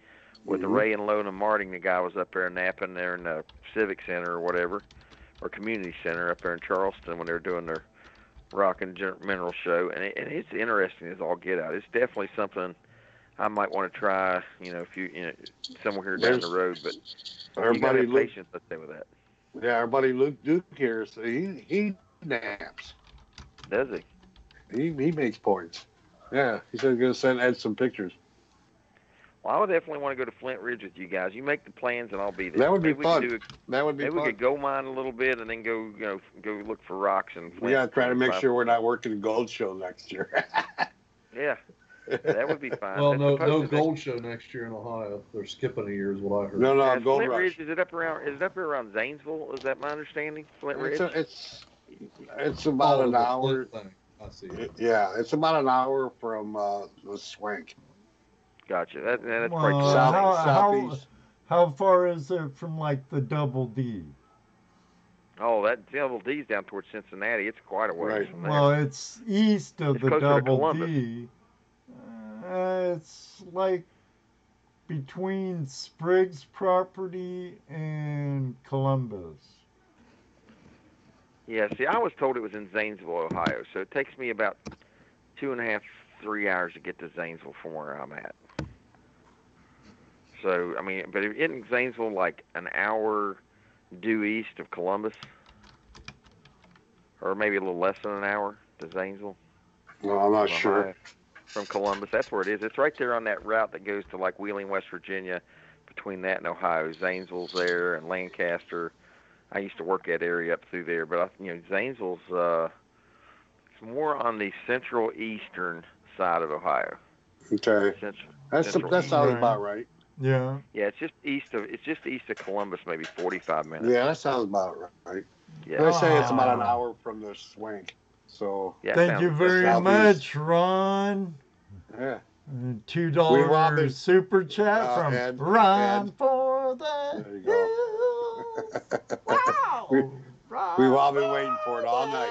with the Ray and Lona Marting. The guy was up there napping there in the Civic Center or whatever, or Community Center up there in Charleston when they were doing their rock and mineral show, and it's interesting as all get out. It's definitely something I might want to try. If you somewhere here down the road, but you got to have patience, let's say, with that. Yeah, our buddy Luke Duke here, so he naps. Does he? He makes points. Yeah, he said he's going to add some pictures. Well, I would definitely want to go to Flint Ridge with you guys. You make the plans, and I'll be there. That would be fun. Maybe we could go mine a little bit, and then go look for rocks and. We got to try to make sure we're not working the gold show next year. Yeah, that would be fine. Well, no gold show next year in Ohio. They're skipping a year, is what I heard. No, Gold Flint Rush. Ridge, is it up around Zanesville? Is that my understanding? Flint Ridge. It's about an hour. I see. Yeah, it's about an hour from the Swank. Gotcha. That's quite southeast. How far is it from like the Double D? Oh, that Double D's down towards Cincinnati. It's quite a ways from there. Well, it's east of the Double D. It's like between Spriggs property and Columbus. Yeah, see, I was told it was in Zanesville, Ohio, so it takes me about 2.5, 3 hours to get to Zanesville from where I'm at. So, I mean, but isn't Zanesville like an hour due east of Columbus? Or maybe a little less than an hour to Zanesville? No, I'm not sure. From Columbus, that's where it is. It's right there on that route that goes to like Wheeling, West Virginia, between that and Ohio. Zanesville's there, and Lancaster. I used to work that area up through there, but Zanesville's it's more on the central eastern side of Ohio. Okay. That sounds about right. Yeah. Yeah, it's just east of Columbus, maybe 45 minutes. Yeah, that sounds about right. Yeah. They say it's about an hour from the Swank. So yeah, thank you very much, Ron. Yeah. $2 super chat from Ron for the There you go. Wow. We've all been waiting for it all night.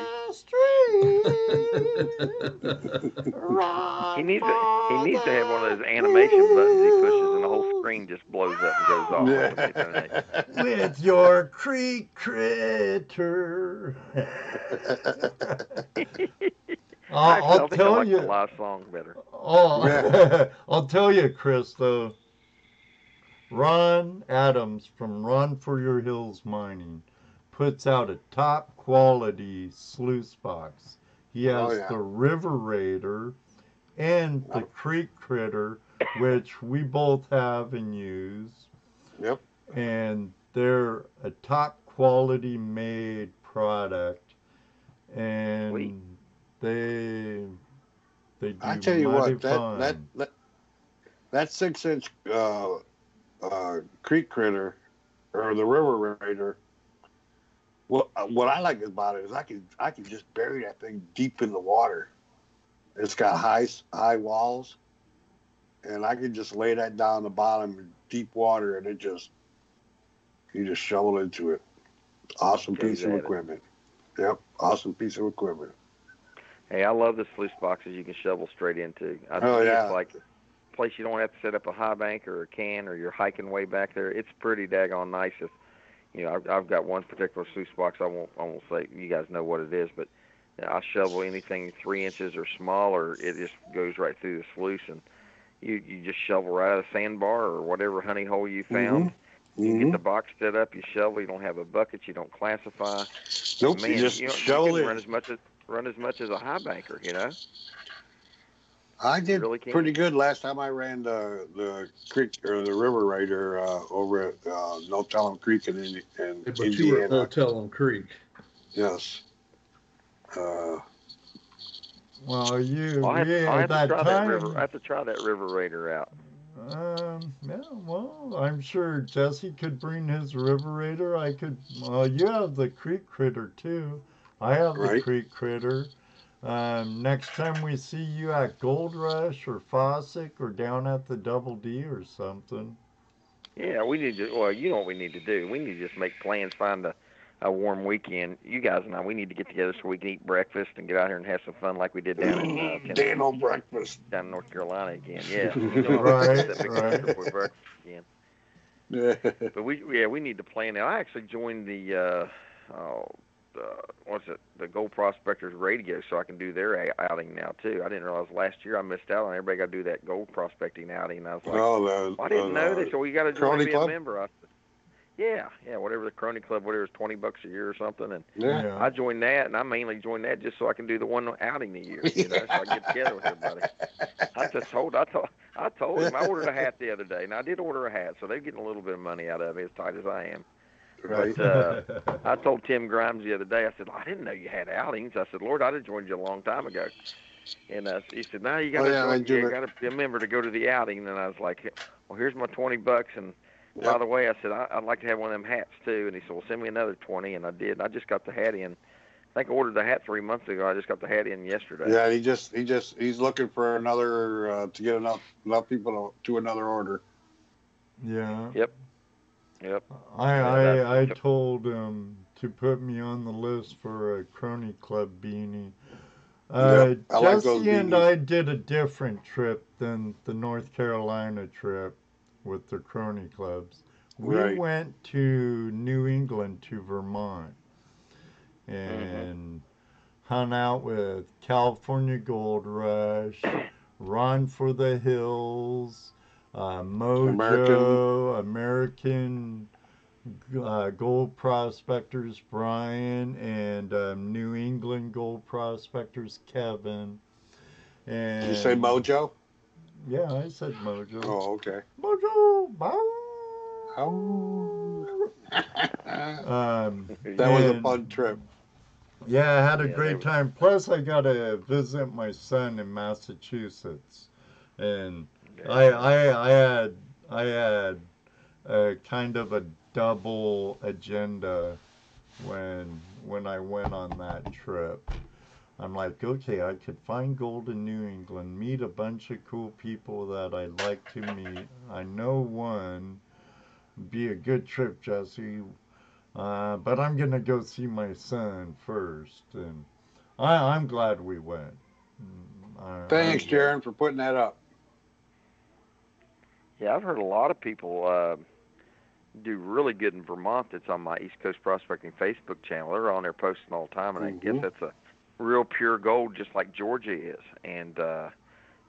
He needs to have one of those animation buttons he pushes and the whole screen just blows up and goes off. Yeah. With your creek critter. I'll tell you. The live song better. I'll tell you, Chris, though. Ron Adams from Run for Your Hills Mining puts out a top quality sluice box. He has the River Raider and the Creek Critter, which we both have and use. Yep. And they're a top quality made product. And Sweet. they do I tell you what, fun. that 6-inch Creek Critter or the River Raider. Well, what I like about it is I can just bury that thing deep in the water. It's got high walls, and I can just lay that down the bottom in deep water, and you just shovel into it. Awesome piece of equipment. Yep, awesome piece of equipment. Hey, I love the sluice boxes you can shovel straight into. I think it's like a place you don't have to set up a high bank or a can or you're hiking way back there. It's pretty daggone nice. I've got one particular sluice box. I won't say, you guys know what it is, but I shovel anything 3 inches or smaller. It just goes right through the sluice, and you just shovel right out of the sandbar or whatever honey hole you found. Mm-hmm. You get the box set up, you shovel. You don't have a bucket. You don't classify. Nope. Man, you just shovel you can it. run as much as a high banker. I did really pretty good last time I ran the creek or the River Raider over at No Tell'em Creek in Indiana. But you were at No Tell'em Creek. Yes. Well, I have to try that River Raider out. Yeah, well, I'm sure Jesse could bring his River Raider. You have the Creek Critter too. I have the Creek Critter. Next time we see you at Gold Rush or Fossick or down at the Double D or something. Yeah, we need to. Well, you know what we need to do. We need to just make plans, find a warm weekend. You guys and I, we need to get together so we can eat breakfast and get out here and have some fun like we did down in damn old breakfast down in North Carolina again. Yeah, right. Breakfast again. Yeah. But we need to plan now. I actually joined the the Gold Prospectors radio, so I can do their outing now too. I didn't realize last year I missed out on everybody got to do that gold prospecting outing, and I was like, I didn't know this. So you got to join to be a member. I said, yeah, whatever the Crony Club, whatever, it's $20 a year or something, and I joined that, and I mainly joined that just so I can do the one outing a year, so I get together with everybody. I told him I ordered a hat the other day, and I did order a hat, so they're getting a little bit of money out of it, as tight as I am. Right. But I told Tim Grimes the other day, I said, I didn't know you had outings. I said, Lord, I'd have joined you a long time ago. And he said, no, you got to be a member to go to the outing. And I was like, well, here's my $20. And by the way, I said, I'd like to have one of them hats too. And he said, well, send me another 20. And I did. And I just got the hat in. I think I ordered the hat 3 months ago. I just got the hat in yesterday. Yeah, he's looking for another to get enough people to another order. Yeah. Yep. I told him to put me on the list for a Crony Club beanie. Jesse and I did a different trip than the North Carolina trip with the Crony Clubs. We went to New England, to Vermont, and hung out with California Gold Rush, Run for the Hills, Mojo, American Gold Prospectors Brian, and New England Gold Prospectors Kevin. And did you say Mojo? Yeah, I said Mojo. Oh, okay. Mojo, bow. That was a fun trip. Yeah, I had a great time. Plus, I got to visit my son in Massachusetts. And I had a kind of a double agenda when I went on that trip. I'm like, okay, I could find gold in New England, meet a bunch of cool people that I'd like to meet. I know one, be a good trip, Jesse, but I'm going to go see my son first. And I'm glad we went. Thanks, Jaron, for putting that up. Yeah, I've heard a lot of people do really good in Vermont. That's on my East Coast Prospecting Facebook channel. They're on there posting all the time, and I guess that's a real pure gold, just like Georgia is. And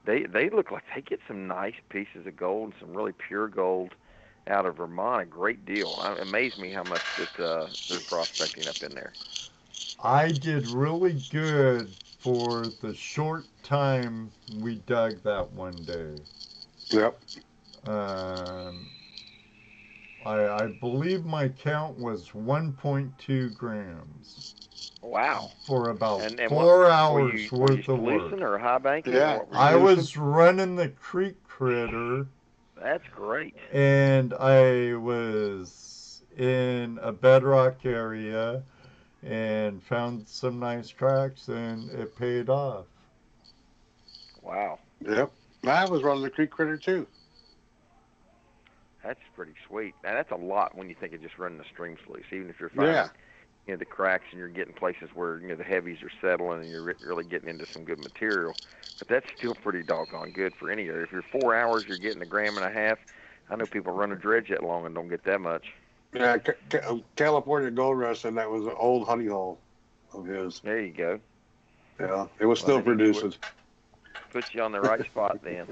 they look like they get some nice pieces of gold and some really pure gold out of Vermont. A great deal. It amazed me how much that they're prospecting up in there. I did really good for the short time we dug that one day. Yep. I believe my count was 1.2 grams. Wow. For about and 4 hours were worth you of work. Or high banking? Yeah. I was running the creek critter. That's great. And I was in a bedrock area and found some nice tracks, and it paid off. Wow. Yep. I was running the creek critter too. That's pretty sweet. Now, that's a lot when you think of just running the stream sluice, even if you're finding the cracks and you're getting places where the heavies are settling and you're really getting into some good material. But that's still pretty doggone good for any area. If you're 4 hours, you're getting 1.5 grams. I know people run a dredge that long and don't get that much. Yeah, California Gold Rush, and that was an old honey hole of his. There you go. Yeah, it was still producing. Put you on the right spot then.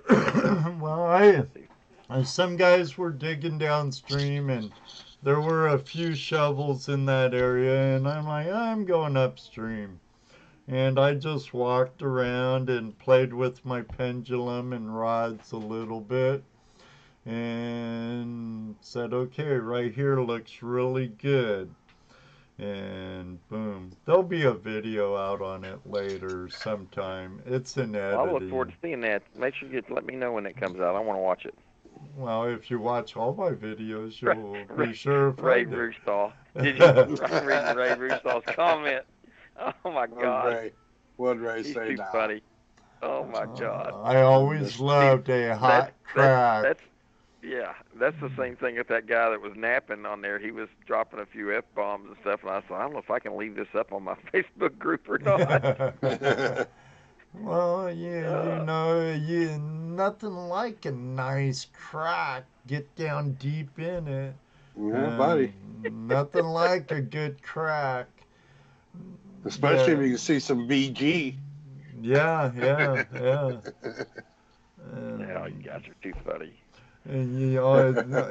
Yeah. Well, some guys were digging downstream, and there were a few shovels in that area, and I'm like, I'm going upstream. And I just walked around and played with my pendulum and rods a little bit and said, okay, right here looks really good. And boom, there'll be a video out on it later sometime. It's in editing. I'll look forward to seeing that. Make sure you let me know when it comes out. I want to watch it. Well, if you watch all my videos, you'll be sure to Ray find it. Roostall. Did you? I'm reading Ray Roostall's comment. Oh my God. What'd Ray He's say too now? funny. Oh my God. I always loved a hot crack. That's the same thing with that guy that was napping on there. He was dropping a few F-bombs and stuff, and I said, I don't know if I can leave this up on my Facebook group or not. Well, nothing like a nice crack. Get down deep in it. Yeah, buddy. Nothing like a good crack. Especially if you can see some VG. Yeah. Yeah, you guys are too funny. And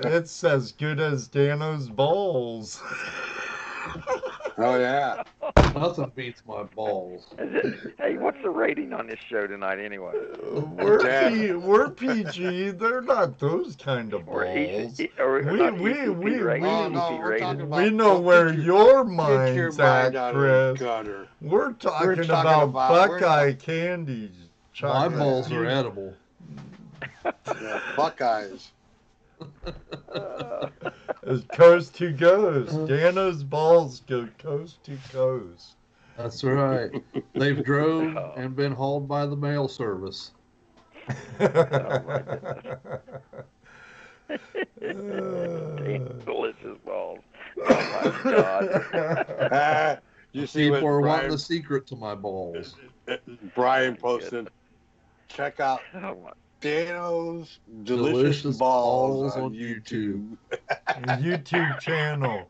it's as good as Dano's balls. Oh yeah. Nothing beats my balls. Hey, what's the rating on this show tonight anyway? We're PG. They're not those kind of balls. We know where your mind's at, Chris. We're talking about Buckeye candies. My balls are edible. Yeah, Buckeyes. It's coast to coast. Dano's balls go coast to coast. That's right. They've drove and been hauled by the mail service. Delicious balls. Oh my God. You see People are what wanting the secret to my balls. Brian posted. Check out Dano's delicious balls on YouTube. YouTube channel.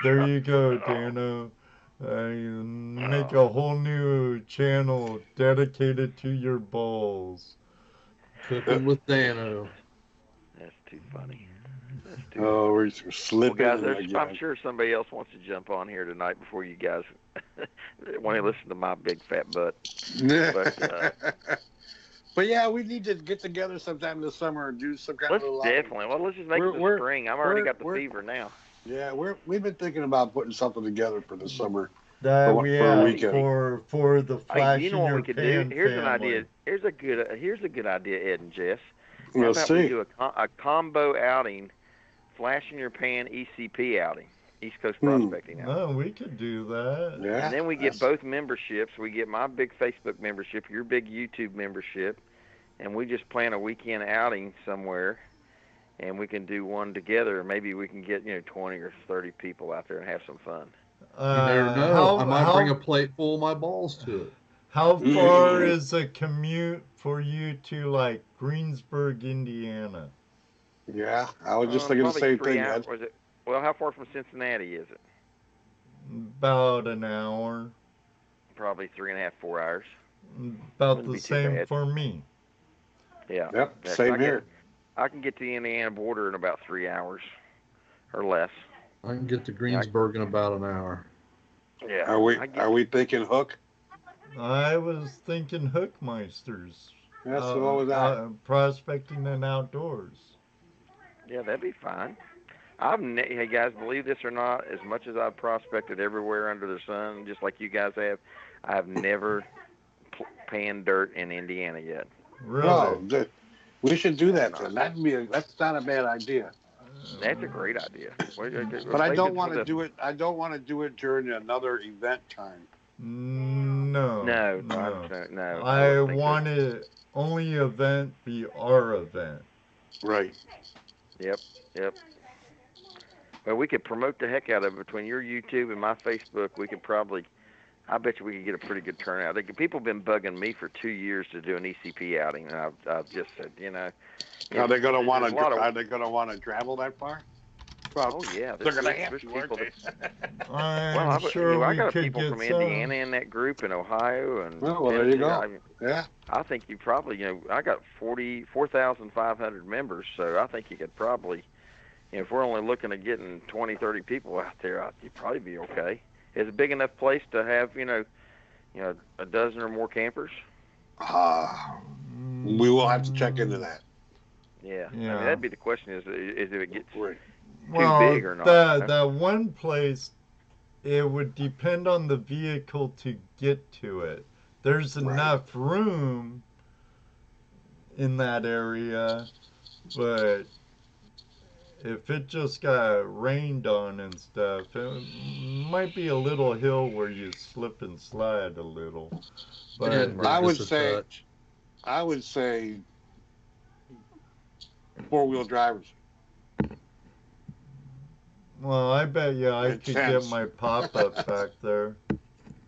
There you go, Dano. Make a whole new channel dedicated to your balls. Cooking with Dano. That's too funny. We're slipping. Well, guys, I'm sure somebody else wants to jump on here tonight before you guys want to listen to my big fat butt. But yeah, we need to get together sometime this summer and do some kind of little. Definitely. Well, let's just make it the spring. I've already got the fever now. Yeah, we've been thinking about putting something together for the summer. That for a weekend. For the flash you know in what your we could pan do? Here's family. an idea. Here's a good idea, Ed and Jess. How Let's about see. we do a combo outing, flash in your pan ECP outing, East Coast Prospecting outing. No, we could do that. Yeah. And then we get both memberships. We get my big Facebook membership, your big YouTube membership, and we just plan a weekend outing somewhere, and we can do one together. Maybe we can get 20 or 30 people out there and have some fun. You never know. I might bring a plate full of my balls to it. How far is a commute for you to like Greensburg, Indiana? Yeah, I was just thinking the same thing. Well, how far from Cincinnati is it? About an hour. Probably 3.5, 4 hours. About the same for me. Yeah. Yep. Same here. I can get to the Indiana border in about 3 hours or less. I can get to Greensburg in about an hour. Yeah. Are we thinking Hook? I was thinking Hookmeisters. Yes, what was that? Prospecting and outdoors. Yeah, that'd be fine. Hey guys, believe this or not, as much as I've prospected everywhere under the sun, just like you guys have, I've never panned dirt in Indiana yet. Really? Oh, we should do that then. That's not a bad idea. That's a great idea. But I don't want to do it. I don't want to do it during another event time. No. I want it only event be our event. Right. Yep. Well, we could promote the heck out of it between your YouTube and my Facebook. We could I bet you we could get a pretty good turnout. People have been bugging me for 2 years to do an ECP outing, and I've just said, Are they going to want to travel that far? Well, yeah, they're going to have to, aren't they? I'm sure I we got could people get from some. Indiana in that group, in Ohio, and well, there you go. Yeah. I think you probably, I got 4,500 members, so I think you could probably, if we're only looking at getting 20, 30 people out there, you'd probably be okay. Is it a big enough place to have, a dozen or more campers? We will have to check into that. Yeah. I mean, that'd be the question: is if it gets too big or not? That one place, it would depend on the vehicle to get to it. There's enough room in that area, but if it just got rained on and stuff, it might be a little hill where you slip and slide a little. But I would say 4-wheel drivers. Well, I bet you I could get my pop-up back there.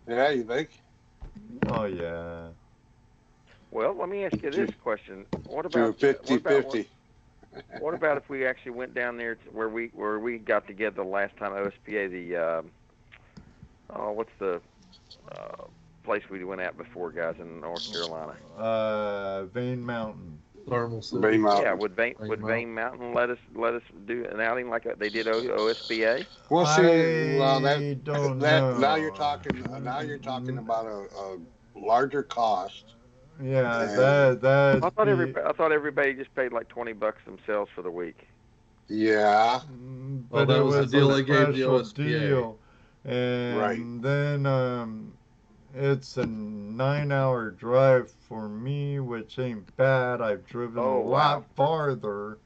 Yeah, you think? Oh, yeah. Well, let me ask you this question. What about 50-50? What about if we actually went down there to where we got together the last time OSPA, what's the place we went out before, guys, in North Carolina? Vane Mountain. Vane Mountain. Yeah, would Vane Mountain let us do an outing like they did OSPA? Well, see, I don't know. Now you're talking about a larger cost. Yeah, that. I thought everybody just paid like $20 themselves for the week. Yeah. But that it was the deal they gave the OSPA. Deal. And then it's a 9-hour drive for me, which ain't bad. I've driven a lot farther.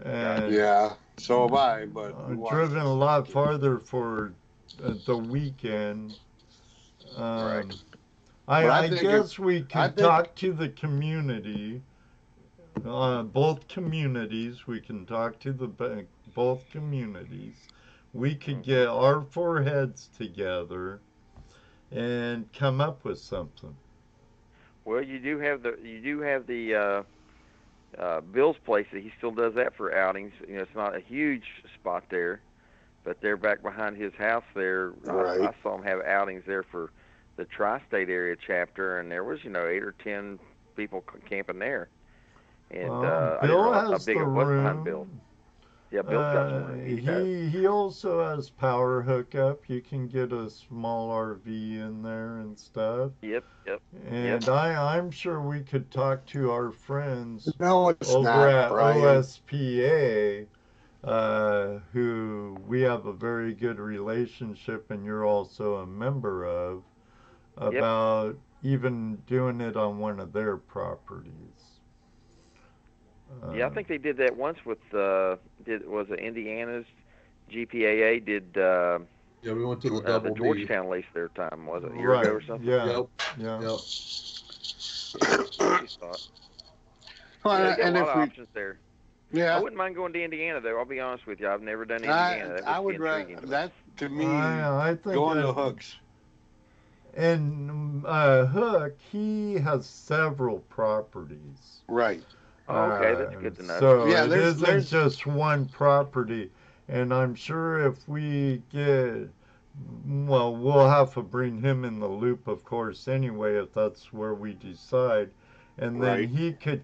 And yeah, so have I, but I've driven a lot farther for the weekend. Right. I guess we could talk to the community, both communities. We can talk to both communities. We could get our 4 heads together and come up with something. Well, you do have the Bill's place. He still does that for outings. It's not a huge spot there, but they're back behind his house there. Right. I saw him have outings there for the tri-state area chapter, and there was 8 or 10 people camping there. And I didn't know how big it was behind Bill. Yeah, Bill's got some room. He also has power hookup. You can get a small RV in there and stuff. Yep. And I'm sure we could talk to our friends over at OSPA who we have a very good relationship, and you're also a member of, about even doing it on one of their properties. Yeah, I think they did that once with was it Indiana's GPAA did. Yeah, we went to the Georgetown lease their time, was it a year ago or something? Yeah. Yep. Well, they got and a if lot of we, options there. Yeah. I wouldn't mind going to Indiana though. I'll be honest with you. I've never done Indiana. I would rather that to me. I think going to Hooks. And Hook, he has several properties. Right. Oh, okay, that's good to know. So it isn't just one property. And I'm sure if we get, well, we'll have to bring him in the loop, of course, anyway, if that's where we decide. And then he could,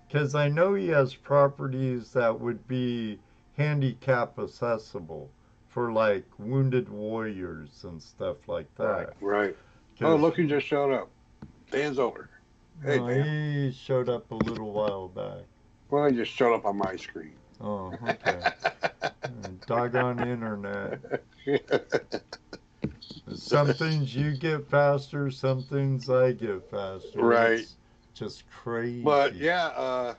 because I know he has properties that would be handicap accessible for like wounded warriors and stuff like that. Right. Oh, look who just showed up. Dan's over. Hey, Dan. He showed up a little while back. Well, he just showed up on my screen. Oh, okay. Doggone internet. Some things you get faster, some things I get faster. Right. It's just crazy. But yeah,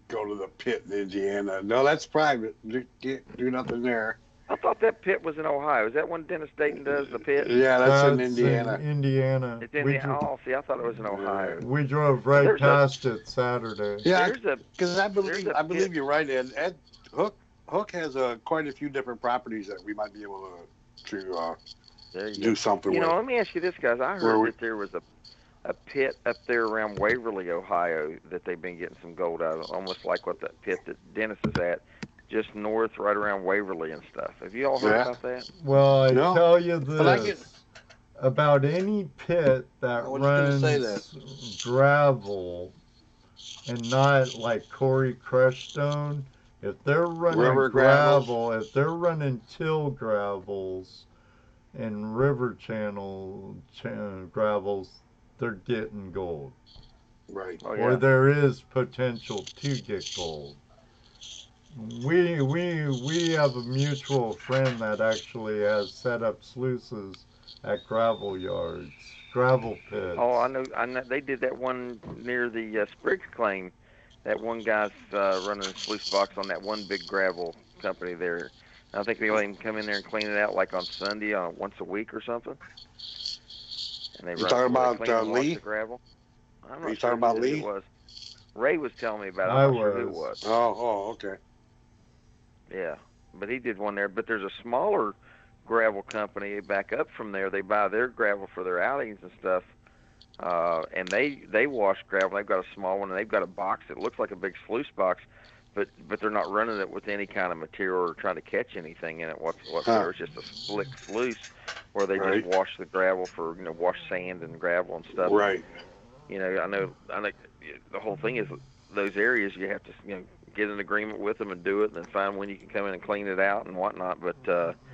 go to the pit in Indiana. No, that's private. Do nothing there. I thought that pit was in Ohio. Is that one Dennis Dayton does, the pit? Yeah, that's in Indiana. Indiana. It's in Indiana. Oh, see, I thought it was in Ohio. We drove right past it Saturday. Yeah, because I believe you're right, Ed. Hook has quite a few different properties that we might be able to do something with. Let me ask you this, guys. I heard that there was a pit up there around Waverly, Ohio, that they've been getting some gold out of, almost like what that pit that Dennis is at, just north, right around Waverly and stuff. Have you all heard about that? Well, I tell you this, about any pit that runs gravel and not like Corey Crushstone, if they're running gravel, if they're running till gravels and river channel gravels, they're getting gold. Right. Or there is potential to get gold. We have a mutual friend that actually has set up sluices at gravel yards, gravel pits. Oh, I know. They did that one near the Spriggs claim. That one guy's running a sluice box on that one big gravel company there. I think they let him come in there and clean it out like on Sunday, once a week or something. And they talking about Lee? The gravel. I'm Are you not sure talking about Lee? It was. Ray was telling me about it. I'm not sure who it was. Oh, okay. Yeah, but he did one there. But there's a smaller gravel company back up from there. They buy their gravel for their outings and stuff. And they wash gravel. They've got a small one, and they've got a box that looks like a big sluice box, but they're not running it with any kind of material or trying to catch anything in it whatsoever. It's just a slick sluice where they just wash the gravel for wash sand and gravel and stuff. Right. I know. The whole thing is those areas you have to get an agreement with them and do it, and then find when you can come in and clean it out and whatnot. But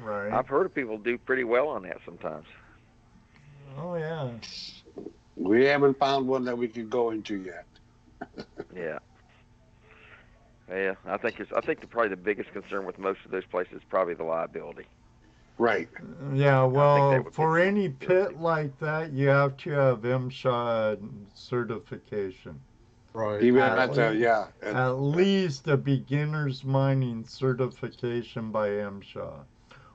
I've heard of people do pretty well on that sometimes. Oh yeah. We haven't found one that we could go into yet. Yeah. Yeah, I think probably the biggest concern with most of those places is probably the liability. Right. Yeah, well, for any pit like that, you have to have MSHA certification. Right. Even at least a beginner's mining certification by MSHA,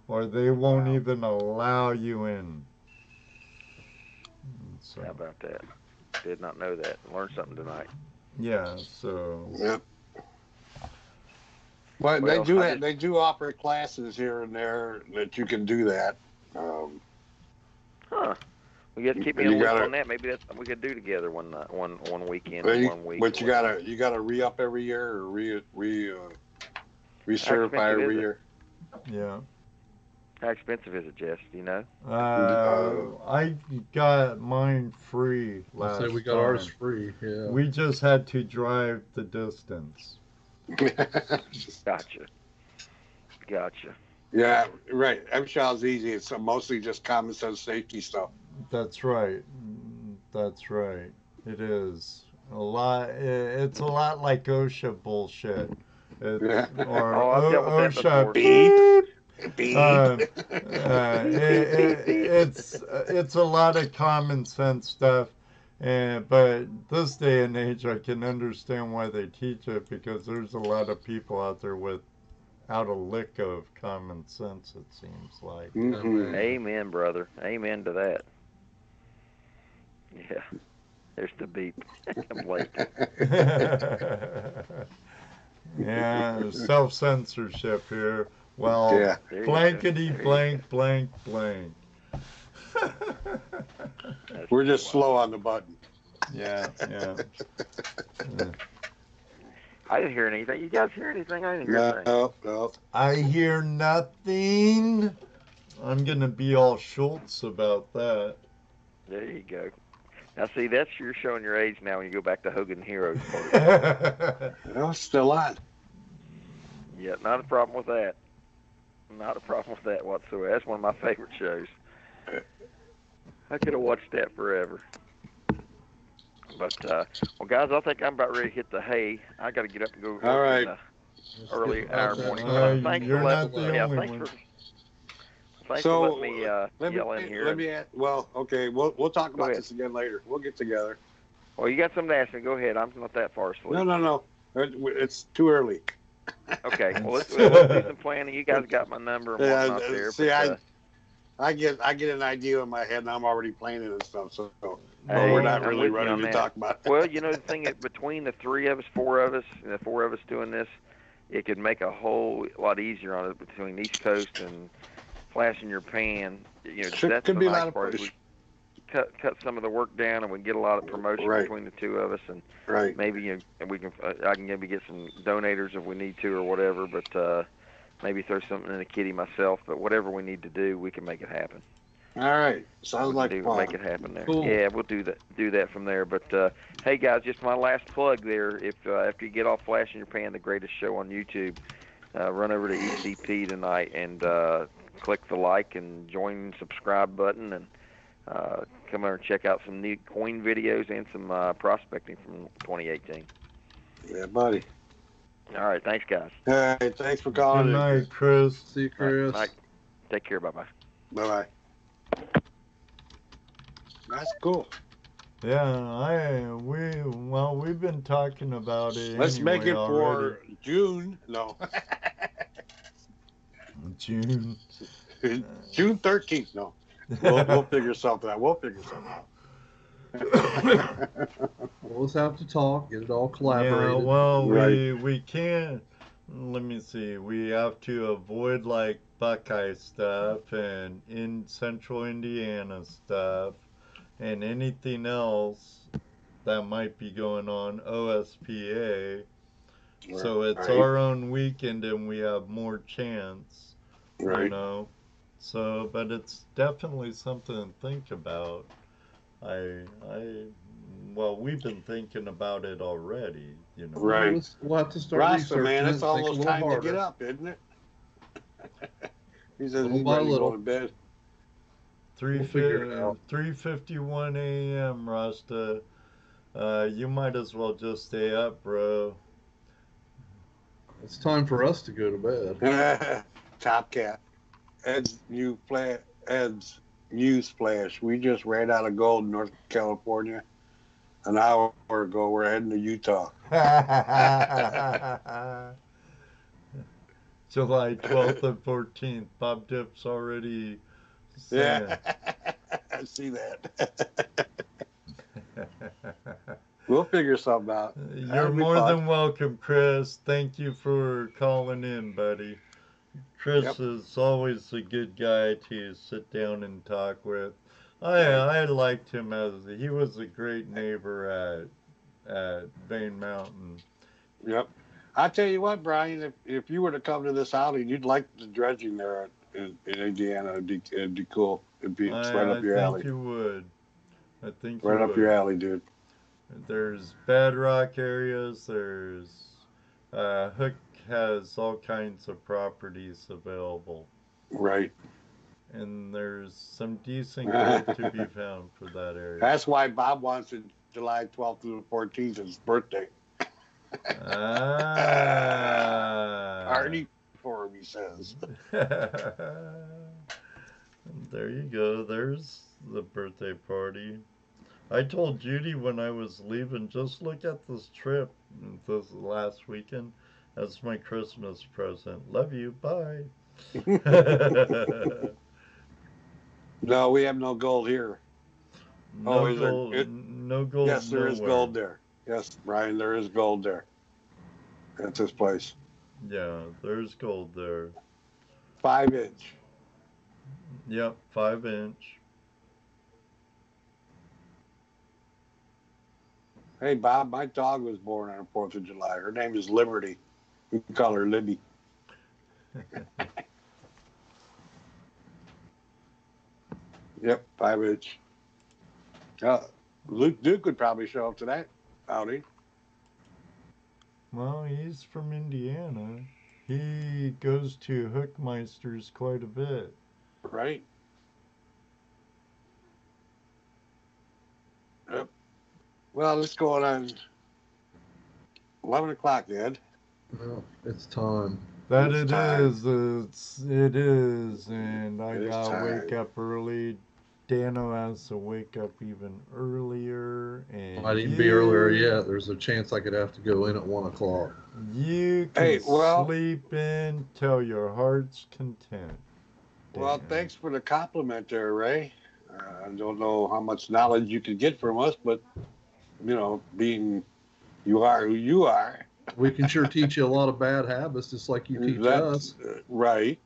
or they won't even allow you in. So. How about that? Did not know that. Learned something tonight. Yeah. So. Yep. Well, they do offer classes here and there that you can do that. Huh. We got to keep me on on that. Maybe that's something we could do together one weekend, one week. But you gotta re-up every year or recertify every year. Yeah. How expensive is it, Jess? Do you know? I got mine free last time. We got ours free. Yeah. We just had to drive the distance. Gotcha. Yeah, right. MSHA's easy. It's mostly just common sense safety stuff. That's right. It is a lot. It's a lot like OSHA bullshit. Or I've dealt with that OSHA. Beep. It's a lot of common sense stuff. But this day and age, I can understand why they teach it, because there's a lot of people out there without a lick of common sense, it seems like. Mm-hmm. Amen, brother. Amen to that. Yeah. There's the beep. I'm late. Yeah, self-censorship here. Well, Yeah. blankety blank, blank, blank. We're just slow on the button. Yeah. I didn't hear anything. You guys hear anything? I didn't hear anything. No. I hear nothing. I'm going to be all Schultz about that. There you go. Now, see, you're showing your age now when you go back to Hogan Heroes. No, it's still on. Yeah, not a problem with that. Not a problem with that whatsoever. That's one of my favorite shows. I could have watched that forever. But, well, guys, I think I'm about ready to hit the hay. I got to get up and go. All right. Early hour morning. Thanks you're for not the only one. Thanks for letting me yell in here. We'll talk about this again later. We'll get together. Well, you got something to ask me. Go ahead. I'm not that far asleep. No. It's too early. Okay. Well, let's do some planning. You guys got my number and whatnot there. See, I get an idea in my head, and I'm already planning and stuff. So we're not really ready to talk about it. Well, the thing is, between the three of us, four of us doing this, it could make a whole lot easier on it between East Coast and flashing your pan. That's the nice part. We cut some of the work down, and we get a lot of promotion between the two of us, and maybe we can. I can maybe get some donators if we need to or whatever, but maybe throw something in the kitty myself. But whatever we need to do, we can make it happen. All right, sounds like fun. Make it happen there. Cool. Yeah, we'll do that from there. But hey, guys, just my last plug there. If after you get off flashing your pan, the greatest show on YouTube, run over to ECP tonight and click the like and join subscribe button, and come over and check out some new coin videos and some prospecting from 2018. Yeah, buddy. All right, thanks, guys. All right, thanks for calling. Good night, Chris. See you, Chris. Right. Take care. Bye-bye. Bye-bye. That's cool. Yeah, we've been talking about it. Let's anyway make it already. for June. No. June 13th. No. We'll figure something out. We'll always have to talk, get it all collaborated. Yeah, well, we can't. Let me see. We have to avoid like Buckeye stuff and in Central Indiana stuff and anything else that might be going on OSPA. So it's our own weekend and we have more chance, you know. So, but it's definitely something to think about. Well, we've been thinking about it already, you know. Right. We'll have to start Rasta, researching. man, it's it. almost time harder. to get up, isn't it? He says Little he's by ready to little. go to bed. 3:51 a.m. Rasta. You might as well just stay up, bro. It's time for us to go to bed. Top Cat. Ed's news flash. We just ran out of gold in North California. An hour ago, we're heading to Utah. July 12th and 14th. Bob Dip's already saying. Yeah, I see that. We'll figure something out. You're more than welcome, Chris. Thank you for calling in, buddy. Chris is always a good guy to sit down and talk with. I liked him he was a great neighbor at Vane Mountain. Yep. I tell you what, Brian, if you were to come to this outing, you'd like the dredging there in Indiana. It'd be cool. It'd be right up your alley. I think you would. I think right up your alley, dude. There's bedrock areas. There's Hook has all kinds of properties available. Right. And there's some decent gold to be found for that area. That's why Bob wants it July 12th through the 14th, his birthday. Party for him, he says. There you go. There's the birthday party. I told Judy when I was leaving, just look at this trip this last weekend. That's my Christmas present. Love you. Bye. No, we have no gold here. No gold. No gold. Yes, there is gold there. Yes, Brian, there is gold there. At this place. Yeah, there's gold there. 5-inch. Yep, 5-inch. Hey, Bob, my dog was born on the 4th of July. Her name is Liberty. We can call her Libby. Yep, 5-inch. Luke Duke would probably show up to that outing. Well, he's from Indiana. He goes to Hookmeisters quite a bit. Right. Yep. Well, it's going on 11 o'clock, Ed. Well, it's time. It is, and I gotta wake up early. Dano has to wake up even earlier, and Might even be earlier yet. There's a chance I could have to go in at 1 o'clock. You can sleep in till your heart's content. Well, thanks for the compliment there, Ray. I don't know how much knowledge you could get from us, but, you know, being you are who you are. We can sure teach you a lot of bad habits, just like you teach us. Right.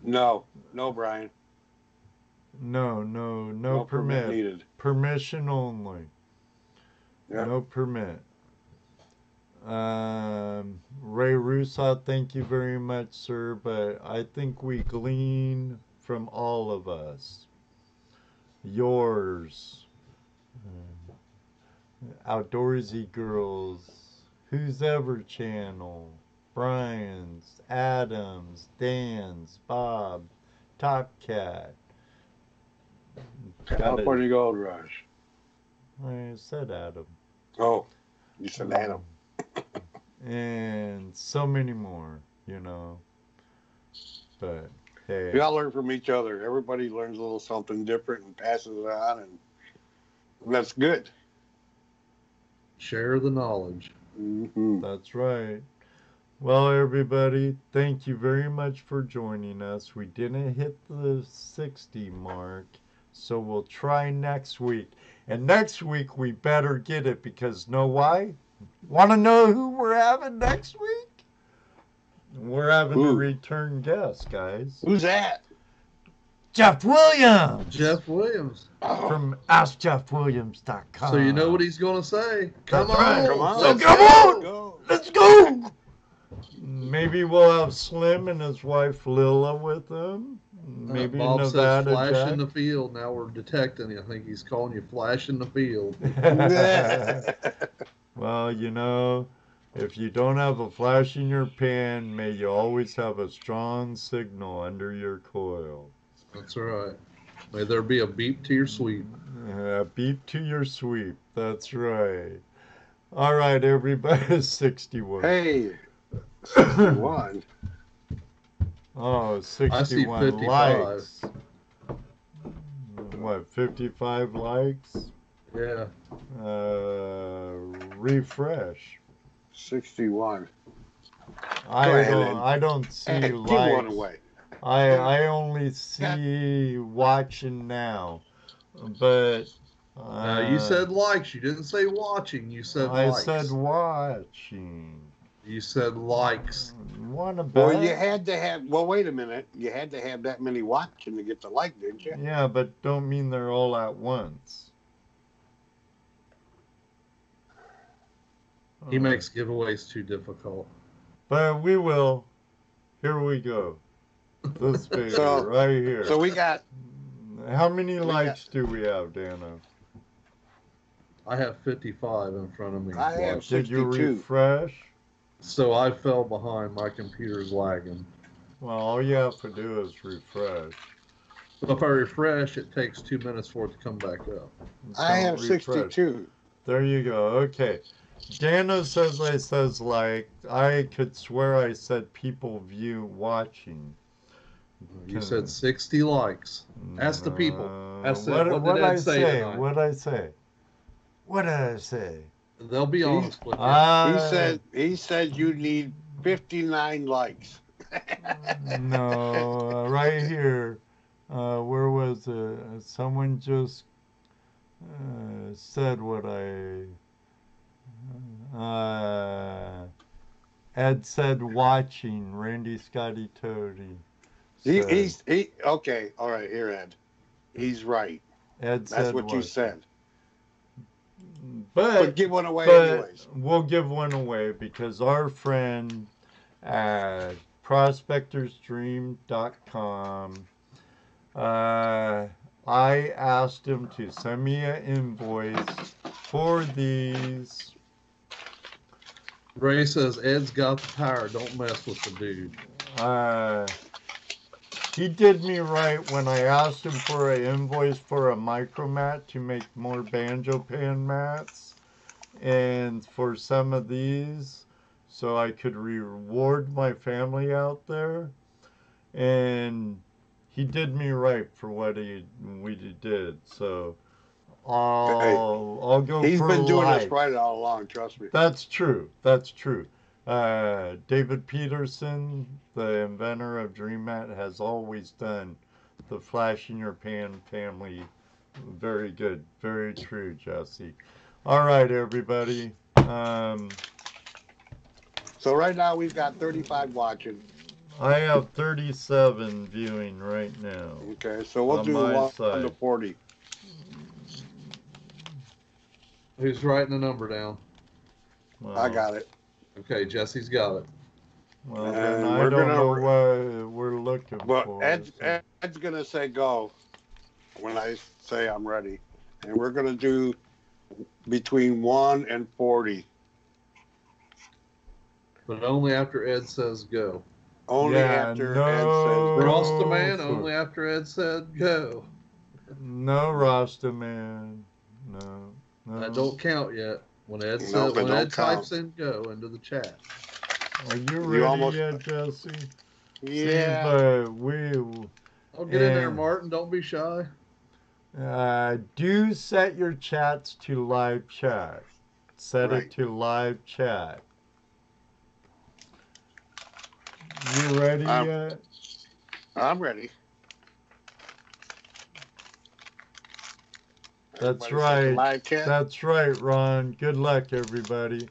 No, Brian. No permit needed. Permission only. Yep. No permit. Ray Russo, thank you very much, sir, but I think we glean from all of us. Yours, Outdoorsy Girls, Who's Ever Channel, Brian's, Adams, Dan's, Bob, Top Cat. California Gold Rush. I said Adam. Oh, you said Adam. And so many more, you know. But hey, we all learn from each other. Everybody learns a little something different and passes it on, and that's good. Share the knowledge. Mm-hmm. That's right. Well, everybody, thank you very much for joining us. We didn't hit the 60 mark, so we'll try next week. And next week, we better get it, because know why? Want to know who we're having next week? We're having a return guest, guys. Who's that? Jeff Williams. Jeff Williams. From AskJeffWilliams.com. So you know what he's going to say. Come on. Right. Come on. So come on. Let's go. Maybe we'll have Slim and his wife Lila with him. Maybe Bob Nevada says flash Jack. in the field. Now we're detecting you. I think he's calling you flash in the field. Well, you know, if you don't have a flash in your pan, may you always have a strong signal under your coil. That's right. May there be a beep to your sweep. A beep to your sweep. That's right. All right, everybody. 61. Hey, 61. Oh, 61 I see 55. likes. What, 55 likes? Yeah. Refresh. 61. I don't see Hey, likes. give one away. I only see watching now, but you said likes. You didn't say watching. You said likes. I said watching. You said likes. What about? Well, you had to have. Well, wait a minute. You had to have that many watching to get the like, didn't you? Yeah, but don't mean they're all at once. He makes giveaways too difficult. But we will. Here we go. This video right here. So we got. How many likes do we have, Dano? I have 55 in front of me. I have 62. Did you refresh? So I fell behind. My computer's lagging. Well, all you have to do is refresh. But if I refresh, it takes 2 minutes for it to come back up. I have 62. There you go. Okay. Dana says I says like. I could swear I said people view watching. You said 60 likes. Ask the people. Ask them. What did I say? What did I say? What did I say? They'll be honest with you. He said you need 59 likes. No, right here. Where was it? Someone just said what Ed said watching. Randy Scotty Toady. Okay. All right, here, Ed. He's right. Ed That's said what you said. But give one away anyways. We'll give one away because our friend at prospectorsdream.com, I asked him to send me an invoice for these. Ray says Ed's got the power. Don't mess with the dude. He did me right when I asked him for an invoice for a micro mat to make more banjo pan mats and for some of these so I could reward my family out there. And he did me right for what we did. So I'll go He's for been doing life. this right all along, trust me. That's true. That's true. David Peterson, the inventor of DreamMat, has always done the Flash in Your Pan family. Very good. Very true, Jesse. All right, everybody. So right now we've got 35 watching. I have 37 viewing right now. Okay, so we'll do 1 to 40. Who's writing the number down? Well, I got it. Okay, Jesse's got it. Well, then I don't know what we're looking for. Ed's going to say go when I say I'm ready. And we're going to do between 1 and 40. But only after Ed says go. Only after Ed says Rasta Man, only after Ed said go. No, Rasta Man. No. That don't count yet. When Ed says, when Ed types in go into the chat. Are you ready yet, Jesse? Yeah. I'll get in there, Martin. Don't be shy. Do set your chats to live chat. Set it to live chat. You ready yet? I'm ready. That's right. That's right, Ron. Good luck, everybody.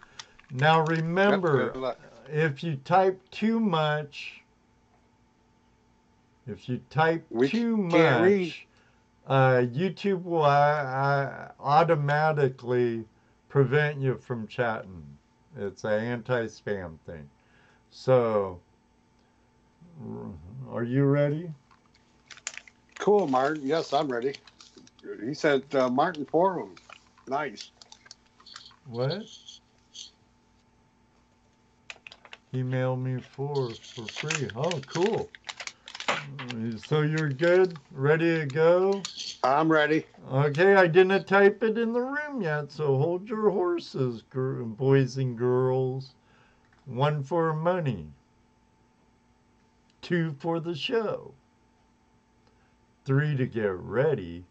Now remember, if you type too much, YouTube will automatically prevent you from chatting. It's an anti-spam thing. So, are you ready? Cool, Martin. Yes, I'm ready. He said Martin Forum. Nice. What? Email me for free. Oh, cool. So you're good? Ready to go? I'm ready. Okay, I didn't type it in the room yet, so hold your horses, boys and girls. 1 for money. 2 for the show. 3 to get ready.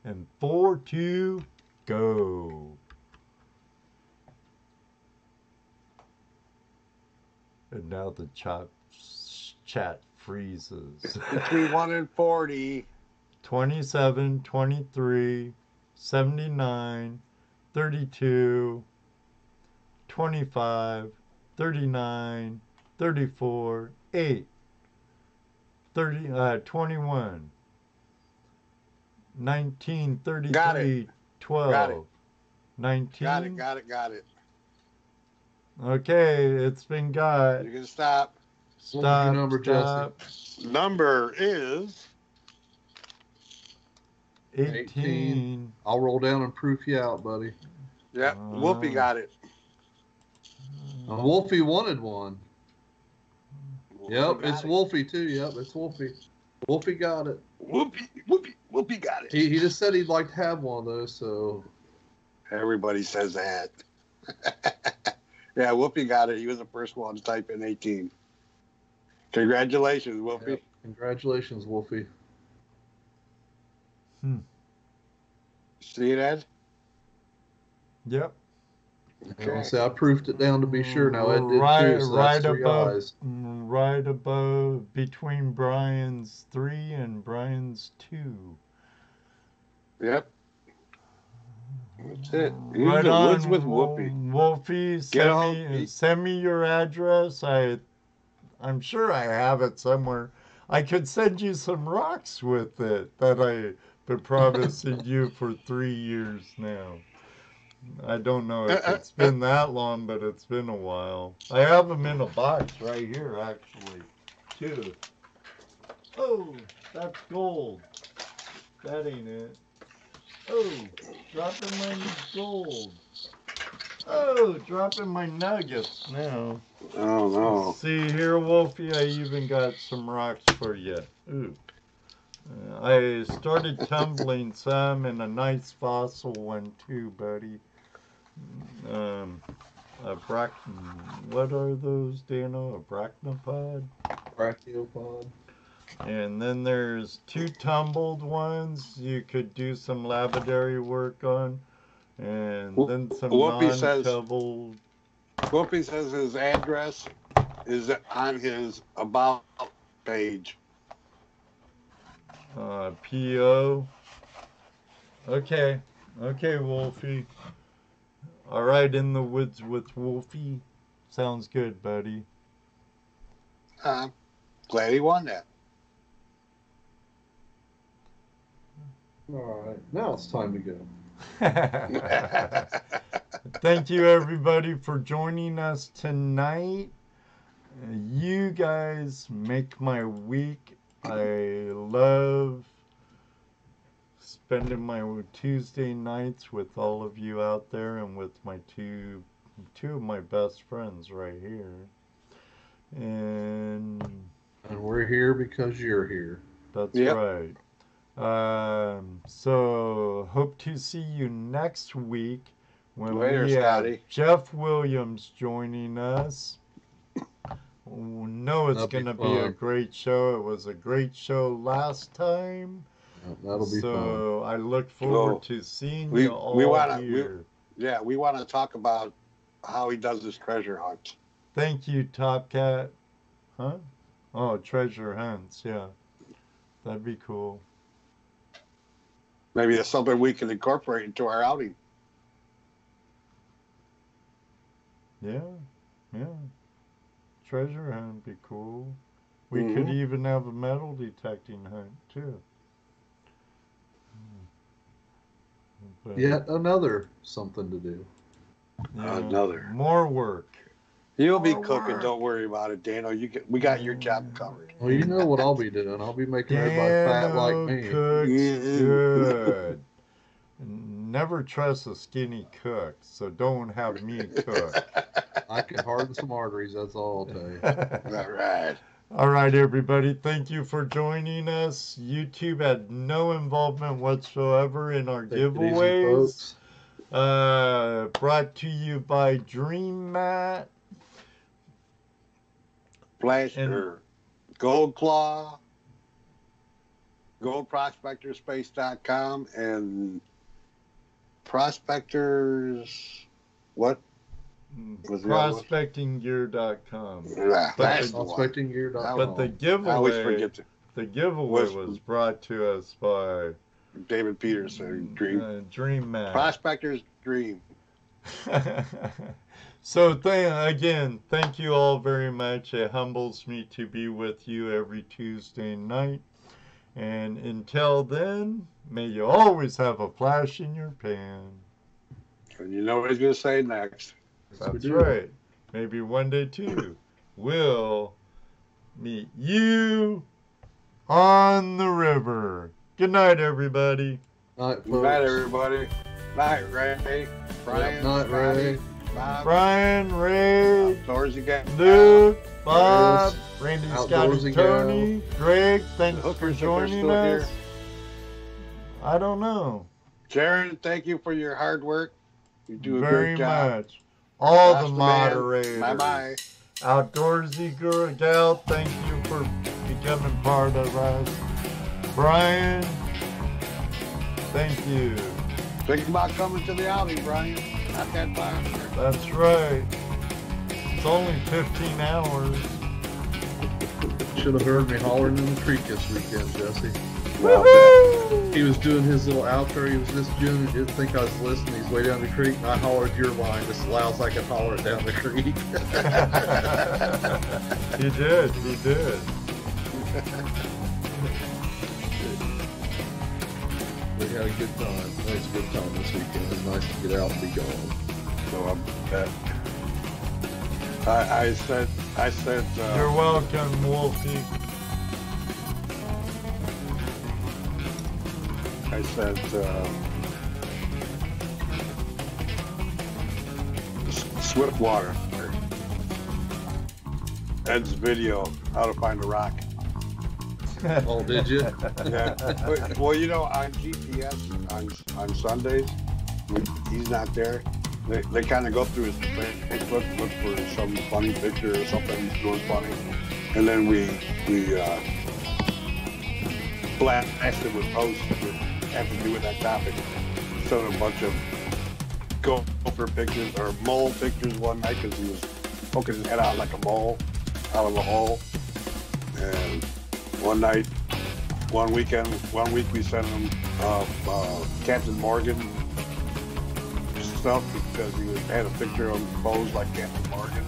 And 4 to go. And now the chat freezes. Between 1 and 40. 27, 23, 79, 32, 25, 39, 34, 8, 21. 19, 33, 12, 19. Got it. Okay, it's been got. You can stop. Stop. Number, Jesse? Number is 18. I'll roll down and proof you out, buddy. Yep, Wolfie got it. Wolfie wanted one. Yep, it's Wolfie too. Yep, it's Wolfie. Wolfie got it. Whoopie got it. He just said he'd like to have one of those, so. Everybody says that. Yeah, Whoopi got it. He was the first one to type in 18. Congratulations, Whoopi. Yep. Congratulations, Wolfie. See that? Yep. Okay. See, I proofed it down to be sure. Now Ed did too, so that's three eyes. Right above, between Brian's 3 and Brian's 2. Yep. That's it. Right the on, woods with Whoopi. Wolfie, send me your address. I'm sure I have it somewhere. I could send you some rocks with it that I've been promising you for 3 years now. I don't know if it's been that long, but it's been a while. I have them in a box right here, actually, too. Oh, that's gold. That ain't it. Oh, dropping my gold. Oh, dropping my nuggets now. Oh, no. See here, Wolfie, I even got some rocks for you. Ooh. I started tumbling some, and a nice fossil one too, buddy. What are those, Dano? A brachniopod? Brachiopod. And then there's 2 tumbled ones you could do some lapidary work on. And then some non-tumbled. Whoopi says his address is on his About page. P.O. Okay, Wolfie. All right, in the woods with Wolfie. Sounds good, buddy. Glad he won that. All right, now it's time to go. Thank you, everybody, for joining us tonight. You guys make my week. I love spending my Tuesday nights with all of you out there and with my two of my best friends right here. And we're here because you're here. That's right. So hope to see you next week when we have Jeff Williams joining us. No, it's going to be a great show. It was a great show last time. That'll be fun. So I look forward to seeing you all here. We want to talk about how he does his treasure hunt. Thank you, Top Cat. Huh? Oh, treasure hunts, yeah. That'd be cool. Maybe that's something we can incorporate into our outing. Yeah. Treasure hunt would be cool. We could even have a metal detecting hunt, too. But, yet another something to do. Yeah, another. More work. You'll be cooking. Don't worry about it, Dano. We got your job covered. Well, you know what I'll be doing. I'll be making everybody fat like me. Cooks good. Never trust a skinny cook, so don't have me cook. I can harden some arteries, that's all I'll tell you. All right. All right, everybody. Thank you for joining us. YouTube had no involvement whatsoever in our giveaways. Brought to you by Dream Mat. Blaster, Gold Claw, GoldProspectorsSpace.com, and Prospectors, what? ProspectingGear.com. ProspectingGear.com. But the giveaway was brought to us by David Peterson, Dream Man. Prospectors Dream. So thank you all very much. It humbles me to be with you every Tuesday night. And until then, may you always have a flash in your pan. And you know what he's going to say next. That's right. Maybe one day, too, we'll meet you on the river. Good night, everybody. Night, good night, everybody. Night, Ray. Brian. Night, Ray. Bob. Brian, Ray. Outdoorsy guy. Luke. Bob. Randy, Scotty, Tony. Greg, thanks for joining us. Here. I don't know. Sharon, thank you for your hard work. You do a very great job. much. All That's the the man. moderators. Bye-bye. Outdoorsy girl, gal, thank you for becoming part of us. Brian, thank you. Think about coming to the outing, Brian. Not that far. That's right. It's only 15 hours. Should have heard me hollering in the creek this weekend, Jesse. Woohoo! He was doing his little outro. He was just doing it. Didn't think I was listening. He's way down the creek, and I hollered your line just as loud as I could holler it down the creek. He did. He did. We had a good time. Nice good time this weekend. It was nice to get out and be gone. So I said. You're welcome, Wolfie. I said. Swiftwater. Ed's video, how to find a rock. Oh, did you? Yeah. Well, you know, on GPS on Sundays, when he's not there, they kind of go through his Facebook, look for some funny picture or something he's doing funny, and then we blast him with posts that have to do with that topic. So a bunch of gopher pictures or mole pictures one night because he was poking his head out like a mole out of a hole. And one week we sent him Captain Morgan stuff because he had a picture of him posed like Captain Morgan.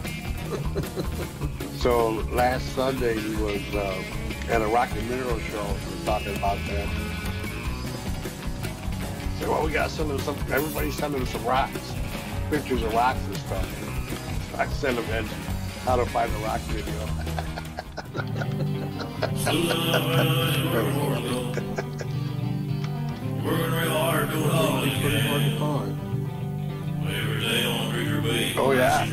So last Sunday he was at a rock and mineral show. We were talking about that. So, well, we got everybody's sending us some rocks, pictures of rocks and stuff. So I sent him Ed how to find a rock video. Pretty hard to find. Oh yeah.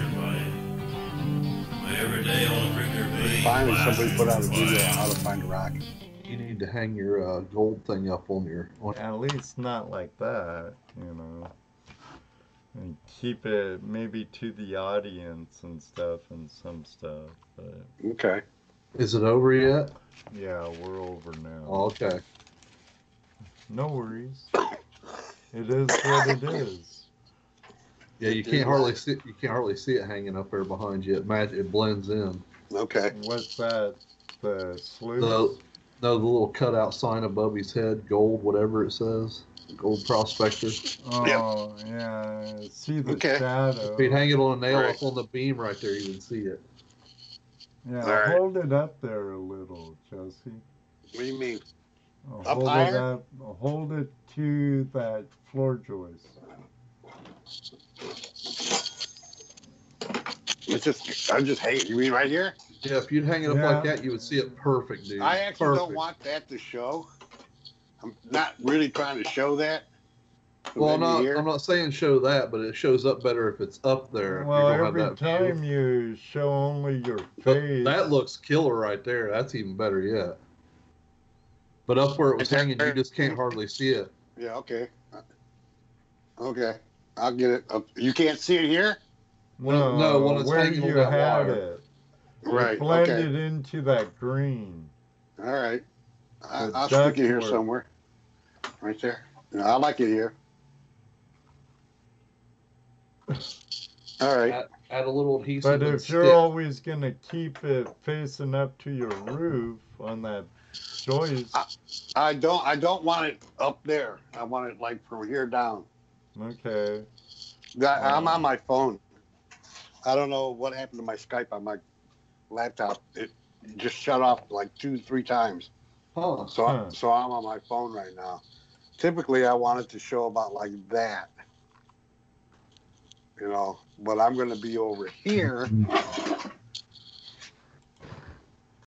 Finally, somebody put out a video on how to find a rock. You need to hang your gold thing up on your. At least not like that, you know. And keep it maybe to the audience and stuff and some stuff. But okay. Is it over yet? Yeah, we're over now. Oh, okay. No worries. It is what it is. Yeah, you can't hardly see. You can't hardly see it hanging up there behind you. It blends in. Okay. What's that? The sluice? No, the little cutout sign above his head, gold, whatever it says. Gold Prospectors. Oh, yeah. See the shadow. If you'd hang it on a nail up on the beam right there, you would see it. Yeah, hold it up there a little, Jesse. What do you mean? Hold it up. Hold it to that floor joist. I just hate. You mean right here? Yeah, if you'd hang it up like that, you would see it perfect, dude. I actually don't want that to show. I'm not really trying to show that. Well, I'm not saying show that, but it shows up better if it's up there. Well, every time you show only your face. That looks killer right there. That's even better yet. But up where it was hanging, you just can't hardly see it. Yeah, okay. Okay, I'll get it. You can't see it here? No, when it's where hanging you on that had wire. it. Right, Blend okay. it into that green. All right. I'll stick it here somewhere. Right there. No, I like it here. All right. Add a little adhesive. But if you're always going to keep it facing up to your roof on that joist. I don't want it up there. I want it like from here down. Okay. I'm on my phone. I don't know what happened to my Skype on my laptop. It just shut off like 2-3 times. Oh. So I'm on my phone right now. Typically, I want it to show about like that. You know, but I'm going to be over here.